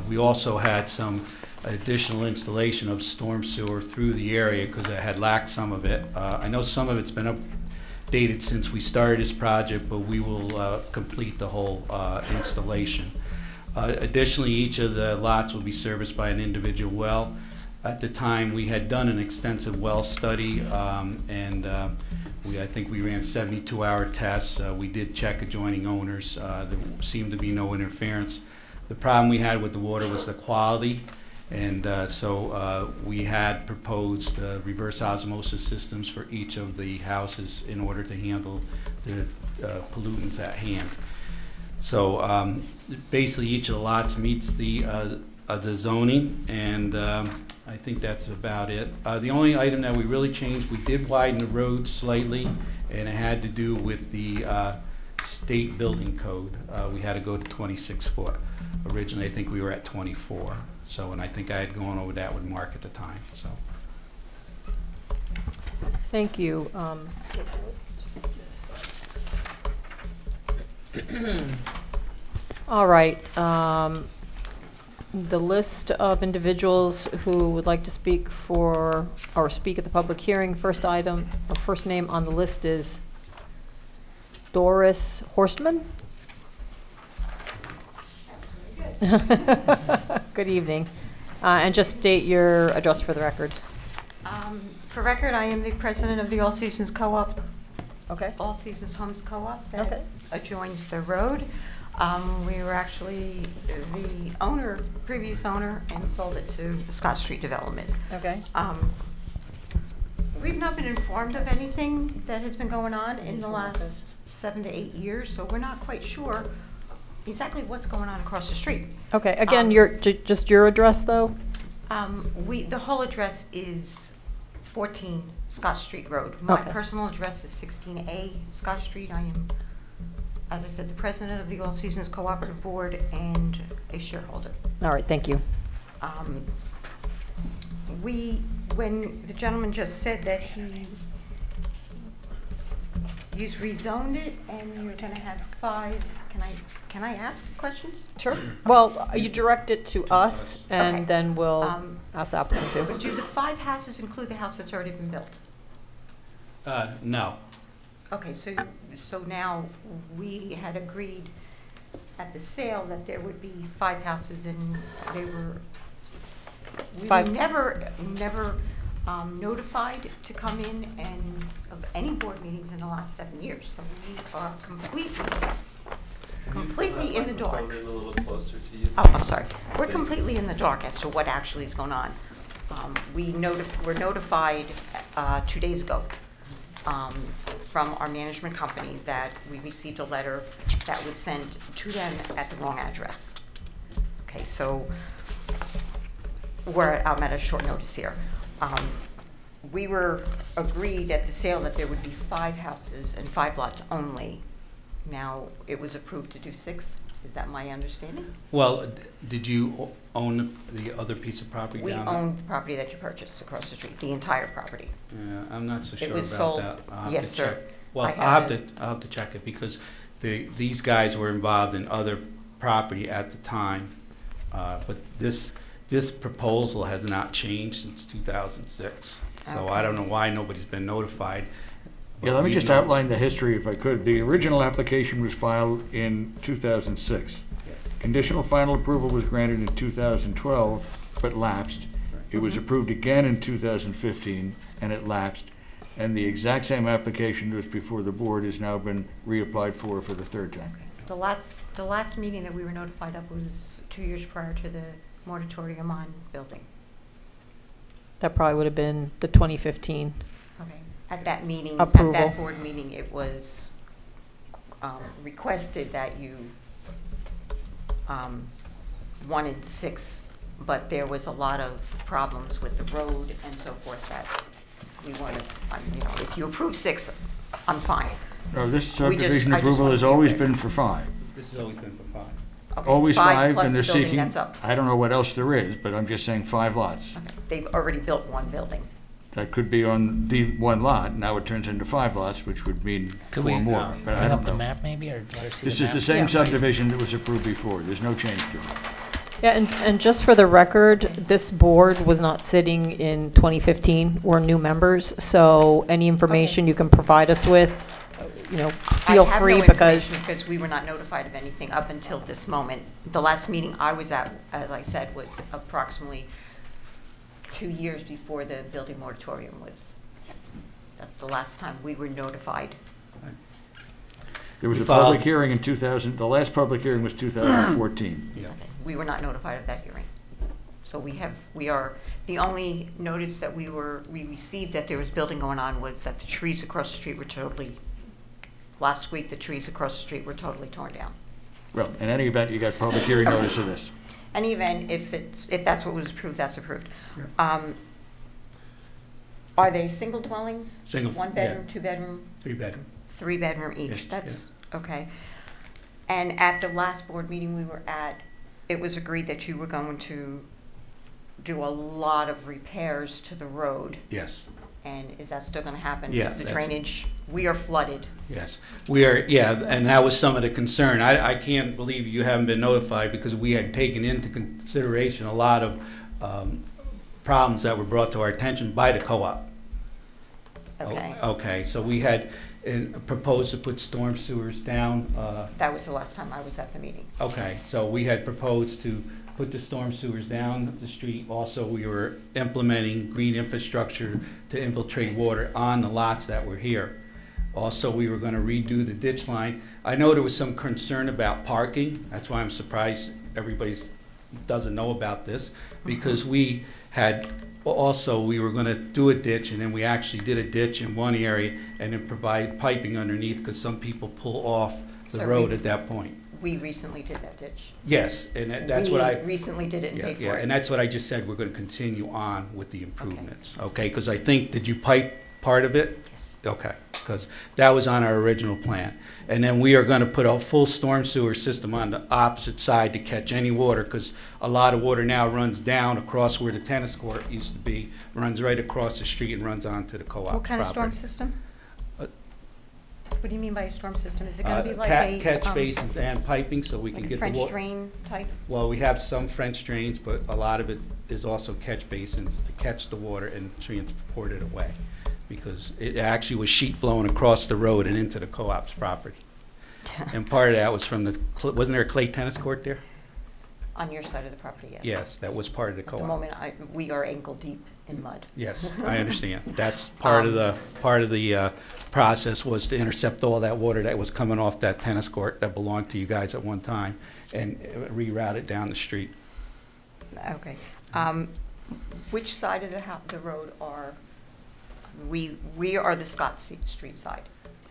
We also had some additional installation of storm sewer through the area because it had lacked some of it. I know some of it's been updated since we started this project, but we will complete the whole installation. Additionally, each of the lots will be serviced by an individual well. At the time, we had done an extensive well study, and I think we ran 72-hour tests. We did check adjoining owners. There seemed to be no interference. The problem we had with the water was the quality, and so we had proposed reverse osmosis systems for each of the houses in order to handle the pollutants at hand. So basically, each of the lots meets the zoning, and I think that's about it. The only item that we really changed, we did widen the road slightly, and it had to do with the state building code. We had to go to 26 foot. Originally, I think we were at 24. So, and I think I had gone over that with Mark at the time. So. Thank you. All right. The list of individuals who would like to speak for or speak at the public hearing. First name on the list is Doris Horstman. Good evening. And just state your address for the record. For record, I am the president of the All Seasons Co-op. Okay. All Seasons Homes Co-op Okay. that adjoins the road. We were actually the owner, previous owner, and sold it to Scott Street Development. Okay. We've not been informed of anything that has been going on in the last 7 to 8 years, so we're not quite sure exactly what's going on across the street. Okay, again, just your address, though? The whole address is 14 Scott Street Road. My Okay. personal address is 16A Scott Street. I am, as I said, the president of the All Seasons Cooperative Board and a shareholder. All right, thank you. When the gentleman just said that you rezoned it and you're gonna have 5, can I ask questions? Sure. Well, you direct it to us, and Okay. then we'll ask the applicant to. Do the 5 houses include the house that's already been built? No. Okay, so now we had agreed at the sale that there would be 5 houses and we were never notified to come in and of any board meetings in the last 7 years. So we are completely in the dark. A little closer to you. Oh, I'm sorry. We're completely in the dark as to what actually is going on. Were notified 2 days ago from our management company that we received a letter that was sent to them at the wrong address. Okay, so I'm at a short notice here. We were agreed at the sale that there would be 5 houses and 5 lots only. Now, it was approved to do 6. Is that my understanding? Well, did you own the other piece of property We down there? owned the property that you purchased across the street, the entire property. Yeah, I'm not so It sure was about sold- that. I'll have yes, to sir. check. Well, I I'll have have to check it because these guys were involved in other property at the time. But this proposal has not changed since 2006. So I don't know why nobody's been notified. Yeah, let me just outline the history if I could. The original application was filed in 2006. Conditional final approval was granted in 2012, but lapsed. It was approved again in 2015, and it lapsed. And the exact same application that was before the board has now been reapplied for the 3rd time. The last meeting that we were notified of was 2 years prior to the moratorium on building. That probably would have been the 2015. Okay. At that meeting, Approval. at that board meeting, it was requested that you wanted 6, but there was a lot of problems with the road and so forth that we wanted, if you approve 6, I'm fine. No, this We just- subdivision I just approval wanted has to be always clear. been for 5. This has always been for 5. Okay, Always 5, plus and they're the building seeking, that's up. I don't know what else there is, but I'm just saying 5 lots. They've already built 1 building. That could be on the 1 lot, now it turns into 5 lots, which would mean 4 more, but I Bring don't up the know. map maybe, or let her see This the is the map? same Yeah. subdivision that was approved before, there's no change to it. Yeah, and just for the record, this board was not sitting in 2015. We're new members, so any information you can provide us with, feel free, because Because we were not notified of anything up until this moment. The last meeting I was at, as I said, was approximately 2 years before the building moratorium was. That's the last time we were notified. There was We a public filed- hearing in 2000, the last public hearing was 2014. Yeah. We were not notified of that hearing. So we are, the only notice that we received that there was building going on was that the trees across the street were last week, the trees across the street were totally torn down. Well, in any event, you got public hearing notice of this. Any event, if that's what was approved, that's approved. Are they single dwellings? Single, 1 bedroom, 2 bedroom? 3 bedroom. 3 bedroom each, Yes, that's, okay. And at the last board meeting we were at, it was agreed that you were going to do a lot of repairs to the road. Yes. And is that still gonna happen? Yeah, Because the that's- drainage, we are flooded. Yes, we are, and that was some of the concern. I can't believe you haven't been notified because we had taken into consideration a lot of problems that were brought to our attention by the co-op. Okay. Okay, so we had, and proposed to put storm sewers down. That was the last time I was at the meeting. Okay, so we had proposed to put the storm sewers down the street. Also, we were implementing green infrastructure to infiltrate water on the lots that were here. Also, we were gonna redo the ditch line. I know there was some concern about parking. That's why I'm surprised everybody doesn't know about this, because we had, also, we were gonna do a ditch, and then we actually did a ditch in one area and then provide piping underneath, because some people pull off the So road we- at that point. We recently did that ditch. Yes, and that's what I. We recently did it and Yeah, paid yeah, for it. and that's what I just said, we're gonna continue on with the improvements, okay? Because I think, did you pipe part of it? Yes. Okay, because that was on our original plan. And then we are gonna put a full storm sewer system on the opposite side to catch any water, because a lot of water now runs down across where the tennis court used to be, runs right across the street and runs onto the co-op property. What kind of storm system? Uh, What do you mean by a storm system? Is it gonna be like a? Catch basins and piping, so we can like a get the French water. drain type? Well, we have some French drains, but a lot of it is also catch basins to catch the water and transport it away. Because it actually was sheet flowing across the road and into the co-op's property. And part of that was from the, wasn't there a clay tennis court there? On your side of the property, yes. Yes, that was part of the At co-op. the moment, we are ankle deep in mud. Yes, I understand. That's part of the process, was to intercept all that water that was coming off that tennis court that belonged to you guys at one time and reroute it down the street. Okay. Which side of the road are, we are the Scott Street side.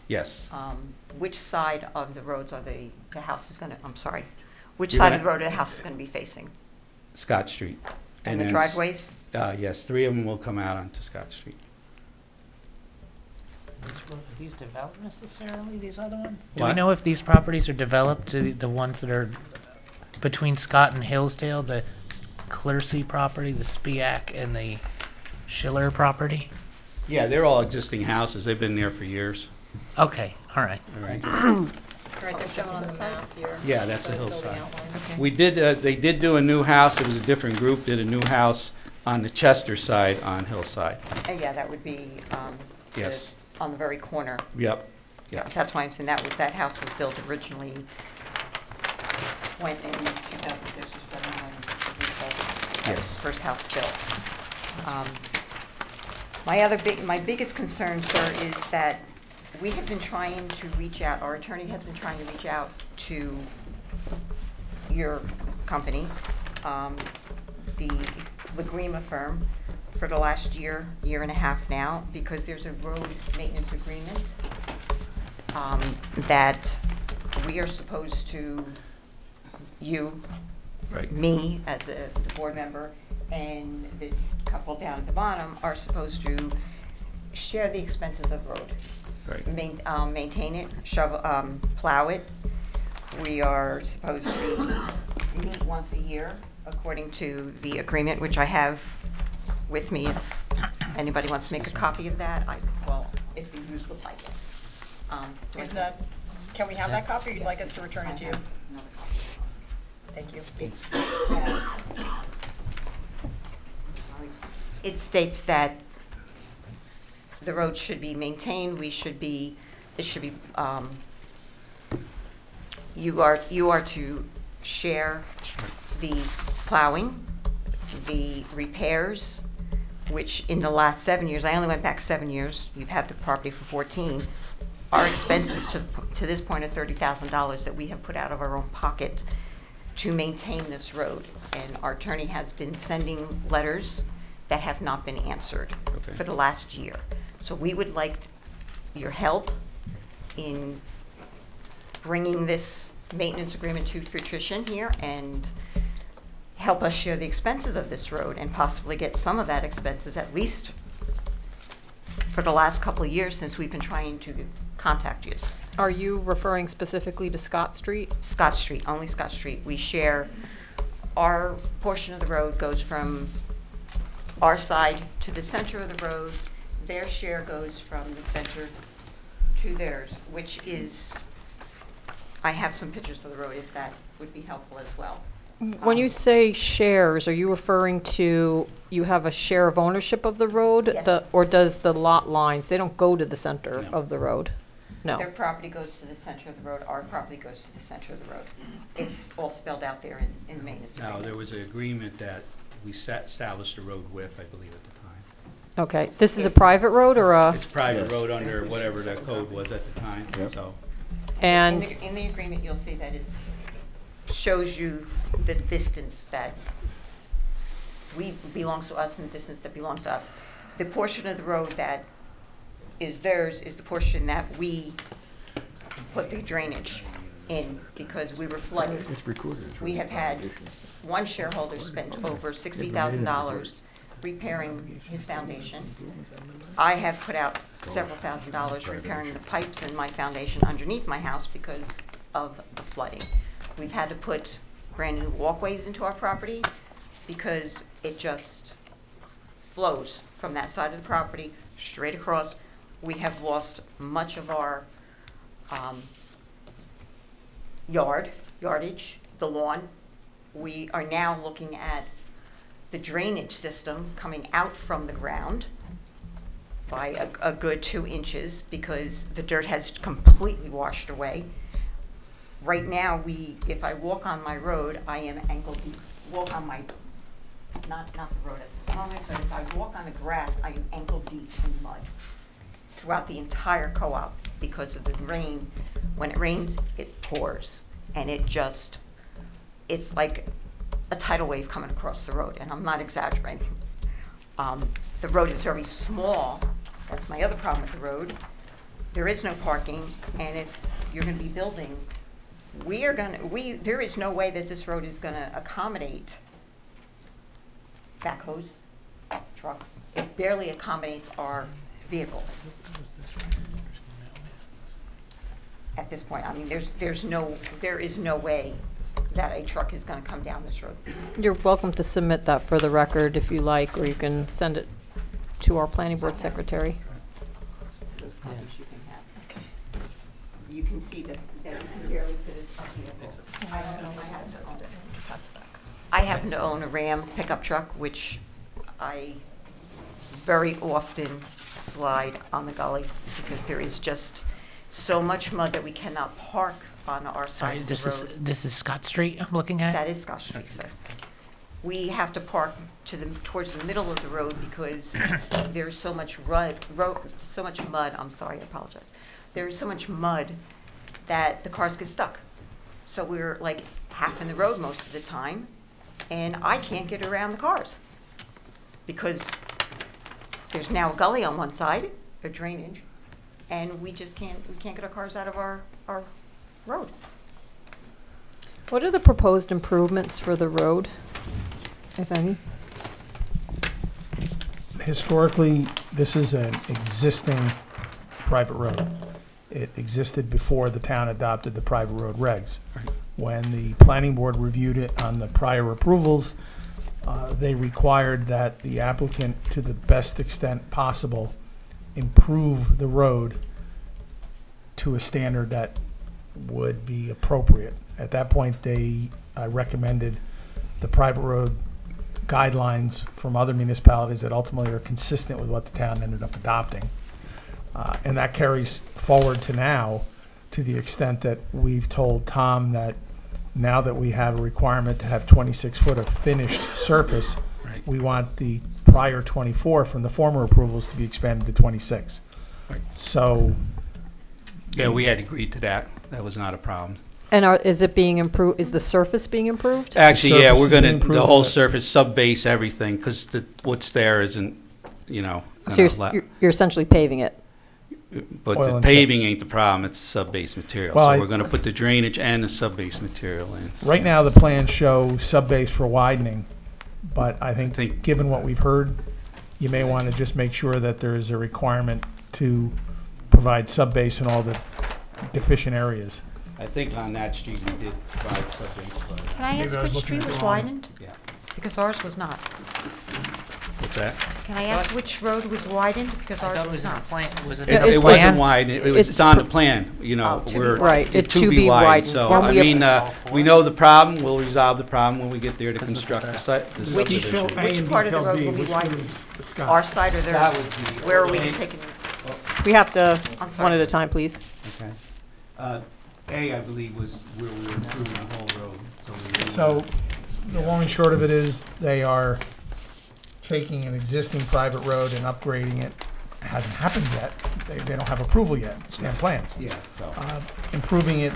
Yes. Which side of the roads are the house is gonna, I'm sorry, which You're side gonna- of the road the house is gonna be facing? Scott Street. And the then driveways? Yes, 3 of them will come out onto Scott Street. Are these developed necessarily, these other ones? Do we know if these properties are developed, the ones that are between Scott and Hillsdale, the Clearsea property, the Spiak, and the Schiller property? Yeah, they're all existing houses. They've been there for years. Okay, all right. All right. Right, they're shown on the map here. Yeah, that's a The building hillside. outline. Okay. We did, they did do a new house. It was a different group, did a new house on the Chester side on Hillside. Yeah, that would be, Yes. on the very corner. Yep, yeah. That's why I'm saying that house was built originally, went in 2006 or 7 when we sold it. That was Yes. the first house built. My biggest concern, sir, is that we have been trying to reach out, our attorney has been trying to reach out to your company, the Lagrima firm, for the last year and a half now, because there's a road maintenance agreement that we are supposed to, you, Right. me as a board member, and the couple down at the bottom are supposed to share the expenses of the road. Right. Maintain it, plow it. We are supposed to meet once a year according to the agreement, which I have with me. If anybody wants to make a copy of that, if the users would like it. Is that, can we have that copy, or you'd like us to return it to you? Another copy. Thank you. It states that the road should be maintained, you are to share the plowing, the repairs, which in the last 7 years, I only went back 7 years, you've had the property for 14, our expenses to this point are $30,000 that we have put out of our own pocket to maintain this road. And our attorney has been sending letters that have not been answered for the last year. So we would like your help in bringing this maintenance agreement to fruition here and help us share the expenses of this road and possibly get some of that expenses, at least for the last couple of years since we've been trying to contact you. Are you referring specifically to Scott Street? Scott Street, only Scott Street. We share, our portion of the road goes from our side to the center of the road. Their share goes from the center to theirs, which is, I have some pictures of the road if that would be helpful as well. When you say shares, are you referring to, you have a share of ownership of the road? Yes. Or does the lot lines, they don't go to the center of the road? No. Their property goes to the center of the road, our property goes to the center of the road. It's all spelled out there in the maintenance No, agreement. there was an agreement that we established a road width, I believe, at the time. Okay, this is a private road or a, It's private road under whatever the code was at the time, so. and, In the agreement, you'll see that it shows you the distance that belongs to us and the distance that belongs to us. The portion of the road that is theirs is the portion that we put the drainage in because we were flooded. It's recorded. We have had one shareholder spend over $60,000 repairing his foundation. I have put out several $1,000s repairing the pipes in my foundation underneath my house because of the flooding. We've had to put brand new walkways into our property because it just flows from that side of the property straight across. We have lost much of our yardage, the lawn. We are now looking at the drainage system coming out from the ground by a good 2 inches because the dirt has completely washed away. Right now, if I walk on my road, I am ankle deep. Walk on my, not the road at this moment, but if I walk on the grass, I am ankle deep in mud throughout the entire co-op because of the rain. When it rains, it pours, and it's like a tidal wave coming across the road, and I'm not exaggerating. The road is very small. That's my other problem with the road. There is no parking, and if you're going to be building, there is no way that this road is going to accommodate backhoes, trucks. It barely accommodates our vehicles. At this point, I mean, there is no way that a truck is going to come down this road. you're welcome to submit that for the record if you like, or you can send it to our planning board secretary. Those copies you can have. You can see that you can barely fit a vehicle. I happen to own a Ram pickup truck, which I very often slide on the gully because there is just so much mud that we cannot park on our side of the road. This is Scott Street I'm looking at? That is Scott Street, sir. We have to park towards the middle of the road because there's so much mud, I'm sorry, I apologize. There's so much mud that the cars get stuck. So we're like half in the road most of the time, and I can't get around the cars because there's now a gully on one side, a drainage, and we can't get our cars out of our road. What are the proposed improvements for the road, if any? Historically, this is an existing private road. It existed before the town adopted the private road regs. When the planning board reviewed it on the prior approvals, they required that the applicant, to the best extent possible, improve the road to a standard that would be appropriate. At that point, they recommended the private road guidelines from other municipalities that ultimately are consistent with what the town ended up adopting. And that carries forward to now, to the extent that we've told Tom that now that we have a requirement to have 26 foot of finished surface, we want the prior 24 from the former approvals to be expanded to 26. So. Yeah, we had agreed to that. That was not a problem. And is it being improved, is the surface being improved? Actually, yeah, we're Surface is gonna, being the whole improved. surface, sub-base, everything, because what's there isn't, you know. So you're essentially paving it? But Oil the and paving ain't the problem, it's sub-base material. Well, So I- we're gonna put the drainage and the sub-base material in. Right now, the plans show sub-base for widening, but I think given what we've heard, you may want to just make sure that there is a requirement to provide sub-base in all the deficient areas. I think on that street we did provide sub-base. but- Can I ask which street was widened? Yeah. Because ours was not. What's that? Can I ask which road was widened? Because ours was not. It wasn't wide, it's on the plan, you know, to be we're. Right, it to be wide, so, I mean, we know the problem, we'll resolve the problem when we get there to construct the site, the subdivision. Which part of the road will be widened? Our side or That theirs? would be- Where are we taking? We have to, I'm sorry. one at a time, please. Okay. A, I believe, was where we were improving the whole road. So, the long and short of it is, they are taking an existing private road and upgrading it. It hasn't happened yet. They don't have approval yet, stamp plans. Yeah, so. Improving it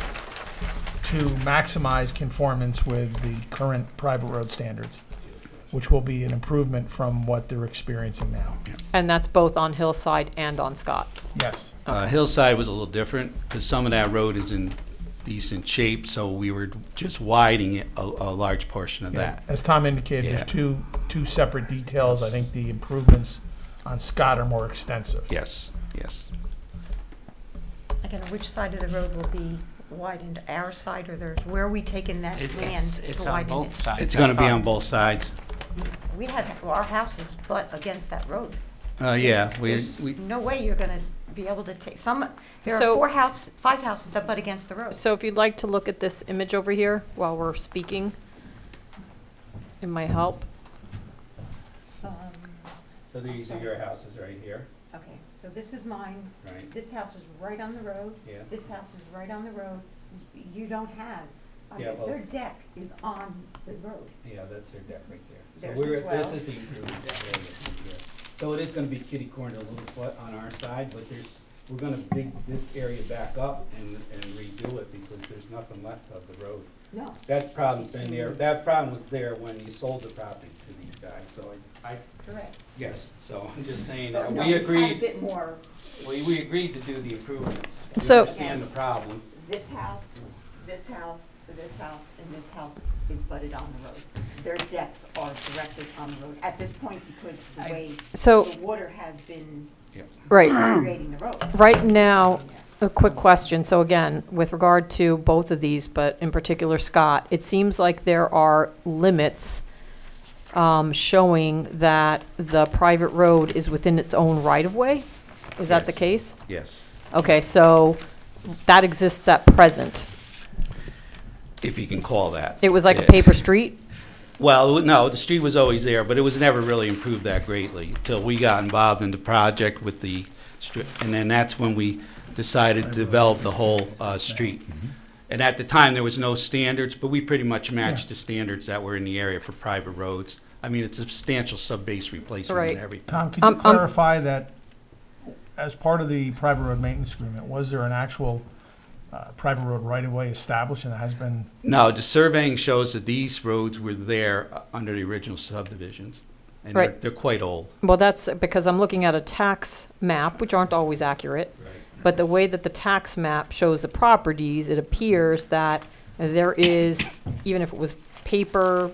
to maximize conformance with the current private road standards, which will be an improvement from what they're experiencing now. And that's both on Hillside and on Scott. Yes. Hillside was a little different because some of that road is in decent shape, so we were just widening it a large portion of Yeah, that. as Tom indicated, Yeah. there's two separate details. I think the improvements on Scott are more extensive. Yes, yes. Again, which side of the road will be widened, our side or theirs? Where are we taking that land It's to on widen both it? sides. It's going to be on both sides. We have our houses butt against that road. Yeah, There's no way you're going to be able to take there are So- 5 houses that butt against the road. So if you'd like to look at this image over here while we're speaking, it might help. So these are your houses right here. Okay, so this is mine. Right. This house is right on the road. Yeah. This house is right on the road. You don't have, Yeah, well- their deck is on the road. Yeah, that's their deck right there. So Theirs we're, as well. this is the improved area here. So it is gonna be kitty cornered a little foot on our side, but we're gonna dig this area back up and redo it because there's nothing left of the road. No. That problem's in there, that problem was there when you sold the property to these guys, so I, Correct. yes, so I'm just saying But that no, we had a agreed, bit more. we agreed to do the improvements. We So- understand the problem. This house, this house, this house, and this house is butted on the road. Their decks are directly on the road at this point because the way So- the water has been Right. creating the road. Right now, a quick question. So again, with regard to both of these, but in particular Scott, it seems like there are limits showing that the private road is within its own right-of-way? Is that the Yes. case? Yes. Okay, so that exists at present. If you can call that. It was like a Yeah. paper street? Well, no, the street was always there, but it was never really improved that greatly until we got involved in the project with the street, and then that's when we decided to develop the whole street. And at the time, there was no standards, but we pretty much matched the standards that were in the area for private roads. I mean, it's a substantial sub-base replacement and Right. everything. Tom, could you clarify that as part of the private road maintenance agreement, was there an actual private road right-of-way established and has been? No, the surveying shows that these roads were there under the original subdivisions. And Right. they're quite old. Well, that's because I'm looking at a tax map, which aren't always accurate. But the way that the tax map shows the properties, it appears that there is, even if it was paper,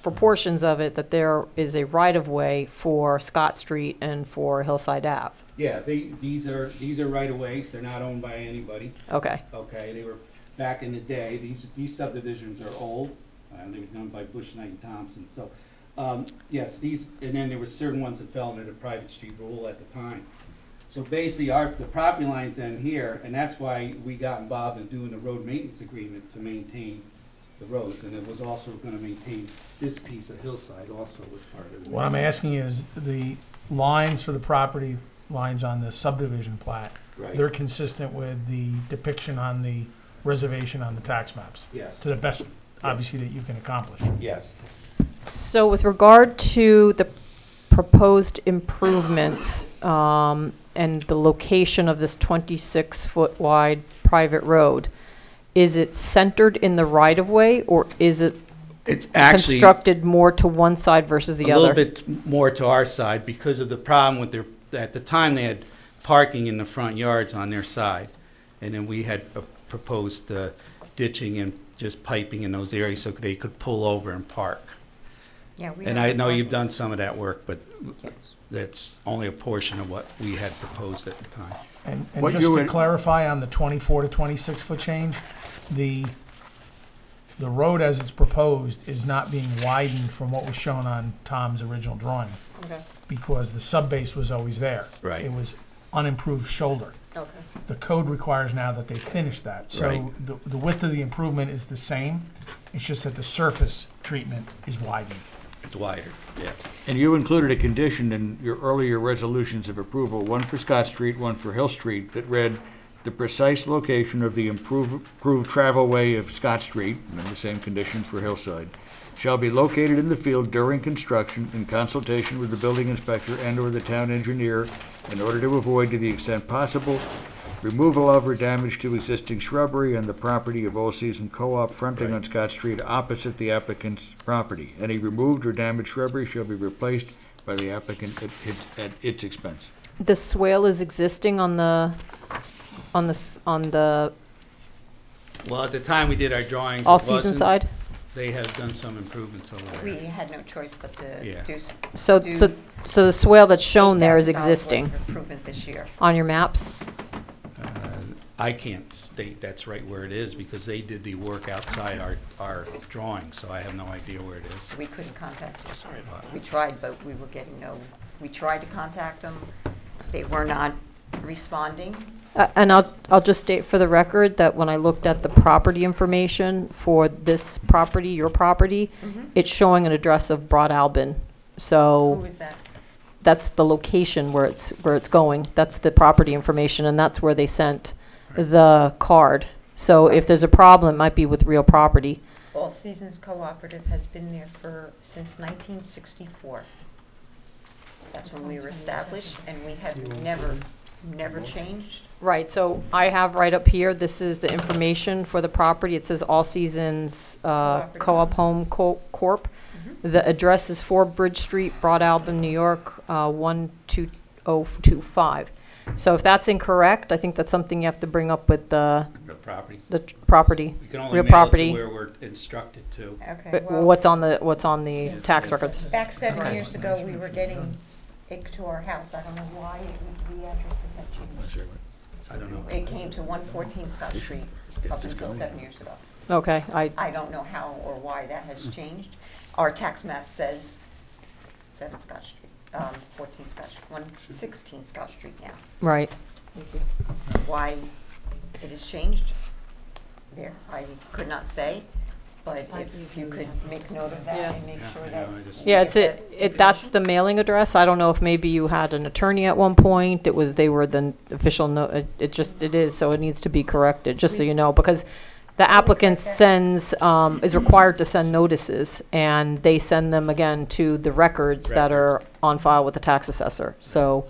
for portions of it, that there is a right-of-way for Scott Street and for Hillside Ave. Yeah, these are right-of-ways, they're not owned by anybody. Okay. Okay, they were, back in the day, these subdivisions are old, they were done by Bush Knight and Thompson, so, yes, and then there were certain ones that fell under the private street rule at the time. So basically, the property line's in here, and that's why we got involved in doing the road maintenance agreement to maintain the roads, and it was also gonna maintain this piece of Hillside also was part of it. What I'm asking is the lines for the property lines on the subdivision plat. Right. They're consistent with the depiction on the reservation on the tax maps. Yes. To the best, obviously, that you can accomplish. Yes. So with regard to the proposed improvements and the location of this 26-foot wide private road, is it centered in the right-of-way, or is it It's actually constructed more to one side versus the a other? little bit more to our side because of the problem with at the time they had parking in the front yards on their side. And then we had proposed ditching and just piping in those areas so they could pull over and park. Yeah, and I know you've done some of that work, but that's only a portion of what we had proposed at the time. And just to clarify on the 24 to 26-foot change, the road as it's proposed is not being widened from what was shown on Tom's original drawing. Okay. Because the subbase was always there. Right. It was unimproved shoulder. Okay. The code requires now that they finish that. So Right. the width of the improvement is the same. It's just that the surface treatment is widened. It's wider, yeah. And you included a condition in your earlier resolutions of approval, one for Scott Street, one for Hill Street, that read, the precise location of the improved travelway of Scott Street, and in the same condition for Hillside, shall be located in the field during construction in consultation with the building inspector and/or the town engineer in order to avoid, to the extent possible, removal of or damage to existing shrubbery on the property of All Season Co-op fronting on Scott Street opposite the applicant's property. Any removed or damaged shrubbery shall be replaced by the applicant at its expense. The swale is existing on the Well, at the time we did our drawings, All it Season wasn't. side? They have done some improvements over there. We had no choice but to Yeah. do. So the swale that's shown there is existing Improvement this year. on your maps? I can't state that's right where it is because they did the work outside our drawings, so I have no idea where it is. We couldn't contact them. Sorry about that. We tried, but we were getting no, we tried to contact them. They were not responding. And I'll just state for the record that when I looked at the property information for this property, your property, it's showing an address of Broad Albin. So Who is that? that's the location where it's going. That's the property information, and that's where they sent the card. So if there's a problem, it might be with real property. All Seasons Cooperative has been there since 1964. That's when we were established, and we have never changed. Right, so I have right up here, this is the information for the property. It says All Seasons Co-op Home Corp. The address is 4 Bridge Street, Broad Albin, New York, 12025. So if that's incorrect, I think that's something you have to bring up with the property. Property, We can only real mail property. it to where we're instructed to. Okay, well, What's on the tax records? back 7 years ago, we were getting it to our house. I don't know why the addresses have changed. I don't know. It came to 114 Scott Street up until 7 years ago. Okay, I don't know how or why that has changed. Our tax map says 7 Scott Street, 14 Scott Street, 116 Scott Street now. Right. Why it has changed there, I could not say, but if you could make note of that and make sure that. Yeah, that's the mailing address. I don't know if maybe you had an attorney at one point. They were the official, it is, so it needs to be corrected, just so you know, because the applicant is required to send notices, and they send them again to the records that are on file with the tax assessor. So,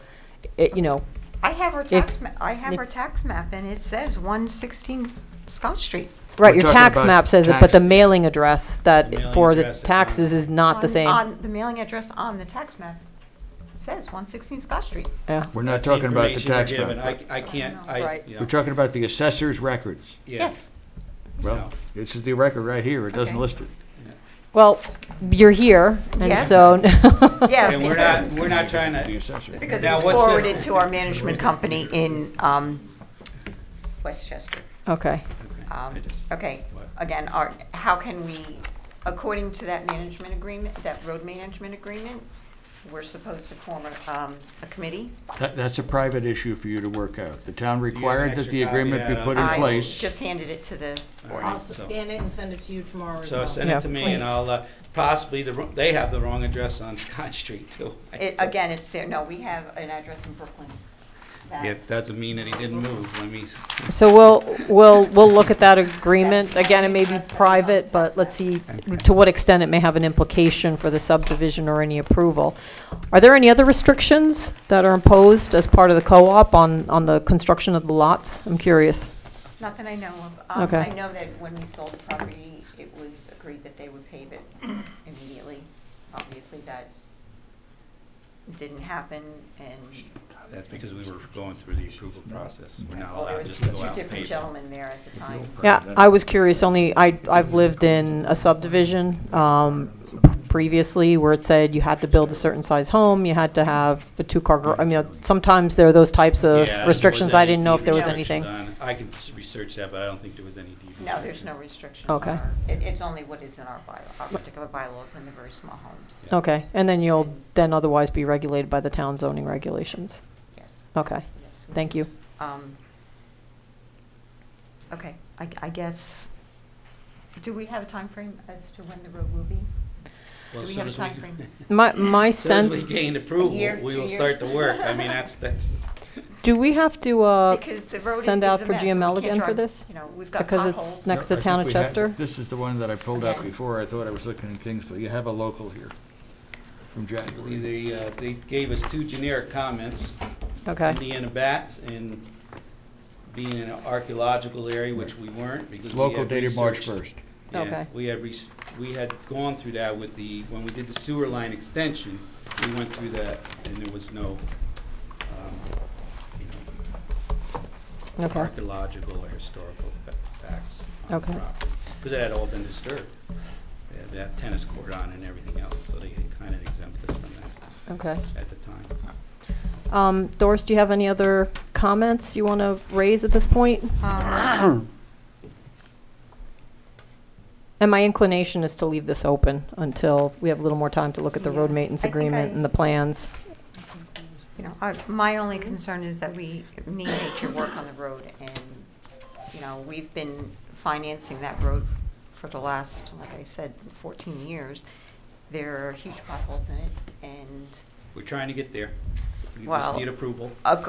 I have our tax map, and it says 116 Scott Street. Right, your tax map says it, but the mailing address for the taxes is not the same. The mailing address on the tax map says 116 Scott Street. Yeah. We're not talking about the tax information map. we're given. I can't, Right. We're talking about the assessor's records. Yes. Well, this is the record right here. It doesn't list it. Well, you're here, and Yes. so. Yeah, And we're not trying to. because Now, it's what's the- forwarded to our management company in Westchester. Okay. Okay, again, how can we, according to that management agreement, that road management agreement, we're supposed to form a committee? That's a private issue for you to work out. The town required that extra the copy agreement of be that put in I place. just handed it to the board. All I'll right, so- scan it and send it to you tomorrow as So well. send it to me, and I'll, possibly, they have the wrong address on Scott Street, too. Again, it's there, no, we have an address in Brooklyn. It doesn't mean that he didn't move. Let me. So we'll look at that agreement. Again, it may be private, but let's see to what extent it may have an implication for the subdivision or any approval. Are there any other restrictions that are imposed as part of the co-op on the construction of the lots? I'm curious. Not that I know of. Okay. I know that when we sold the property, it was agreed that they would pave it immediately. Obviously, that didn't happen, and That's because we were going through the approval process. We're not well, there allowed was just to go two out and different pave it. gentlemen there at the time. Yeah, I was curious, I've lived in a subdivision previously where it said you had to build a certain size home, you had to have a 2-car, sometimes there are those types of Yeah, there restrictions. was I any didn't know if there was restriction anything. done. I can research that, but I don't think there was any deed No, there's restrictions. no restrictions. on Okay. It's only what is in our particular bylaws in the very small homes. Okay, and then you'll then otherwise be regulated by the town zoning regulations? Yes. Okay, thank you. Okay, I guess, do we have a time frame as to when the road will be? Well, Do we as have a soon as time frame? My As soon as sense. we gain approval, year, we 2 will start years? the work. I mean, that's. Do we have to Because the road send is out a for mess, and GML we can't again for drive, this? you know, we've got Because potholes. it's next No, to I Town think of we had- Chester? This is the one that I pulled up Again. before. I thought I was looking in Kingsville. You have a local here from I January. believe they gave us 2 generic comments. Okay. Indiana bats and being in an archaeological area, which we weren't because we Local had dated March researched- 1st. Yeah, Okay. we had gone through that with when we did the sewer line extension, we went through that and there was no, Okay. archaeological or historical facts on the Okay. property. Because it had all been disturbed. They had that tennis court on and everything else, so they kind of exempt us from that. Okay. At the time. Doris, do you have any other comments you want to raise at this point? And my inclination is to leave this open until we have a little more time to look at the road maintenance I think agreement and the plans. You know, my only concern is that we need nature work on the road, and, you know, we've been financing that road for the last, like I said, 14 years. There are huge potholes in it, and We're trying to get there. We just Well, need approval. as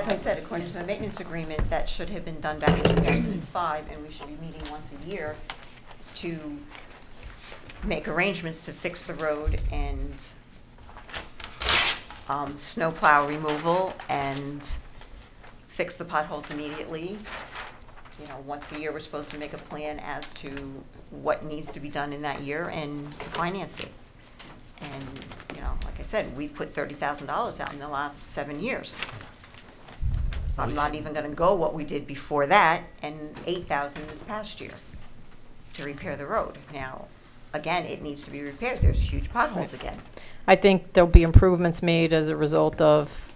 I said, according to the maintenance agreement, that should have been done back in 2005, and we should be meeting once a year to make arrangements to fix the road and snow plow removal and fix the potholes immediately. You know, once a year, we're supposed to make a plan as to what needs to be done in that year and finance it. And, you know, like I said, we've put $30,000 out in the last 7 years. I'm not even gonna go what we did before that, and $8,000 this past year to repair the road. Now, again, it needs to be repaired. There's huge potholes Right. again. I think there'll be improvements made as a result of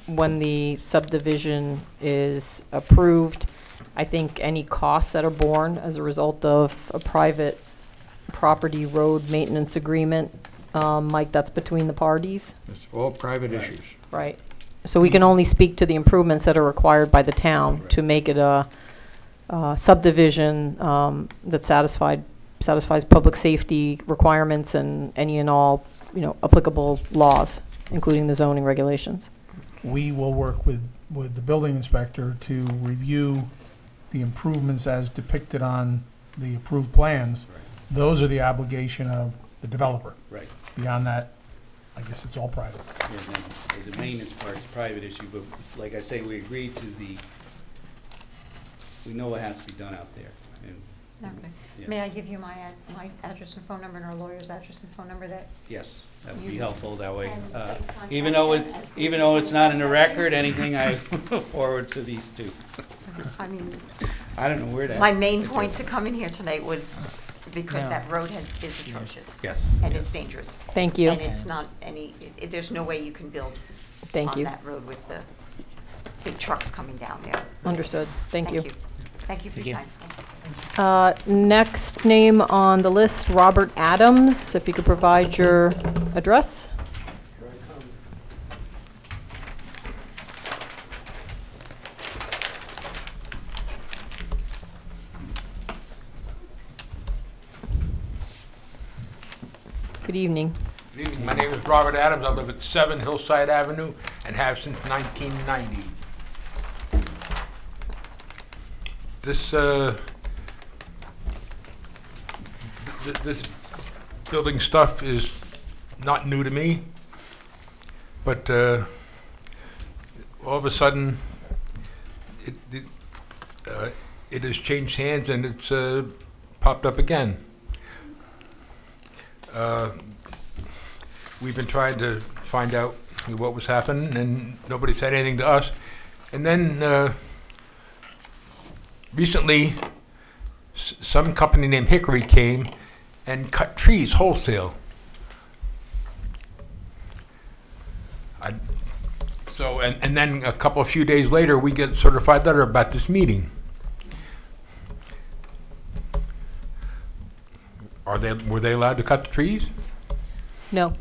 when the subdivision is approved. I think any costs that are borne as a result of a private property road maintenance agreement, Mike, that's between the parties, It's all private issues. right? So we can only speak to the improvements that are required by the town to make it a subdivision that satisfies public safety requirements and any and all, you know, applicable laws, including the zoning regulations. We will work with the building inspector to review the improvements as depicted on the approved plans. Those are the obligation of the developer. Right. Beyond that, I guess it's all private. Yeah, no, the maintenance part is a private issue, but like I say, we agreed to we know what has to be done out there. Okay. Yes. May I give you my address and phone number and our lawyer's address and phone number that? Yes, that would be helpful that way. And let's contact Even though them as even though it's not in the record, anything I forward to these two. I mean, I don't know where that. my main point to come in here tonight was because Yeah. that road is atrocious. Yes, And yes. it's dangerous. Thank you. And it's not there's no way you can build Thank you. on that road with the big trucks coming down there. Understood. Thank you. Thank you for your time. Next name on the list, Robert Adams, if you could provide your address. Good evening. Good evening. My name is Robert Adams. I live at 7 Hillside Avenue and have since 1990. This building stuff is not new to me, but all of a sudden it has changed hands and it's popped up again. We've been trying to find out what was happening, and nobody said anything to us. And then recently, some company named Hickory came and cut trees wholesale. And then a few days later, we get a certified letter about this meeting. Were they allowed to cut the trees? No.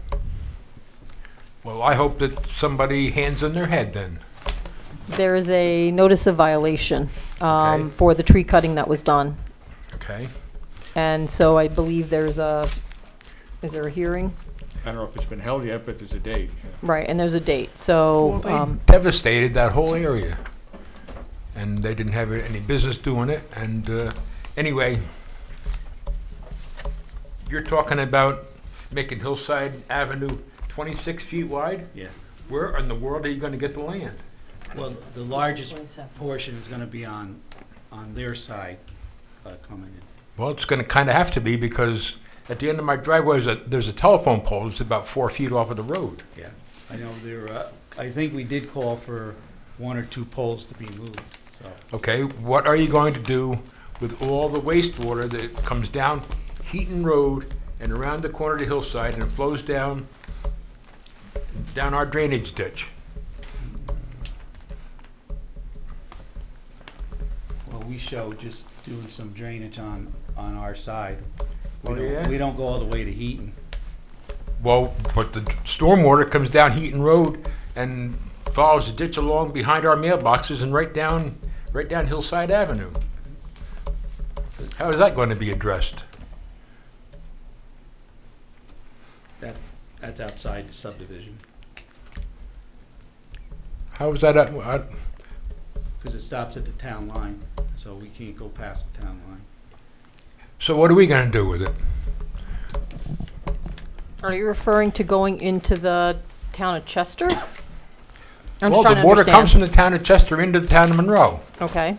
Well, I hope that somebody hands in their head then. There is a notice of violation Okay. for the tree cutting that was done. Okay. And so I believe is there a hearing? I don't know if it's been held yet, but there's a date. Right, and there's a date, so, Well, they devastated that whole area, and they didn't have any business doing it. And anyway, you're talking about making Hillside Avenue 26 feet wide? Yeah. Where in the world are you going to get the land? Well, the largest portion is going to be on their side coming in. Well, it's going to kind of have to be, because at the end of my driveway, there's a telephone pole that's about 4 feet off of the road. Yeah, I know I think we did call for 1 or 2 poles to be moved, so. Okay, what are you going to do with all the wastewater that comes down Heaton Road and around the corner of the hillside and it flows down our drainage ditch? Well, we show just doing some drainage on our side. Oh, yeah? We don't go all the way to Heaton. Well, but the stormwater comes down Heaton Road and follows the ditch along behind our mailboxes and right down Hillside Avenue. How is that going to be addressed? That's outside the subdivision. How is that? Because it stops at the town line, so we can't go past the town line. So what are we going to do with it? are you referring to going into the town of Chester? I'm Well, just trying the to water understand. comes from the town of Chester into the town of Monroe. Okay.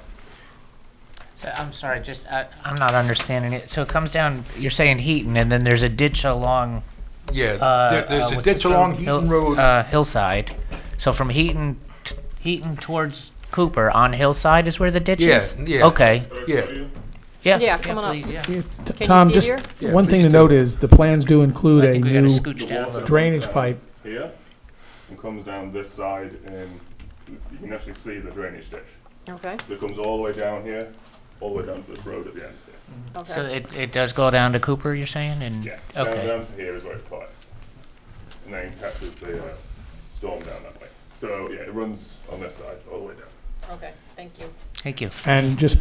So, I'm sorry, I'm not understanding it. So it comes down, you're saying Heaton, and then there's a ditch along. Yeah, there's a what's ditch this road? along Heaton Road. Hillside. So from Heaton towards Cooper on Hillside is where the ditch is? Yeah. Okay. Yeah. Yeah, come on up. please, yeah. Can Tom, you see just here? Yeah, one thing please to do. note is the plans do include I a think we gotta new scooch down. drainage pipe. Here and comes down this side, and you can actually see the drainage ditch. Okay. So it comes all the way down here, all the way down to this road at the end here. Okay. So it does go down to Cooper, you're saying? And Yeah, okay. down to here is where it collects. And then catches the storm down that way. So yeah, it runs on this side, all the way down. Okay, thank you. Thank you. And just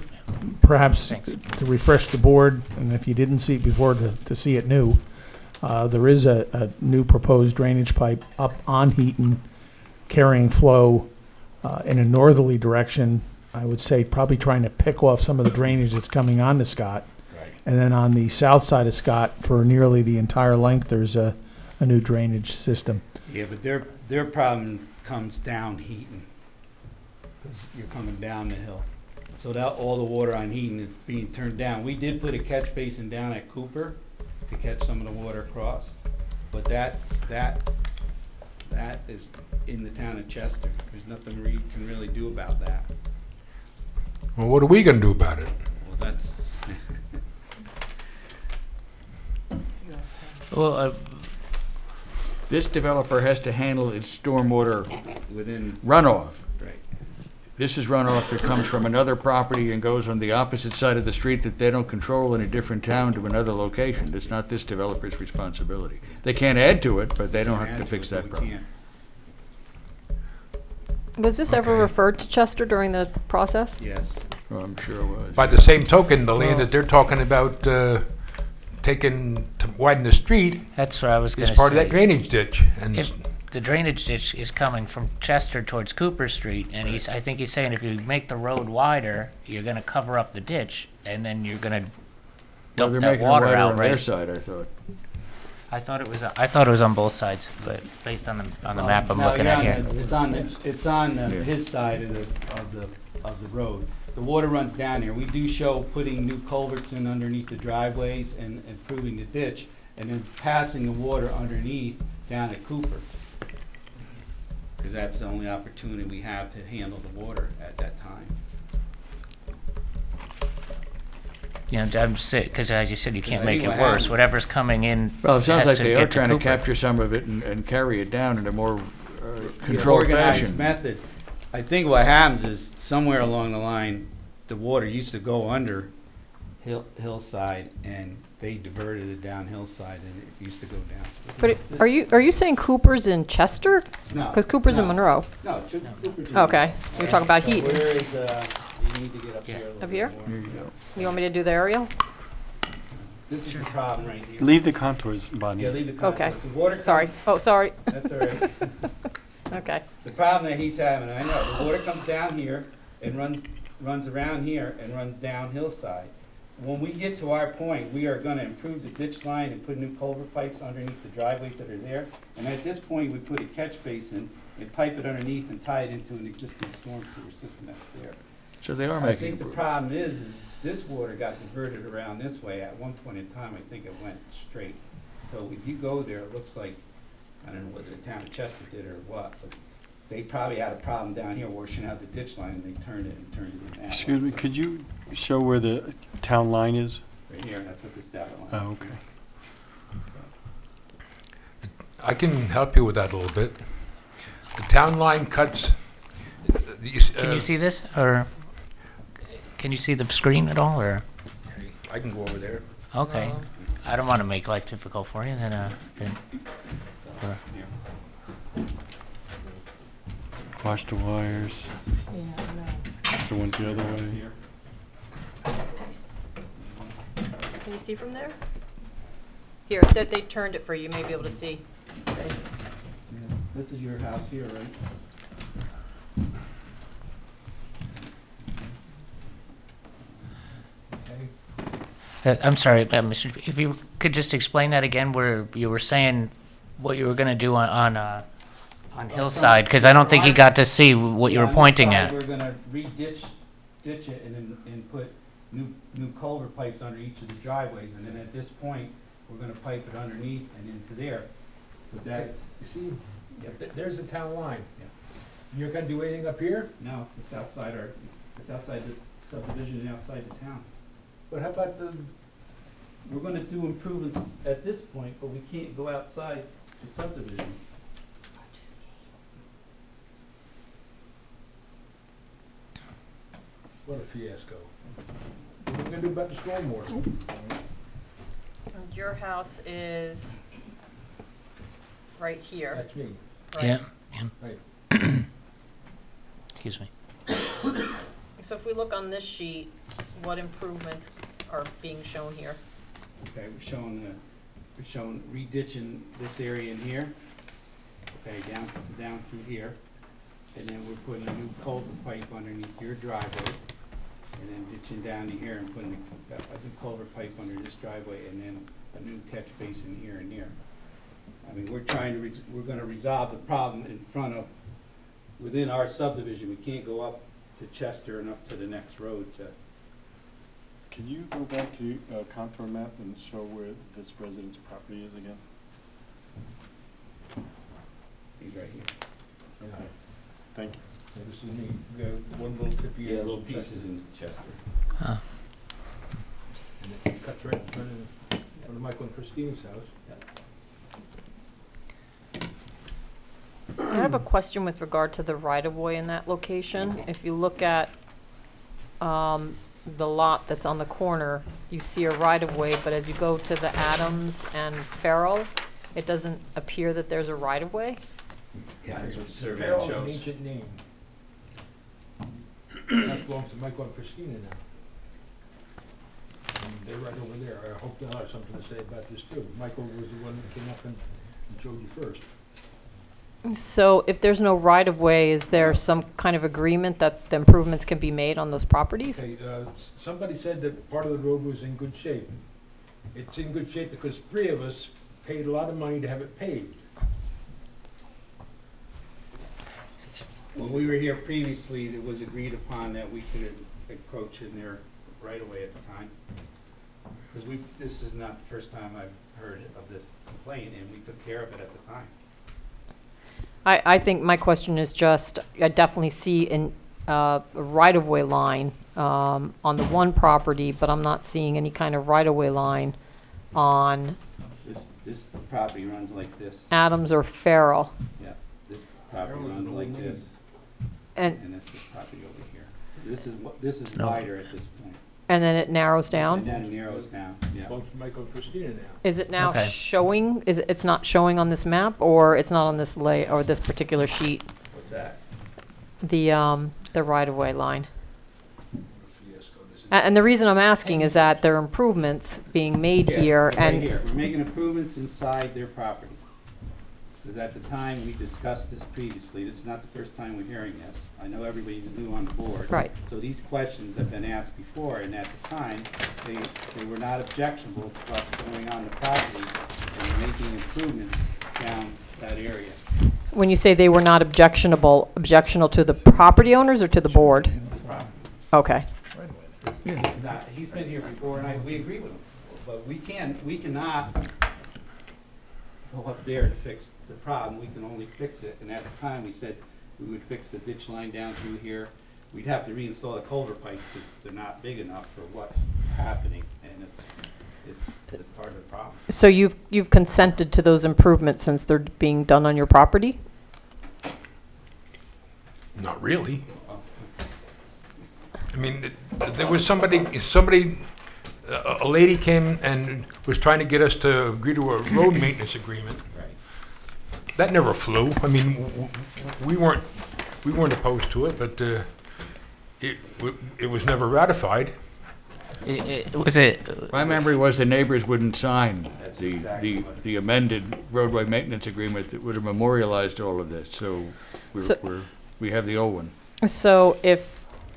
perhaps Thanks. to refresh the board, and if you didn't see it before, to see it new, there is a new proposed drainage pipe up on Heaton, carrying flow in a northerly direction. I would say probably trying to pick off some of the drainage that's coming onto Scott. Right. And then on the south side of Scott, for nearly the entire length, there's a new drainage system. Yeah, but their problem comes down Heaton. 'Cause you're coming down the hill. So that, all the water on Heaton is being turned down. We did put a catch basin down at Cooper to catch some of the water across. But that is in the town of Chester. There's nothing we can really do about that. Well, what are we going to do about it? Well, that's, Well, This developer has to handle its stormwater within, runoff. right. This is runoff that comes from another property and goes on the opposite side of the street that they don't control in a different town to another location. It's not this developer's responsibility. They can't add to it, but they don't have to fix that We problem. can't. Was this ever Okay. referred to Chester during the process? Yes. Oh, I'm sure it was. By the same token, the land that they're talking about taking to widen the street that's what I was going is to say. part of that drainage ditch. And If the drainage ditch is coming from Chester towards Cooper Street, and I think he's saying if you make the road wider, you're going to cover up the ditch, and then you're going to Well, dump they're that making it water wider out, on their right? side, I thought. I thought it was on both sides, but based on the map I'm No, looking you're at on here. the- It's on his side of the road. The water runs down there. We do show putting new culverts in underneath the driveways and improving the ditch, and then passing the water underneath down at Cooper. Because that's the only opportunity we have to handle the water at that time. You know, I'm sick because as you said, you can't I make think it what worse. happens- Whatever's coming in Well, it sounds has like to they are get trying to Cooper. capture some of it and carry it down in a more controlled Organized fashion. method. I think what happens is somewhere along the line, the water used to go under hillside, and they diverted it down hillside, and it used to go down. But are you saying Cooper's in Chester? No. Because Cooper's in no. Monroe. No, Cooper's in Okay, we're talking about So Heaton. where is, you need to get up here a little Up bit here? more. Here you go. You want me to do the aerial? This is the problem right here. Leave the contours, Bonnie. Yeah, leave the contours. Okay. The water Sorry. comes- Oh, sorry. That's all right. Okay. The problem that he's having, I know, the water comes down here and runs around here and runs down hillside. When we get to our point, we are gonna improve the ditch line and put new culvert pipes underneath the driveways that are there. And at this point, we put a catch basin and pipe it underneath and tie it into an existing storm sewer system that's there. So they are I making think the improvements. problem is this water got diverted around this way. At one point in time, I think it went straight. So if you go there, it looks like, I don't know whether the town of Chester did or what, but they probably had a problem down here washing out the ditch line, and they turned it in that way. Excuse me, So, could you show where the town line is? right here, that's what this data line is. Oh, okay. I can help you with that a little bit. The town line cuts. Can you see this, or can you see the screen at all, or? I can go over there. Okay. I don't want to make life difficult for you, then, for- Watch the wires. So went the other way. Can you see from there? Here, they turned it for you. You may be able to see. Yeah. This is your house here, right? I'm sorry, Mr. If you could just explain that again, where you were saying what you were going to do on Hillside, because I don't think he got to see what you Yeah, were on this pointing side, at. We're gonna ditch it and put new culvert pipes under each of the driveways, and then at this point, we're gonna pipe it underneath and into there. But that, You see, there's the town line. Yeah. You're gonna do anything up here? no, it's outside the subdivision and outside the town. But how about the, We're gonna do improvements at this point, but we can't go outside the subdivision. what a fiasco. What are we gonna do about the stormwater? And your house is right here. That's me. Right. Yeah. Right. Excuse me. So if we look on this sheet, what improvements are being shown here? Okay, we're showing re-ditching this area in here, okay, down through here. And then we're putting a new culvert pipe underneath your driveway, and then ditching down to here and putting a new culvert pipe under this driveway, and then a new catch basin here and there. I mean, we're gonna resolve the problem in front of, within our subdivision. We can't go up to Chester and up to the next road to. Can you go back to contour map and show where this resident's property is again? He's right here. Okay. Thank you. Yeah, this is me. We got one little tip here. Yeah, little pieces in Chester. Huh. And it cuts right in front of Michael and Christine's house. I have a question with regard to the right-of-way in that location. If you look at the lot that's on the corner, you see a right-of-way, but as you go to the Adams and Farrell, it doesn't appear that there's a right-of-way. Yeah, that's what the survey Farrell's an shows. ancient name. That belongs to Michael and Christina now. And they're right over there. I hope they'll have something to say about this too. Michael was the one that came up and showed you first. So if there's no right-of-way, is there some kind of agreement that the improvements can be made on those properties? Okay, somebody said that part of the road was in good shape. It's in good shape because three of us paid a lot of money to have it paved. When we were here previously, it was agreed upon that we could encroach in their right-of-way at the time. Because this is not the first time I've heard of this complaint, and we took care of it at the time. I think my question is just, I definitely see a right-of-way line on the one property, but I'm not seeing any kind of right-of-way line on This property runs like this. Adams or Farrell. Yeah, this property runs like this, And and this is property over here. This is No. wider at this point. and then it narrows And down? then it narrows down, yeah. Belongs to Michael and Christina now. Is it now Okay. showing, it's not showing on this map, or it's not on this or this particular sheet, What's that? the right-of-way line? Fiasco this is. And the reason I'm asking is that there are improvements being made Yes, here, right and here. We're making improvements inside their property. Because at the time, we discussed this previously. This is not the first time we're hearing this. I know everybody's new on the board. Right. So these questions have been asked before, and at the time, they were not objectionable to us going on the property and making improvements down that area. when you say they were not objectionable to the property owners or to the board? Okay. He's been here before, and we agree with him, but we cannot go up there to fix the problem. We can only fix it, and at the time, we said we would fix the ditch line down through here. We'd have to reinstall the culvert pipes because they're not big enough for what's happening, and it's part of the problem. So you've consented to those improvements since they're being done on your property? Not really. I mean, there was somebody, a lady came and was trying to get us to agree to a road maintenance agreement. That never flew. I mean, we weren't opposed to it, but it was never ratified. My memory was the neighbors wouldn't sign the amended roadway maintenance agreement that would have memorialized all of this, so we have the old one.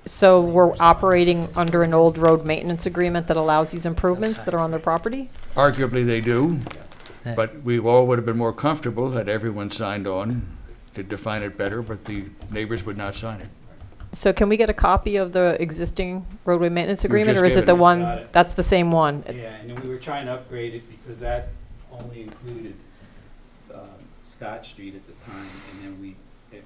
So we're operating under an old road maintenance agreement that allows these improvements that are on their property? Arguably they do, but we all would have been more comfortable had everyone signed on to define it better, but the neighbors would not sign it. So can we get a copy of the existing roadway maintenance agreement, or is it given the it. one, that's the same one? Yeah, and then we were trying to upgrade it because that only included Scott Street at the time, and then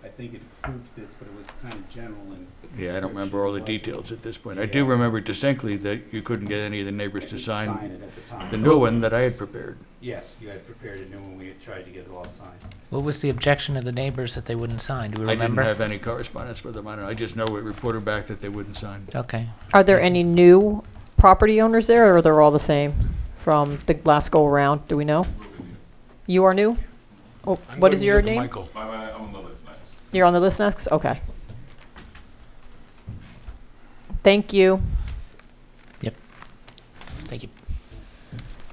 I think it approved this, but it was kind of general and. Yeah, I don't remember all the details at this point. I do remember distinctly that you couldn't get any of the neighbors to sign it at the time. the new one that I had prepared. Yes, you had prepared a new one. We had tried to get it all signed. What was the objection of the neighbors that they wouldn't sign? Do we remember? I didn't have any correspondence with them. I just know we reported back that they wouldn't sign. Okay. Are there any new property owners there, or they're all the same from the last go-around? Do we know? You are new? Oh, what is your name? Michael. I'm on the list next. You're on the list next? Okay. Thank you. Yep. Thank you.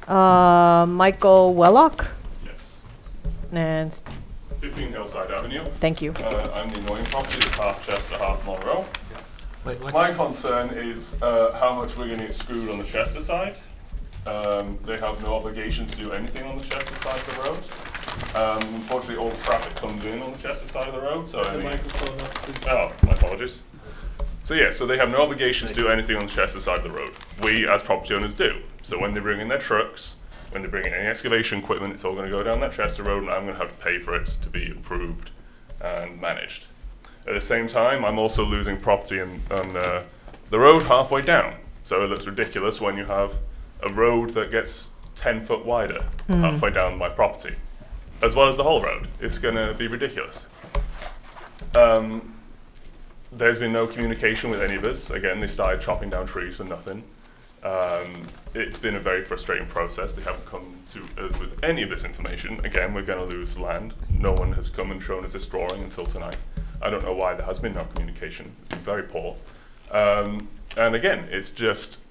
Michael Wellock? Yes. And 15 Hillside Avenue. Thank you. I'm the annoying property. It's half Chester, half Monroe. Wait, what's My that? concern is how much we're going to get screwed on the Chester side. They have no obligation to do anything on the Chester side of the road. Unfortunately, all the traffic comes in on the Chester side of the road. So oh, my apologies. So yeah, so they have no obligation to do anything on the Chester side of the road. We, as property owners, do. So when they bring in their trucks, when they bring in any excavation equipment, it's all going to go down that Chester road, and I'm going to have to pay for it to be improved and managed. At the same time, I'm also losing property on the road halfway down. So it looks ridiculous when you have a road that gets 10 foot wider halfway down my property, as well as the whole road. It's going to be ridiculous. There's been no communication with any of us. Again, they started chopping down trees for nothing. It's been a very frustrating process. They haven't come to us with any of this information. Again, we're going to lose land. No one has come and shown us this drawing until tonight. I don't know why there has been no communication. It's been very poor. And again, it's just,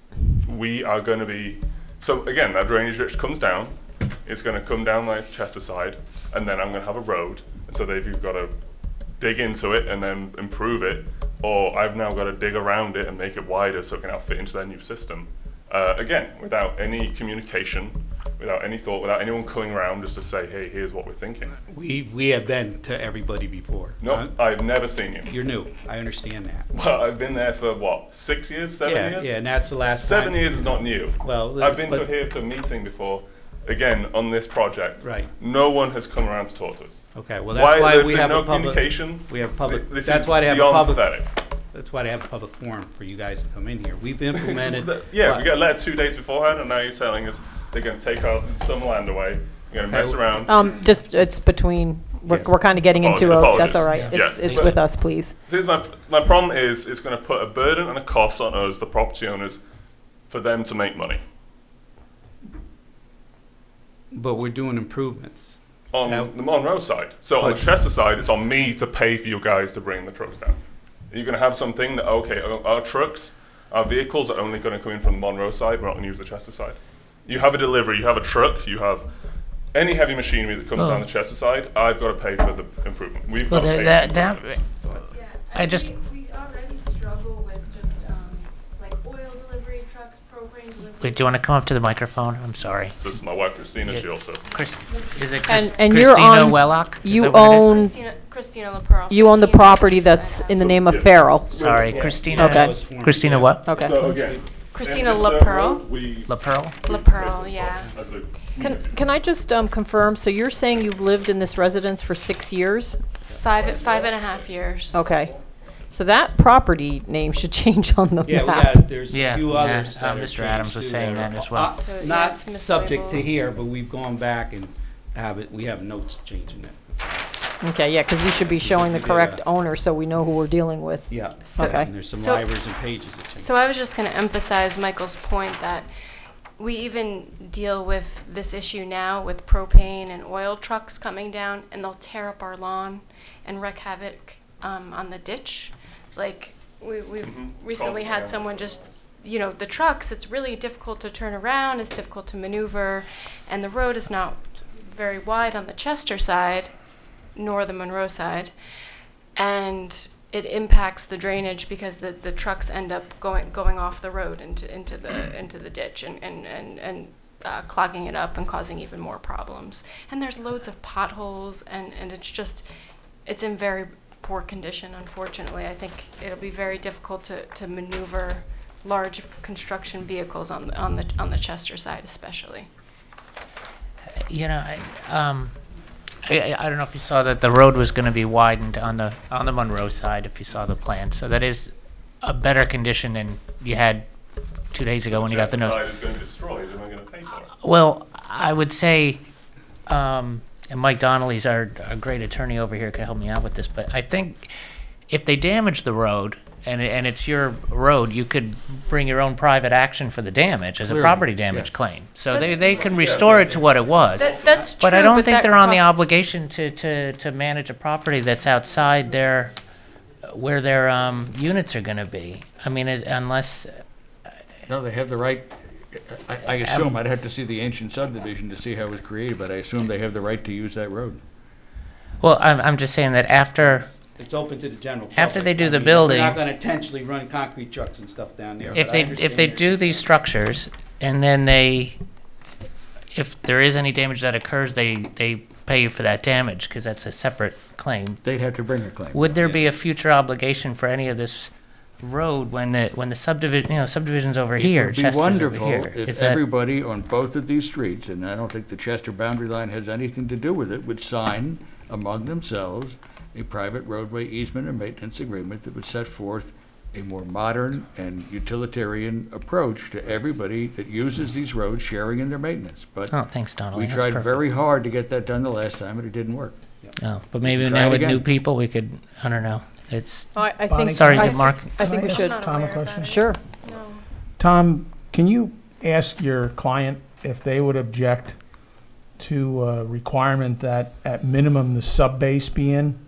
we are going to be, so again, that drainage ditch comes down. It's going to come down like Chester side, and then I'm going to have a road. And so they've got to dig into it and then improve it, or I've now got to dig around it and make it wider so it can now fit into their new system. Again, without any communication, without any thought, without anyone coming around just to say, hey, here's what we're thinking. We have been to everybody before. No, I've never seen you. You're new. I understand that. Well, I've been there for what, 6 years, 7 years? Yeah, and that's the last 7 time. years is not new. Well, I've been here to a meeting before. Again, on this project, right? No one has come around to talk to us. Okay, well that's why we have no a public communication. We have public. This That's is why they have a beyond public. pathetic. That's why they have a public forum for you guys to come in here. We've implemented. Yeah, we got a letter 2 days beforehand, and now you're telling us they're going to take some land away. You're going to mess around. Just, it's between, we're kind of getting into Apologies. that's all right. Yeah. It's with us, please. So here's my problem is it's going to put a burden and a cost on us, the property owners, for them to make money. But we're doing improvements. On the Monroe side. So on the Chester side, it's on me to pay for you guys to bring the trucks down. You're going to have something that, okay, our trucks Our vehicles are only going to come in from the Monroe side. We're not going to use the Chester side. You have a delivery, you have a truck, you have any heavy machinery that comes down the Chester side, I've got to pay for the improvement. We've got to pay for the improvement. We already struggle with just like oil delivery trucks, propane delivery. Wait, do you want to come up to the microphone? I'm sorry. So this is my wife, Christina. She also. Is it And you're Christina on, Wellock? Is you that what it is? own, Christina LaPearl. you own the property that's in the name of Farrell. Sorry, Christina. Okay. Christina what? Okay. So again, Christina in this LaPearl. road, we- LaPearl? LaPearl, yeah. That's a- Can I just confirm, so you're saying you've lived in this residence for 6 years? 5.5 years. Okay. So that property name should change on the Yeah, we map. got, there's Yeah, a few yeah, others that are Mr. changed Adams was too saying are- that as well. So, yeah, Not it's subject to mislabeled. here, but we've gone back and we have notes changing it. Okay, yeah, because we should be showing the Yeah. correct owner so we know who we're dealing with. Yeah. Okay. And there's some libraries and pages that change. So I was just going to emphasize Michael's point that we even deal with this issue now with propane and oil trucks coming down, and they'll tear up our lawn and wreak havoc on the ditch. Like we've recently had someone just, you know, the trucks, it's really difficult to turn around, it's difficult to maneuver, and the road is not very wide on the Chester side, nor the Monroe side, and it impacts the drainage because the trucks end up going off the road into the ditch and clogging it up and causing even more problems. And there's loads of potholes, and it's in very poor condition, unfortunately. I think it'll be very difficult to maneuver large construction vehicles on the Chester side especially. You know, I don't know if you saw that the road was going to be widened on the Monroe side, if you saw the plan. So that is a better condition than you had 2 days ago when you got the notice. Chester side is going to be destroyed. Am I going to pay for it? Well, I would say, and Mike Donnelly's our great attorney over here, can help me out with this, but I think if they damage the road and it's your road, you could bring your own private action for the damage as a Clearly, property damage yeah. claim. So they can restore it to what it was. That's But true, I don't but think that they're on the costs- obligation to manage a property that's outside where their units are going to be. I mean, unless. No, they have the right, I assume, I'd have to see the ancient subdivision to see how it was created, but I assume they have the right to use that road. Well, I'm just saying that after. It's open to the general public. After they do the I mean, building- They're not going to intentionally run concrete trucks and stuff down there. If but I they understand do these structures and then if there is any damage that occurs, they pay you for that damage because that's a separate claim. They'd have to bring a claim. Would there be a future obligation for any of this road when the subdivision's over here, It would be Chester's wonderful over here? if Is that- everybody on both of these streets, and I don't think the Chester boundary line has anything to do with it, would sign among themselves a private roadway easement or maintenance agreement that would set forth a more modern and utilitarian approach to everybody that uses these roads, sharing in their maintenance. But Oh, thanks, Donnelly. we That's tried perfect. very hard to get that done the last time, and it didn't work. Oh, but maybe Try now it with new again. people, we could, I don't know. It's. I Bonnie, think. Sorry, I Mark. I think we Can I should. ask Tom a question? Sure. Tom, can you ask your client if they would object to a requirement that at minimum the sub-base be in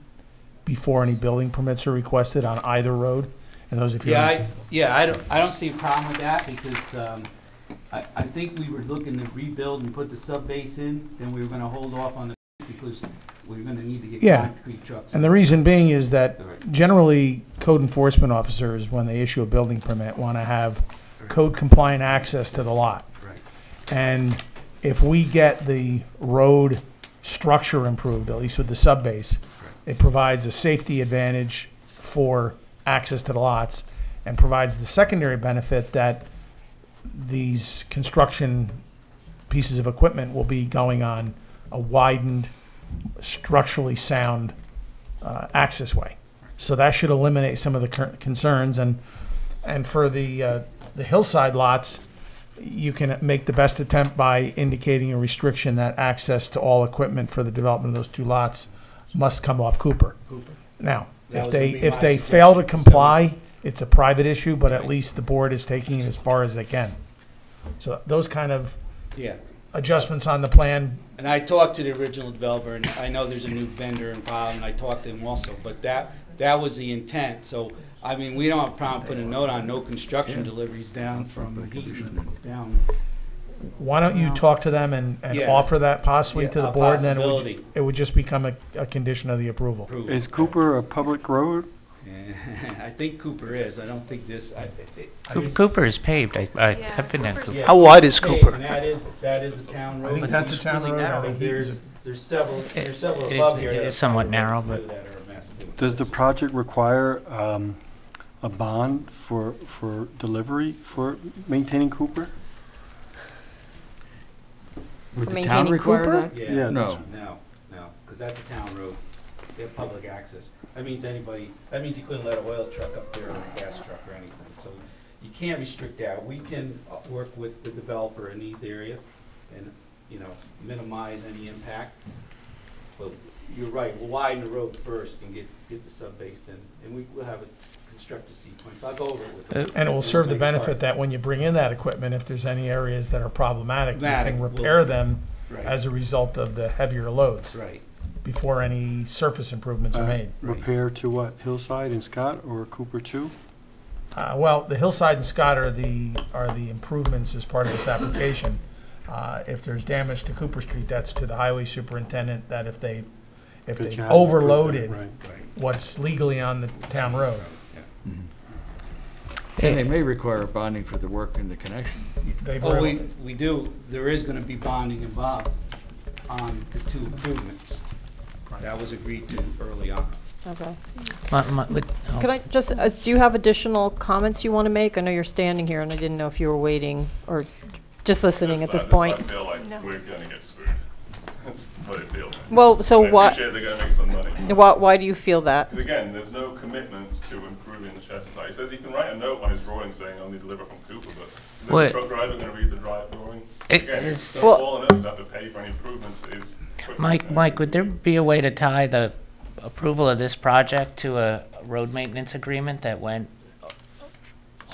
before any building permits are requested on either road? And those if you I don't see a problem with that because I think we were looking to rebuild and put the sub base in, then we were going to hold off on the because we were going to need to get concrete trucks. And the reason being is that generally code enforcement officers, when they issue a building permit, want to have code compliant access to the lot. Right. And if we get the road structure improved, at least with the subbase, it provides a safety advantage for access to the lots and provides the secondary benefit that these construction pieces of equipment will be going on a widened, structurally sound access way. So that should eliminate some of the concerns. And for the hillside lots, you can make the best attempt by indicating a restriction that access to all equipment for the development of those two lots must come off Cooper. Now, That if was they gonna be my if they fail to suggestion. comply, it's a private issue, but at least the board is taking it as far as they can. So those kind of Yeah. adjustments on the plan. And I talked to the original developer, and I know there's a new vendor involved, and I talked to him also, but That was the intent, so, I mean, we don't have a problem putting a note on no construction deliveries down from Heaton down. Why don't you talk to them and Yeah. offer that possibly Yeah, to the a board, and then possibility. it would just become a condition of the approval. Is Cooper a public road? I think Cooper is, I don't think this, Cooper is paved. I've been in Cooper. How wide is Cooper? And that is a town road. I think that's a town It's really road. narrow. I think There's several It above is, here. it that is are somewhat private narrow, roads, but too, that are a mess, too. Does the project require a bond for delivery for maintaining Cooper? Would For the town maintaining require Cooper? that? Yeah, No. no, because that's a town road. They have public access. That means you couldn't let an oil truck up there or a gas truck or anything. So you can't restrict that. We can work with the developer in these areas and, you know, minimize any impact. But you're right, we'll widen the road first and get the sub-base in, and we'll have a constructed sequence. I'll go over it with them. And it will serve the We'll make it benefit that when you bring in that equipment, if there's any areas that are problematic, you Problematic, can we'll- repair them Right. as a result of the heavier loads. Right. Before any surface improvements are made. Repair to what, Hillside and Scott or Cooper 2? Well, the Hillside and Scott are the improvements as part of this application. If there's damage to Cooper Street, that's to the highway superintendent, that if they But you have to prove overloaded that, right. what's legally on the town road. And they may require bonding for the work in the connection. Oh, we do, there is gonna be bonding involved on the two improvements. That was agreed to early on. Okay. oh. Can I just, do you have additional comments you want to make? I know you're standing here, and I didn't know if you were waiting or just listening at this point. I feel like No. we're gonna get screwed. That's what it feels like. Well, so I why- appreciate they're gonna make some money. Why do you feel that? Because again, there's no commitment to improving the Chester site. He says he can write a note on his drawing saying only deliver from Cooper, but is What- the truck driver gonna read the drawing? It Again, is- it's Well- all on us to have to pay for any improvements that is. Mike, would there be a way to tie the approval of this project to a road maintenance agreement that went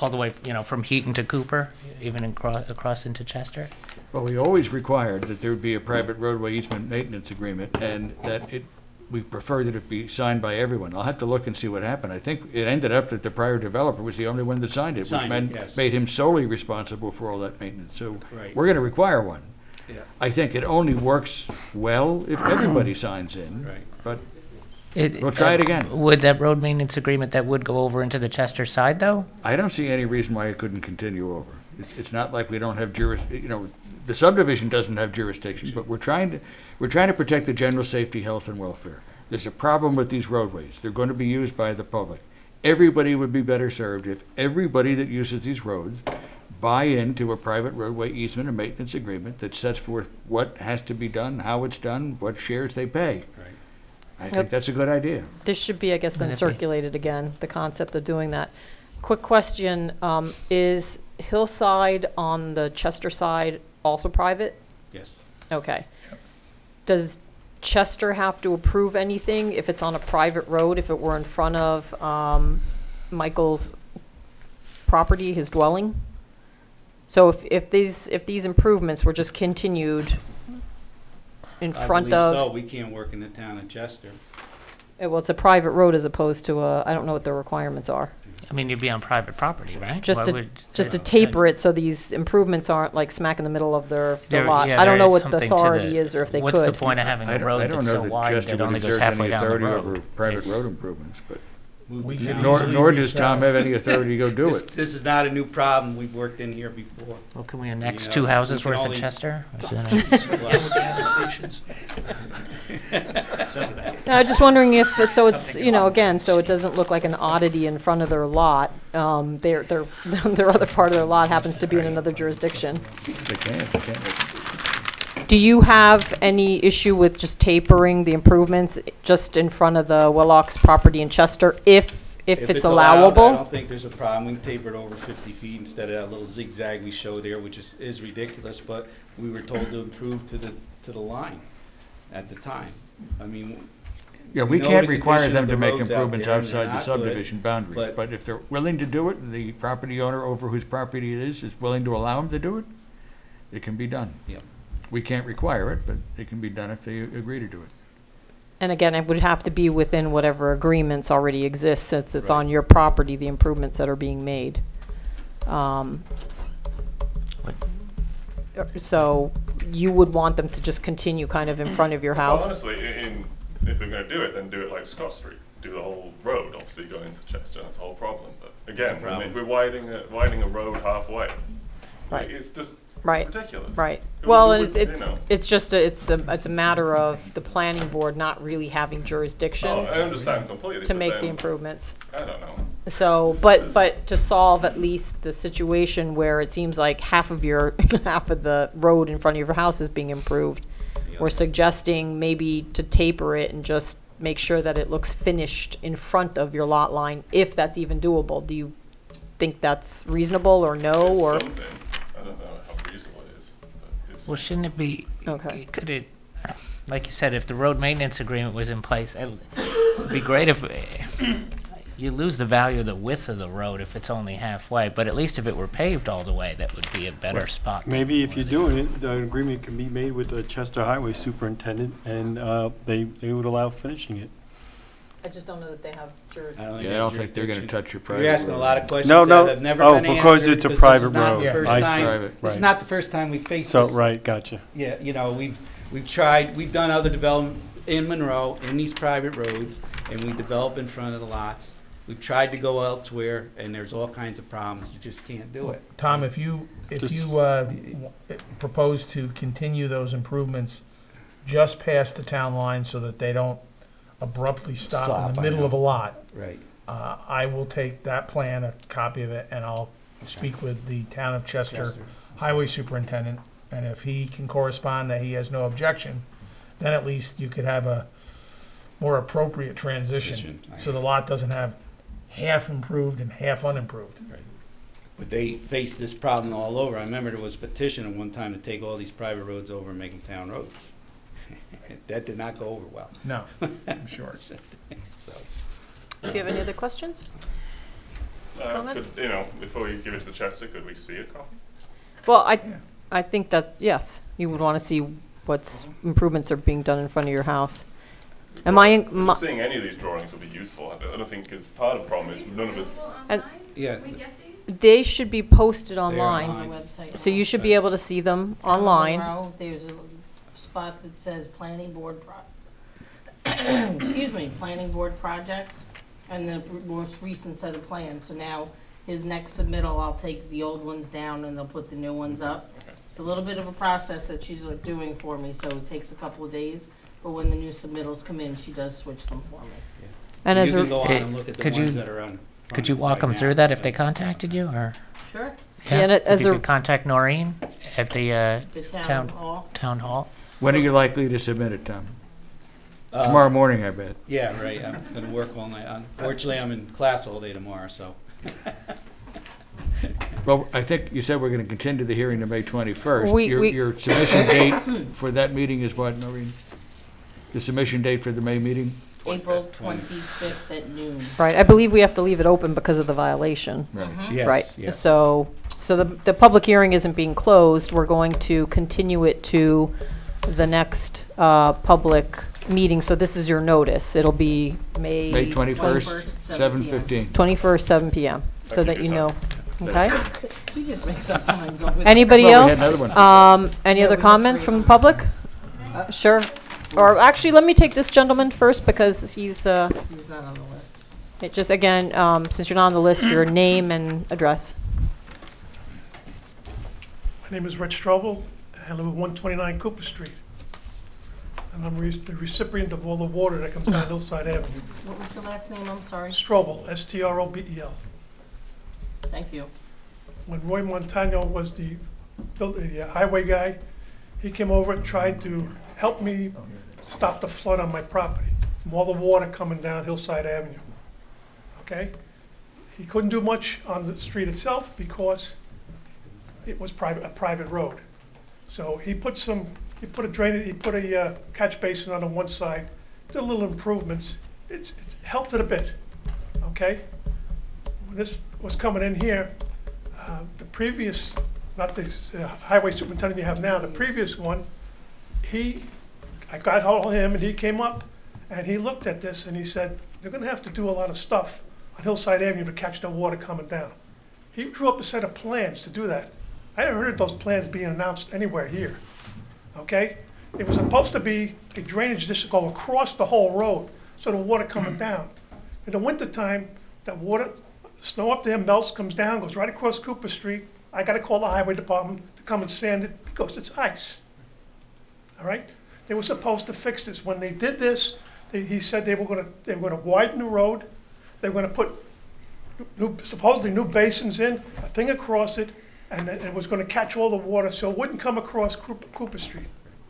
all the way, from Heaton to Cooper, even across into Chester? Well, we always required that there would be a private roadway easement maintenance agreement, and that we prefer that it be signed by everyone. I'll have to look and see what happened. I think it ended up that the prior developer was the only one that signed it, which Signed it, yes. made him solely responsible for all that maintenance. So Right. we're gonna require one. Yeah. I think it only works well if everybody signs in. Right. But we'll try it again. Would that road maintenance agreement, that would go over into the Chester side, though? I don't see any reason why it couldn't continue over. It's not like we don't have the subdivision doesn't have jurisdiction, but we're trying to protect the general safety, health, and welfare. There's a problem with these roadways. They're going to be used by the public. Everybody would be better served if everybody that uses these roads buy into a private roadway easement and maintenance agreement that sets forth what has to be done, how it's done, what shares they pay. I think that's a good idea. This should be, I guess, then Would it be? circulated again, the concept of doing that. Quick question, is Hillside on the Chester side also private? Yes. Okay. Does Chester have to approve anything if it's on a private road, if it were in front of Michael's property, his dwelling? So if these improvements were just continued in front I of... believe so, we can't work in the town of Chester. Well, it's a private road as opposed to I don't know what the requirements are. I mean, you'd be on private property, right? Just Why to, would- just to taper it so these improvements aren't like smack in the middle of their There- lot. yeah, I don't there know is what the something to authority is or if they could. What's the point of having a road I don't that's know so that wide Chester that would only goes exert halfway any down the authority road? over private It's- road improvements, but We nor does Tom have any authority to go do it. This is not a new problem, we've worked in here before. Well, can we annex You know, two houses we can worth of only- Chester? No, I'm just wondering if, so it's, again, so it doesn't look like an oddity in front of their lot. Their other part of their lot happens to be in another jurisdiction. They can't. Do you have any issue with just tapering the improvements just in front of the Willocks property in Chester if it's allowed, allowable? I don't think there's a problem. We can taper it over 50 feet instead of that little zigzag we show there, which is ridiculous, but we were told to improve to the line at the time. I mean, Yeah, we know can't the require condition them of to the make roads out improvements there, and they're outside the not subdivision good, boundaries. But if they're willing to do it, and the property owner over whose property it is willing to allow them to do it, it can be done. Yeah. We can't require it, but it can be done if they agree to do it. And again, it would have to be within whatever agreements already exist, since it's on your property, the improvements that are being made. So you would want them to just continue kind of in front of your Well, house? honestly, if they're going to do it, then do it like Scott Street. Do the whole road, obviously going into Chester, that's the whole problem. But again, we're widening a road halfway. Right. It's just Right. ridiculous. Right. We Well, would- and it's you know. it's just it's a matter of the planning board not really having jurisdiction Oh, I understand completely. to but make the then, improvements. I don't know. So, but to solve at least the situation where it seems like half of the road in front of your house is being improved, we're suggesting maybe to taper it and just make sure that it looks finished in front of your lot line, if that's even doable. Do you think that's reasonable or no, It's or? something. I don't know how reasonable it is. But it's Well, shouldn't it be, Okay. could it, like you said, if the road maintenance agreement was in place, it'd be great if, you lose the value of the width of the road if it's only halfway, but at least if it were paved all the way, that would be a better spot. Maybe if you're doing it, the agreement can be made with the Chester Highway Superintendent, and they would allow finishing it. I just don't know that they have Yeah, I don't think they're going to touch your private You're asking a road. lot of questions No, no. that have never Oh, been answered. because it's a this private is not road. the Yeah. first I see. time- Private, This is right. not the first time we faced So, this. right, gotcha. Yeah, you know, we've tried, we've done other development in Monroe, in these private roads, and we develop in front of the lots. We've tried to go elsewhere, and there's all kinds of problems. You just can't do it. Tom, if you propose to continue those improvements just past the town line so that they don't abruptly stop in the I middle know. of a lot, Right. I will take that plan, a copy of it, and I'll speak with the Town of Chester Highway Superintendent, and if he can correspond that he has no objection, then at least you could have a more appropriate transition, so the lot doesn't have half improved and half unimproved. But they face this problem all over. I remember there was a petition at one time to take all these private roads over and make them town roads. That did not go over well. No, I'm sure. So, Do you have any other questions? Comments? Could, before we give it to Chester, could we see a copy? Well, I think that, yes, you would want to see what's improvements are being done in front of your house. Seeing any of these drawings would be useful. I don't think, because part of the problem is none of us. And yeah. they should be posted They're online, On the website. so you should be able to see them online. Tomorrow, there's a spot that says planning board planning board projects, and the most recent set of plans. So now, his next submittal, I'll take the old ones down and they'll put the new ones up. It's a little bit of a process that she's doing for me, so it takes a couple of days. But when the new submittals come in, she does switch them for me. And you as can a- go on and look at the Could ones you- that are on. Could you walk them through that if they contacted you, or? Sure. Yeah, and If as you a- could contact Noreen at the The town hall. town hall. When are you likely to submit it, Tom? Uh, Tomorrow morning, I bet. Yeah, right. I'm going to work all night. Unfortunately, I'm in class all day tomorrow, so. Well, I think you said we're going to continue the hearing to May 21st. We- Your submission date for that meeting is what, Noreen? The submission date for the May meeting? April 25th at noon. Right, I believe we have to leave it open because of the violation. Right. Yes, Right, yes. so the public hearing isn't being closed, we're going to continue it to the next public meeting, so this is your notice, it'll be May May 21st, 7:15. 21st, 7 PM, so that you know, okay? We just make up times over there. Anybody Well, we had else? another one. Any Yeah, other we have comments 3 from the public? Sure, or actually, let me take this gentleman first, because he's, He's not on the list. it just, again, since you're not on the list, your name and address. My name is Rich Strobel. I live at 129 Cooper Street. And I'm the recipient of all the water that comes down Hillside Avenue. What was your last name? I'm sorry. Strobel, S-T-R-O-B-E-L. Thank you. When Roy Montano was the highway guy, he came over and tried to help me stop the flood on my property, from all the water coming down Hillside Avenue. Okay? He couldn't do much on the street itself because it was a private road. So he put a catch basin on one side, did little improvements. It's helped it a bit, okay? When this was coming in here, the previous, not the highway superintendent you have now, the previous one, I got hold of him and he came up And he looked at this and he said, they're gonna have to do a lot of stuff on Hillside Avenue to catch the water coming down. He drew up a set of plans to do that. I never heard those plans being announced anywhere here, okay? It was supposed to be a drainage district go across the whole road, so the water coming down. In the wintertime, that water, snow up there melts, comes down, goes right across Cooper Street. I gotta call the highway department to come and sand it because it's ice, all right? They were supposed to fix this. When they did this, he said they were gonna widen the road. They were gonna put supposedly new basins in, a thing across it, and then it was gonna catch all the water so it wouldn't come across Cooper Street.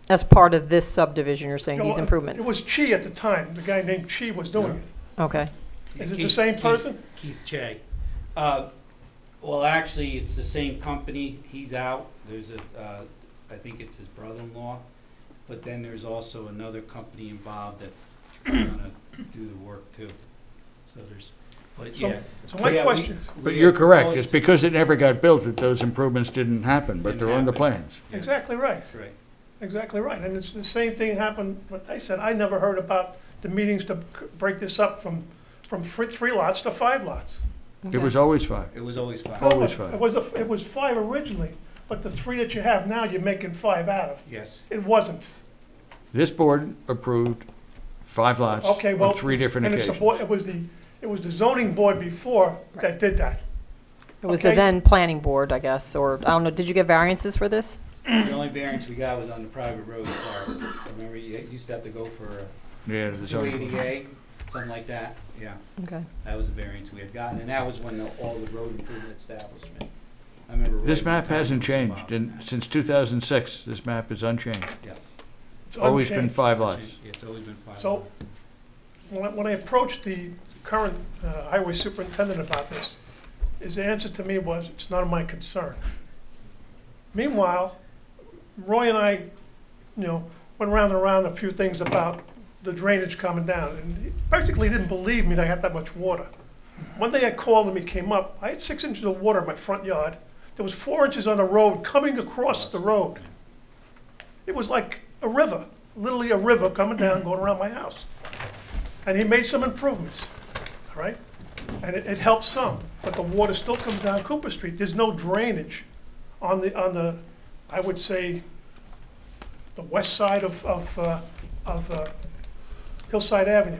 As part of this subdivision, you're saying You know, these improvements? It was Chi at the time. The guy named Chi was doing it. Okay. Is it the same person? Keith Che. Well, actually, it's the same company. He's out. There's I think it's his brother-in-law. But then there's also another company involved that's gonna do the work too. So there's, but yeah. So my question. But you're correct, it's because it never got built that those improvements didn't happen, but they're on the plans. Exactly right. Right. Exactly right. And it's the same thing happened, but I said, I never heard about the meetings to break this up from 3 lots to 5 lots. It was always 5. It was always 5. Always 5. It was 5 originally, but the 3 that you have now, you're making 5 out of. Yes. It wasn't. This board approved 5 lots Okay, well. on 3 different and it's the occasions. board- it was the zoning board before that did that. It was the Okay. then planning board, I guess, or, I don't know, did you get variances for this? The only variance we got was on the private road part. Remember, you used to have to go for Yeah, the zoning board. 280A, something like that, yeah. Okay. That was the variance we had gotten, and that was when all the road improvement establishment. I remember. This right map at the time hasn't it was changed, involved. and since 2006, this map is unchanged. Yeah. It's Always been unchanged. 5 lots. Yeah, it's always been 5. So, when I approached the current highway superintendent about this, his answer to me was, it's none of my concern. Meanwhile, Roy and I, went around and around a few things about the drainage coming down, and he basically didn't believe me that I had that much water. One day I called him, he came up, I had 6 inches of water in my front yard. There was 4 inches on the road coming across the road. It was like a river, literally a river coming down, going around my house. And he made some improvements, all right? And it helped some, but the water still comes down Cooper Street. There's no drainage on the, I would say, the west side of Hillside Avenue.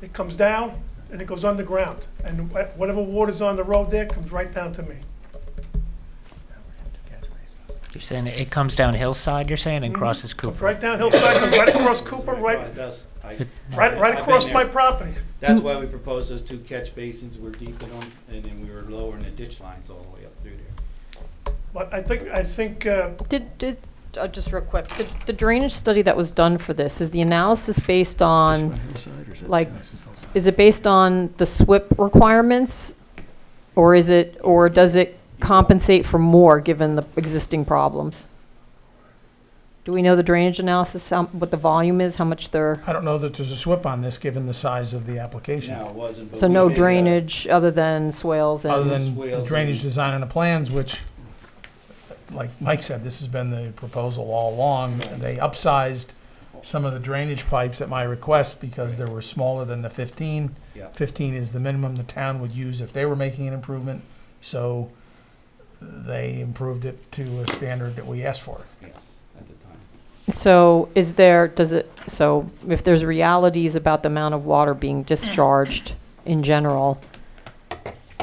It comes down and it goes underground, and whatever water's on the road there comes right down to me. You're saying it comes down Hillside, you're saying, and Mhm. crosses Comes Cooper? right down Hillside, comes right across Cooper, Oh, right, it does. right I've across been my there. property. That's why we proposed those 2 catch basins. We're deepening them, and then we were lowering the ditch lines all the way up through there. But I think, Just real quick, the drainage study that was done for this, is the analysis based on, like, is it based on the SWIP requirements? Or does it compensate for more, given the existing problems? Do we know the drainage analysis, what the volume is, how much they're, I don't know that there's a SWIP on this, given the size of the application. No, it wasn't. but so we no did, drainage other than swales and? Other than the swales drainage and- design on the plans, which, like Mike said, this has been the proposal all along. They upsized some of the drainage pipes at my request because they were smaller than the 15. Yeah. 15 is the minimum the town would use if they were making an improvement. So they improved it to a standard that we asked for. Yes, at the time. So so if there's realities about the amount of water being discharged in general,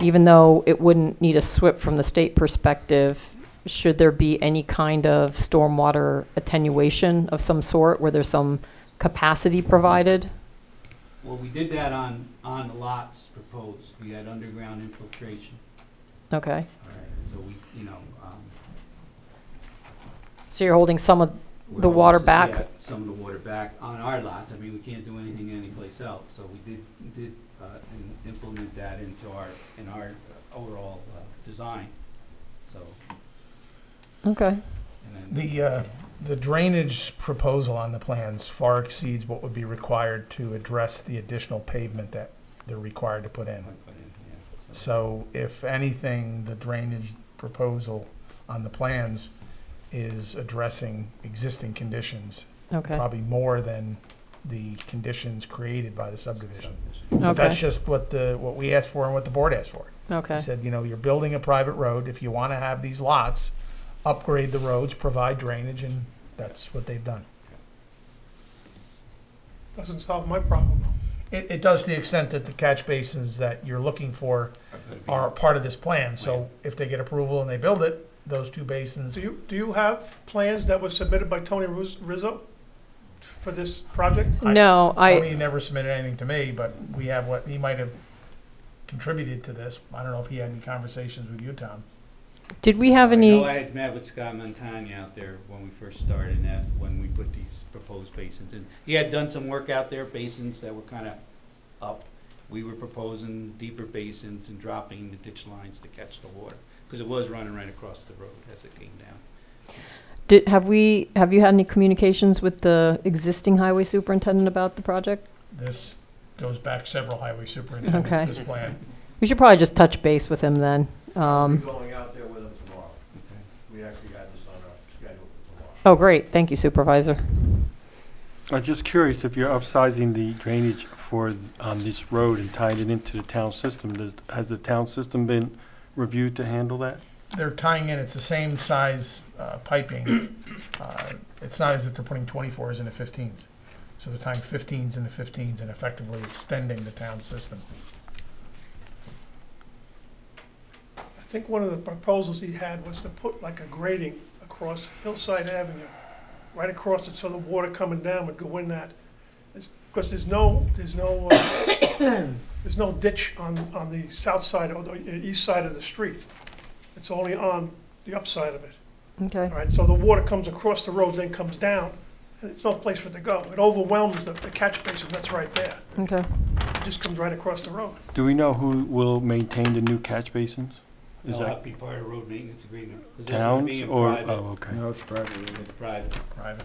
even though it wouldn't need a SWIP from the state perspective, should there be any kind of stormwater attenuation of some sort where there's some capacity provided? Well, we did that on the lots proposed. We had underground infiltration. Okay. All right, so we, So you're holding some of we're the water also- back? yeah, some of the water back on our lots. I mean, we can't do anything anyplace else. So we did implement that into our overall design. So. Okay. And then The drainage proposal on the plans far exceeds what would be required to address the additional pavement that they're required to put in. So if anything, the drainage proposal on the plans is addressing existing conditions. Okay. Probably more than the conditions created by the subdivision. But Okay. that's just what we asked for and what the board asked for. Okay. He said, you're building a private road. If you want to have these lots, upgrade the roads, provide drainage, and that's what they've done. Doesn't solve my problem. It does to the extent that the catch basins that you're looking for are part of this plan. So if they get approval and they build it, those two basins. Do you have plans that were submitted by Tony Rizzo for this project? No, Tony never submitted anything to me, but we have what he might have contributed to this. I don't know if he had any conversations with you, Tom. Did we have any? I know I had met with Scott Montagna out there when we first started, and that when we put these proposed basins in. He had done some work out there, basins that were kind of up. We were proposing deeper basins and dropping the ditch lines to catch the water, because it was running right across the road as it came down. Have you had any communications with the existing highway superintendent about the project? This goes back several highway superintendents, Okay. this plan. We should probably just touch base with him then. We're going out there with them tomorrow. We actually got this on our schedule for tomorrow. Oh, great. Thank you, Supervisor. I'm just curious if you're upsizing the drainage for, on this road and tying it into the town system. Has the town system been reviewed to handle that? They're tying in, it's the same size piping. It's not as if they're putting 24s into 15s. So they're tying 15s into 15s and effectively extending the town system. I think one of the proposals he had was to put like a grading across Hillside Avenue, right across it, so the water coming down would go in that. Because there's no ditch on the south side or the east side of the street. It's only on the upside of it. Okay. All right, so the water comes across the road, then comes down, and there's no place for it to go. It overwhelms the catch basin that's right there. Okay. It just comes right across the road. Do we know who will maintain the new catch basins? Is They'll that have to be part of the road maintenance agreement. 'Cause they're gonna be towns in or, private. oh, okay. No, it's private. It's private. Private.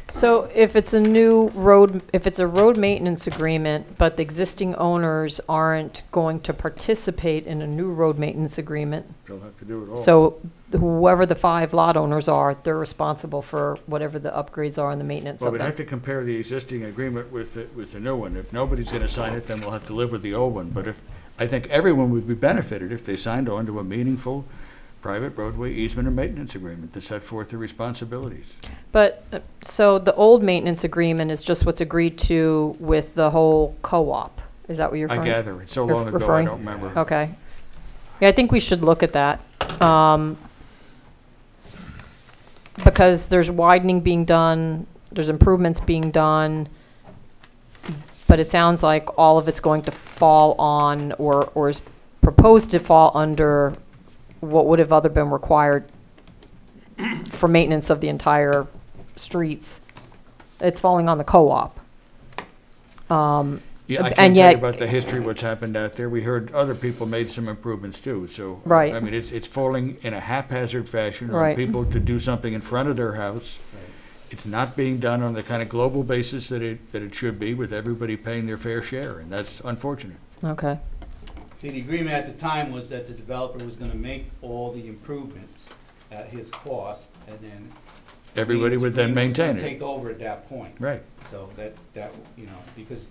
So if it's a new road, if it's a road maintenance agreement, but the existing owners aren't going to participate in a new road maintenance agreement, They'll have to do it all. so whoever the 5 lot owners are, they're responsible for whatever the upgrades are and the maintenance Well, of we'd have them. to compare the existing agreement with the new one. If nobody's gonna sign it, then we'll have to live with the old one. But I think everyone would be benefited if they signed on to a meaningful private roadway easement and maintenance agreement that set forth the responsibilities. But, so the old maintenance agreement is just what's agreed to with the whole co-op? Is that what you're I referring? gather. It's so you're long ago, I referring? don't remember. Okay. Yeah, I think we should look at that. Because there's widening being done, there's improvements being done, but it sounds like all of it's going to fall on, or is proposed to fall under what would have other been required for maintenance of the entire streets. It's falling on the co-op. Yeah, I and can't tell yet- you about the history, what's happened out there. We heard other people made some improvements too, so. Right. I mean, it's falling in a haphazard fashion on Right. people to do something in front of their house. It's not being done on the kind of global basis that it should be, with everybody paying their fair share, and that's unfortunate. Okay. See, the agreement at the time was that the developer was gonna make all the improvements at his cost, and then Everybody would then maintain it. take over at that point. Right. So that, because,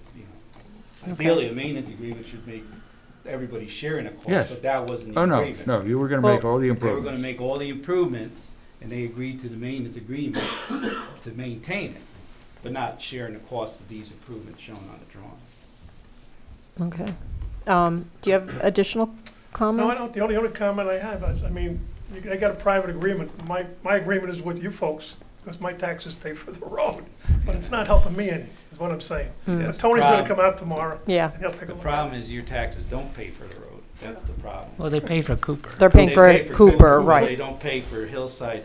Okay. ideally, a maintenance agreement should make everybody sharing a cost, Yes. but that wasn't the Oh, no, agreement. no, you were gonna make all the They were gonna improvements. make all the improvements, and they agreed to the maintenance agreement to maintain it, but not sharing the cost of these improvements shown on the drawing. Okay. Do you have additional No, I comments? don't. The only comment I have is, I got a private agreement. My agreement is with you folks, because my taxes pay for the road. But it's not helping me any, is what I'm saying. Mm. Yeah, Tony's gonna come out tomorrow. Yeah. And he'll take a The look. problem is your taxes don't pay for the road. That's the problem. Well, they pay for Cooper. They're paying They for pay Cooper, They right. don't pay for his hillside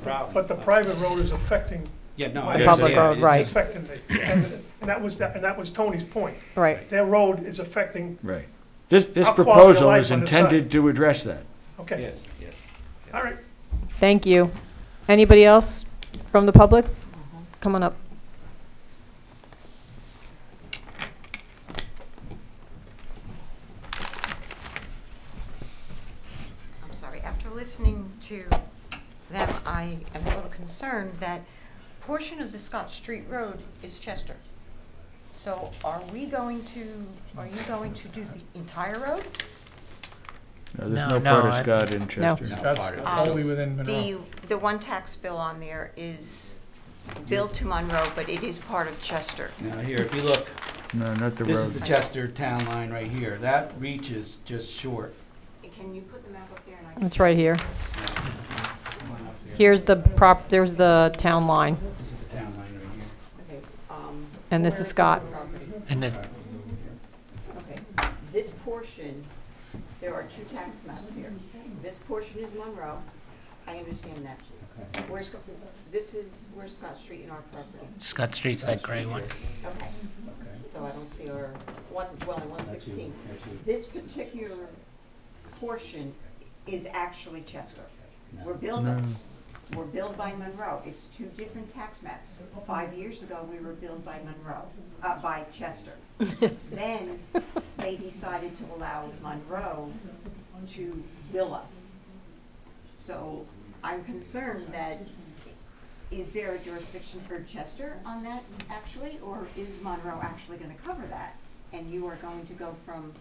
problem. But the private road is affecting. Yeah, no. my The public area. road, right. It's affecting me. And that was Tony's point. Right. Their road is affecting. Right. This Our quality of proposal life is on the intended to address that. Okay. Yes, yes. All right. Thank you. Anybody else from the public? Come on up. I'm sorry, after listening to them, I am a little concerned that portion of the Scott Street Road is Chester. So are you going to do the entire road? No, there's No, no part no, of I- Scott in Chester. That's only within Monroe. The one tax bill on there is billed to Monroe, but it is part of Chester. Now, here, if you look, No, not the this road. is the Chester town line right here. That reaches just short. Can you put the map up there? And I can It's right here. Here's the there's the town line, This is the town line right here. Okay, and this where is Scott. the property? And the, Okay, this portion, there are two tax maps here. This portion is Monroe, I understand that. Where's, where's Scott Street in our property? Scott Street's that gray one. Okay, so I don't see our, dwelling 116. This particular portion is actually Chester. We're billed by Monroe. It's two different tax maps. 5 years ago, we were billed by Monroe, by Chester. Then they decided to allow Monroe to bill us. So I'm concerned that, is there a jurisdiction for Chester on that actually, or is Monroe actually gonna cover that? And you are going to go from,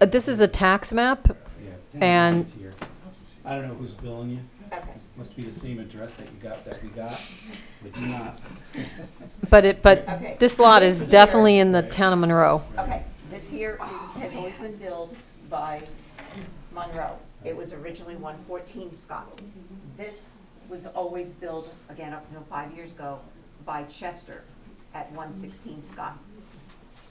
This is a tax map, Yeah, town and line's here. I don't know who's billing you. okay. Must be the same address that we got, but do not. but Okay. this lot is This here- definitely in the town of Monroe. Okay, this here has always been billed by Monroe. It was originally 114 Scott. This was always billed, again, up until 5 years ago, by Chester at 116 Scott.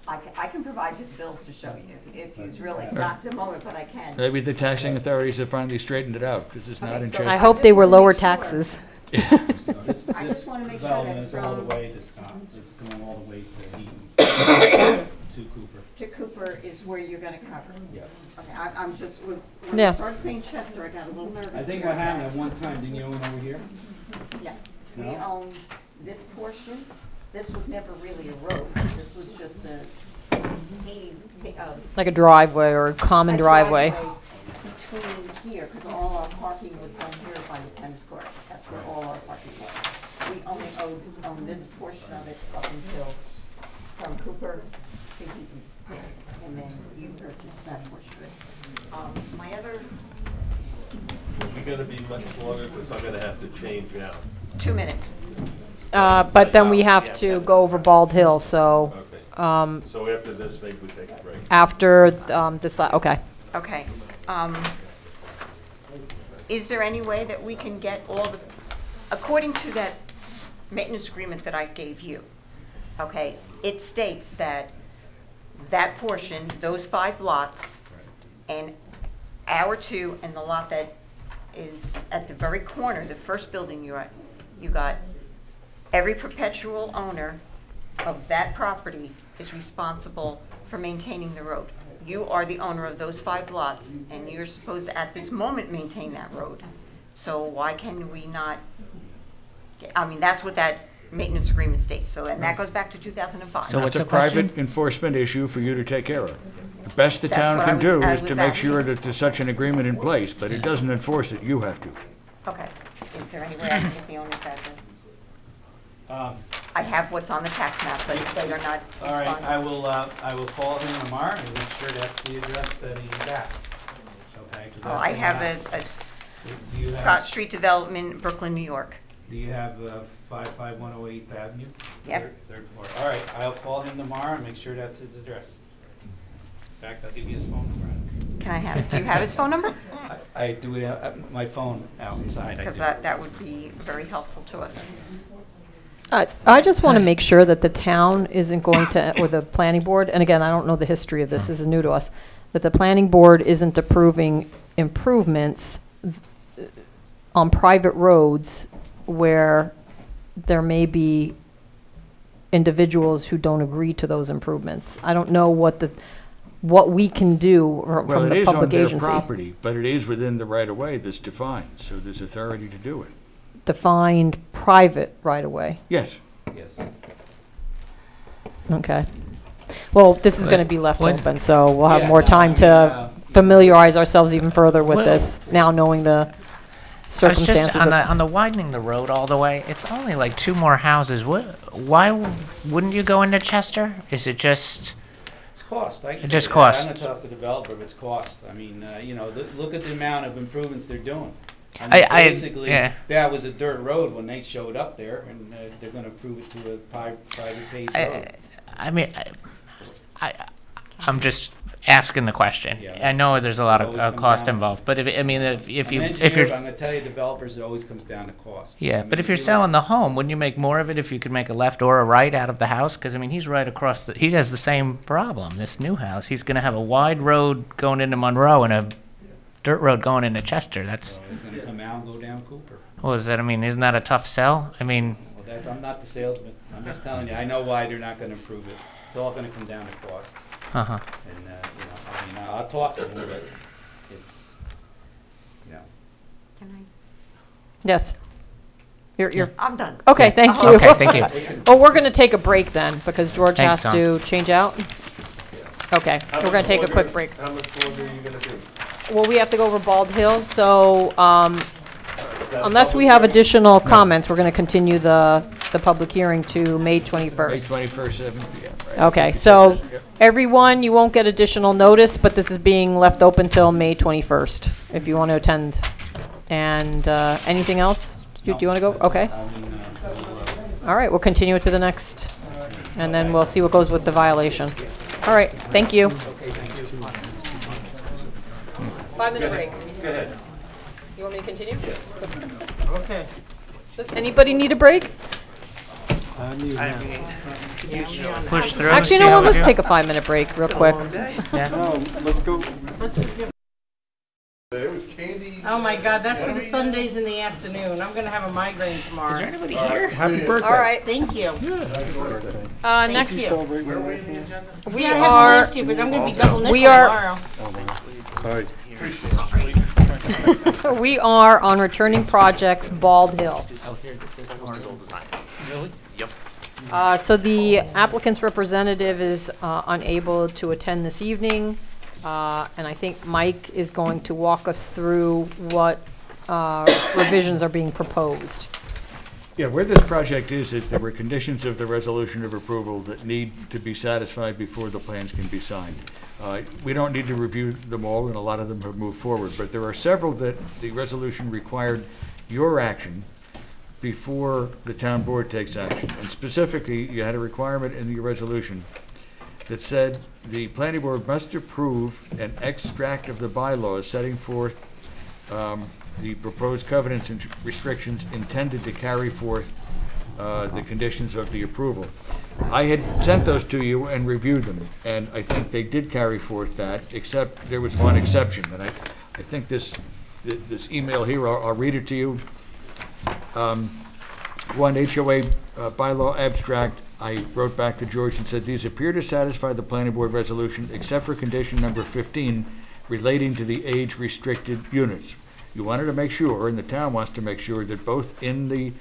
I can provide you the bills to show you, if it's really, not at the moment, but I can. Maybe the taxing authorities have finally straightened it out, because it's not Okay, in so Chester. I hope they were lower taxes. I just wanna make sure Development that is all the from, way to Scott, it's going all the way to Eaton, to Cooper. to Cooper is where you're gonna cover. Yes. Okay, I'm just, when Yeah. you started saying Chester, I got a little nervous. I think here. what happened at one time, didn't you own over here? Yeah, we No? owned this portion. This was never really a road. This was just a Like a driveway or a common driveway. between here, because all our parking was down here by the tennis court. That's where all our parking was. We only owned this portion of it up until, from Cooper to Heaton. And then you purchased that portion of it. My other, You're gonna be much longer, because I'm gonna have to change out. 2 minutes. But then we have to go over Bald Hill, so Okay. So after this, maybe we take a break. after this, okay. Okay. Is there any way that we can get all the, according to that maintenance agreement that I gave you, okay, it states that that portion, those 5 lots, and our 2, and the lot that is at the very corner, the first building you got, every perpetual owner of that property is responsible for maintaining the road. You are the owner of those 5 lots, and you're supposed to, at this moment, maintain that road. So why can we not, I mean, that's what that maintenance agreement states, so, and that goes back to 2005. So what's It's a the question? private enforcement issue for you to take care of. The best the That's town what can do I is to was make sure asking. that there's such an agreement in place, but it doesn't enforce it, you have to. Okay, is there any way I can get the owner's address? I have what's on the tax map, but they are not All right, responding. I will call him tomorrow and make sure that's the address that he got. Okay? 'cause Oh, that's I the have map. Do you have- Scott Street Development, Brooklyn, New York. Do you have 55108 Avenue? Yep. Third floor. All right, I'll call him tomorrow and make sure that's his address. In fact, I'll give you his phone number. Can I have it? Do you have his phone number? I do have my phone outside. I Because do. that would be very helpful to us. I just want to make sure that the town isn't going to, or the planning board, and again, I don't know the history of this, this is new to us, that the planning board isn't approving improvements on private roads where there may be individuals who don't agree to those improvements. I don't know what we can do Well, from it the is on public their agency. property, but it is within the right-of-way that's defined, so there's authority to do it. Defined private right-of-way. Yes. Yes. Okay. Well, this is going to be left What- open, so we'll have Yeah, more no, time I mean, to familiarize ourselves even further with Well- this, now knowing the circumstances. On the widening the road all the way, it's only like 2 more houses. Why wouldn't you go into Chester? Is it just... It's cost. It just cost. I'm gonna talk to the developer, but it's cost. I mean, look at the amount of improvements they're doing. I mean, basically, that was a dirt road when they showed up there, and they're gonna improve it to a private paved road. I'm just asking the question. Yeah, I know there's a lot of cost involved, but if you're I'm gonna tell you, developers, it always comes down to cost. yeah, I mean, but if you're selling the home, wouldn't you make more of it if you could make a left or a right out of the house? Because I mean, he's right across he has the same problem. This new house, he's going to have a wide road going into Monroe and a dirt road going into Chester. That's. So he's gonna come out and go down Cooper. Well, is that? I mean, isn't that a tough sell? I mean. Well, I'm not the salesman. I'm just telling you. I know why they're not gonna improve it. It's all gonna come down to cost. Uh-huh. And, I mean, I'll talk to them, but it's, Yes. You're. I'm done. Okay, thank you. Okay, thank you. Oh, we're going to take a break then, because George Thanks, has to change out. Okay, we're going to take a quick break. How much longer are you gonna do? Well, we have to go over Bald Hill, so unless we have additional comments, we're going to continue the public hearing to May 21st. May 21st, 7 p.m. Right. Okay, so everyone, you won't get additional notice, but this is being left open till May 21st, if you want to attend. And anything else? Do you want to go? Okay. All right, we'll continue it to the next, and then we'll see what goes with the violation. All right, thank you. 5-minute break. Go ahead. You want me to continue? Okay. Does anybody need a break? Push through. Actually, you know what? Let's take a 5-minute break real quick. Let's go. Oh my God, that's for the Sundays in the afternoon. I'm gonna have a migraine tomorrow. Is there anybody here? Happy birthday. All right. Thank you. Next, you. we Yeah, I had one are. last year, but I'm gonna be double nickel We are. tomorrow. We are on returning projects, Bald Hill. Almost as old as I am. Really? Yep. So the applicant's representative is unable to attend this evening, and I think Mike is going to walk us through what revisions are being proposed. Yeah, where this project is there were conditions of the resolution of approval that need to be satisfied before the plans can be signed. We don't need to review them all, and a lot of them have moved forward, but there are several that the resolution required your action before the town board takes action. And specifically, you had a requirement in the resolution that said the planning board must approve an extract of the bylaws setting forth the proposed covenants and restrictions intended to carry forth the conditions of the approval. I had sent those to you and reviewed them, and I think they did carry forth that, except there was one exception. And I think this email here, I'll read it to you. One HOA bylaw abstract, I wrote back to George and said, these appear to satisfy the planning board resolution except for condition number 15 relating to the age-restricted units. You wanted to make sure, and the town wants to make sure, that both in the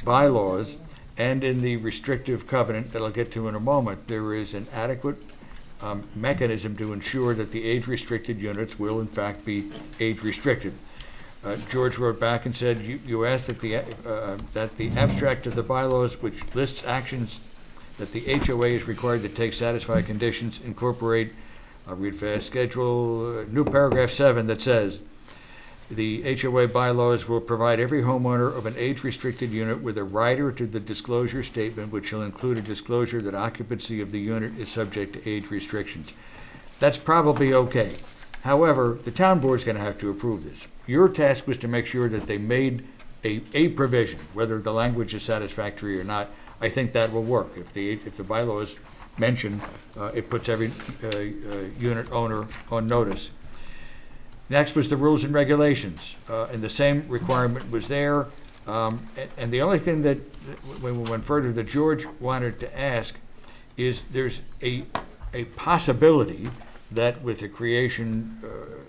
bylaws and in the restrictive covenant that I'll get to in a moment, there is an adequate mechanism to ensure that the age-restricted units will in fact be age-restricted. George wrote back and said, you asked that the abstract of the bylaws, which lists actions that the HOA is required to take satisfied conditions, incorporate, I'll read fast, schedule, new paragraph 7 that says, the HOA bylaws will provide every homeowner of an age-restricted unit with a rider to the disclosure statement, which shall include a disclosure that occupancy of the unit is subject to age restrictions. That's probably okay. However, the town board's going to have to approve this. Your task was to make sure that they made a provision, whether the language is satisfactory or not. I think that will work. If the bylaws mention, it puts every unit owner on notice. Next was the rules and regulations, and the same requirement was there. And the only thing that, when we went further, that George wanted to ask is there's a possibility that with the creation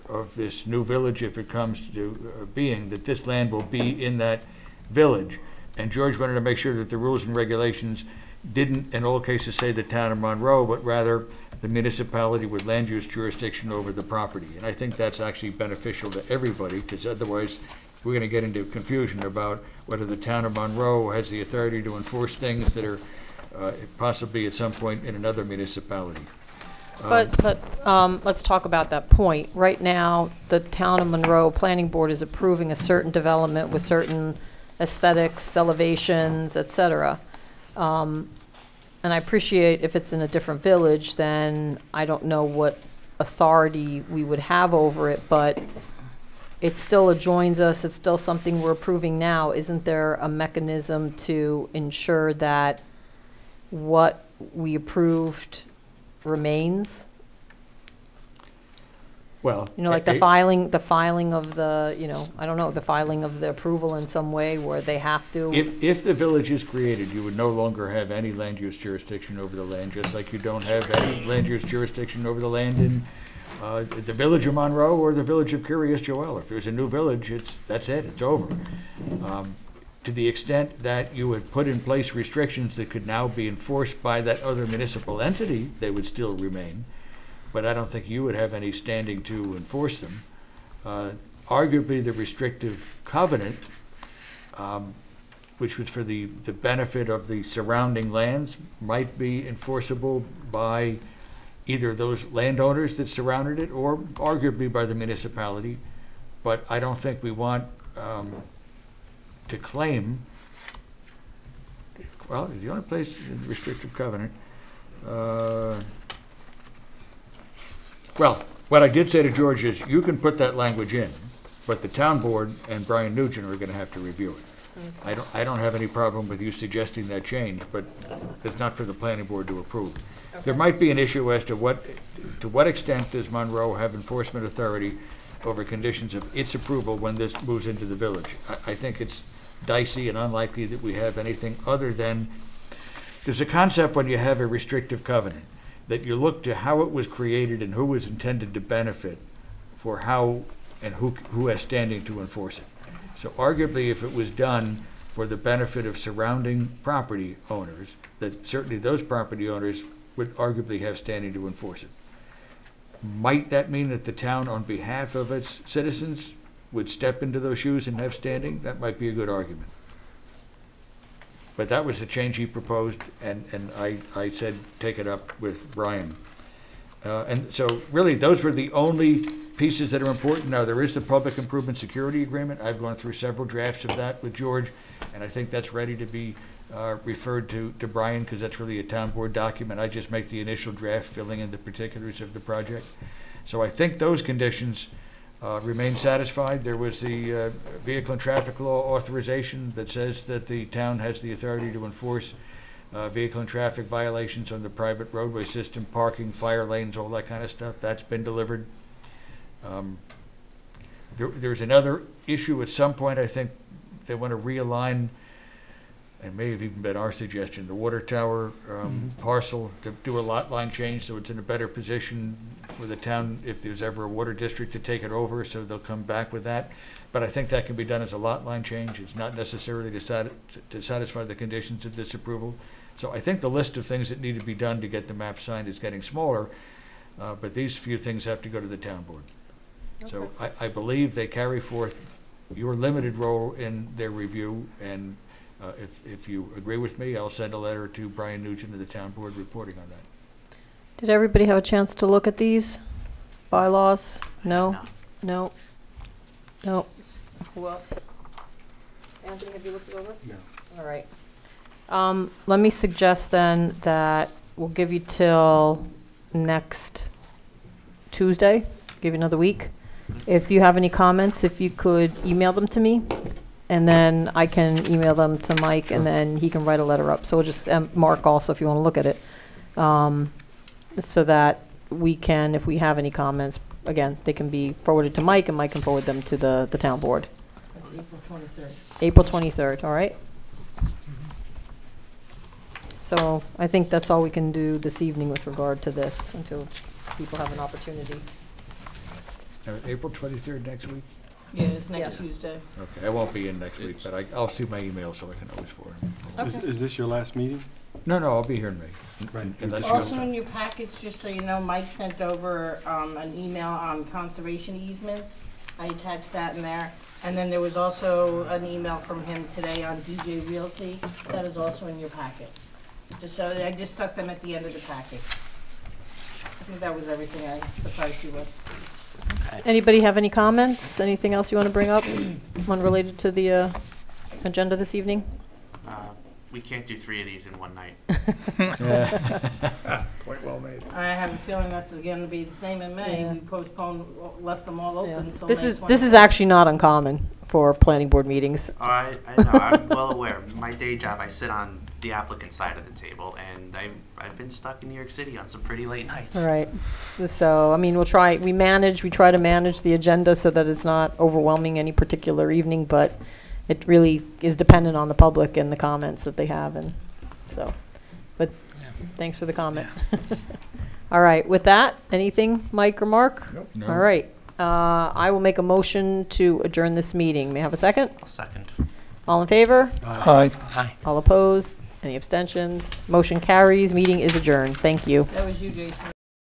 of this new village, if it comes to being, that this land will be in that village. And George wanted to make sure that the rules and regulations didn't, in all cases, say the town of Monroe, but rather the municipality with land use jurisdiction over the property. And I think that's actually beneficial to everybody, because otherwise we're going to get into confusion about whether the town of Monroe has the authority to enforce things that are possibly at some point in another municipality. But let's talk about that point. Right now, the town of Monroe Planning Board is approving a certain development with certain aesthetics, elevations, et cetera. And I appreciate if it's in a different village, then I don't know what authority we would have over it, but it still adjoins us. It's still something we're approving now. Isn't there a mechanism to ensure that what we approved remains? Well, You know, like the filing of the, you know, I don't know, the filing of the approval in some way where they have to. If the village is created, you would no longer have any land use jurisdiction over the land, just like you don't have any land use jurisdiction over the land in the village of Monroe or the village of Curious Joel. If there's a new village, that's it, it's over. To the extent that you would put in place restrictions that could now be enforced by that other municipal entity, they would still remain. But I don't think you would have any standing to enforce them. Arguably, the restrictive covenant, which was for the benefit of the surrounding lands, might be enforceable by either those landowners that surrounded it or arguably by the municipality. But I don't think we want to claim, well, it's the only place in the restrictive covenant. Well, what I did say to George is, you can put that language in, but the town board and Brian Nugent are going to have to review it. I don't have any problem with you suggesting that change, but it's not for the planning board to approve. Okay. There might be an issue as to what extent does Monroe have enforcement authority over conditions of its approval when this moves into the village. I think it's dicey and unlikely that we have anything other than, there's a concept when you have a restrictive covenant, that you look to how it was created and who was intended to benefit for how and who has standing to enforce it. So arguably, if it was done for the benefit of surrounding property owners, that certainly those property owners would arguably have standing to enforce it. Might that mean that the town, on behalf of its citizens, would step into those shoes and have standing? That might be a good argument. But that was the change he proposed, and I said take it up with Brian. And so really, those were the only pieces that are important. Now, there is the Public Improvement Security Agreement. I've gone through several drafts of that with George, and I think that's ready to be referred to Brian, because that's really a town board document. I just make the initial draft, filling in the particulars of the project. So I think those conditions remain satisfied. There was the vehicle and traffic law authorization that says that the town has the authority to enforce vehicle and traffic violations on the private roadway system, parking, fire lanes, all that kind of stuff. That's been delivered. There's another issue at some point. I think they want to realign, and may have even been our suggestion, the water tower parcel, to do a lot line change so it's in a better position for the town if there's ever a water district to take it over, so they'll come back with that. But I think that can be done as a lot line change. It's not necessarily to satisfy the conditions of this approval. So I think the list of things that need to be done to get the map signed is getting smaller, but these few things have to go to the town board. Okay. So I believe they carry forth your limited role in their review, and if you agree with me, I'll send a letter to Brian Nugent of the town board reporting on that. Did everybody have a chance to look at these bylaws? No? No? No? Who else? Anthony, have you looked it over? No. All right. Let me suggest then that we'll give you till next Tuesday, give you another week. If you have any comments, if you could email them to me, and then I can email them to Mike, and then he can write a letter up. So we'll just, Mark also, if you want to look at it, so that we can, if we have any comments, again, they can be forwarded to Mike, and Mike can forward them to the town board. That's April 23rd. April 23rd, all right? So I think that's all we can do this evening with regard to this, until people have an opportunity. April 23rd next week? Yeah, it's next Tuesday. Okay, I won't be in next week, but I'll see my email so I can always forward them. Okay. Is this your last meeting? No, I'll be here in May. Right. Also in your packets, just so you know, Mike sent over an email on conservation easements. I attached that in there. And then there was also an email from him today on DJ Realty that is also in your packet. Just so, I just stuck them at the end of the packet. I think that was everything I surprised you with. Anybody have any comments? Anything else you want to bring up unrelated to the agenda this evening? We can't do 3 of these in one night. Point well made. I have a feeling that's going to be the same in May. Yeah. We postponed, left them all open until This May is this is 24th. actually not uncommon for planning board meetings. I know, I'm well aware. My day job, I sit on the applicant side of the table, and I've been stuck in New York City on some pretty late nights. All right. So, I mean, we try to manage the agenda so that it's not overwhelming any particular evening, but it really is dependent on the public and the comments that they have, and so, but thanks for the comment. All right, with that, anything, Mike or Mark? Nope. No. All right. I will make a motion to adjourn this meeting. May I have a second? I'll second. All in favor? Aye. All opposed? Any abstentions? Motion carries. Meeting is adjourned. Thank you. That was you, Jason.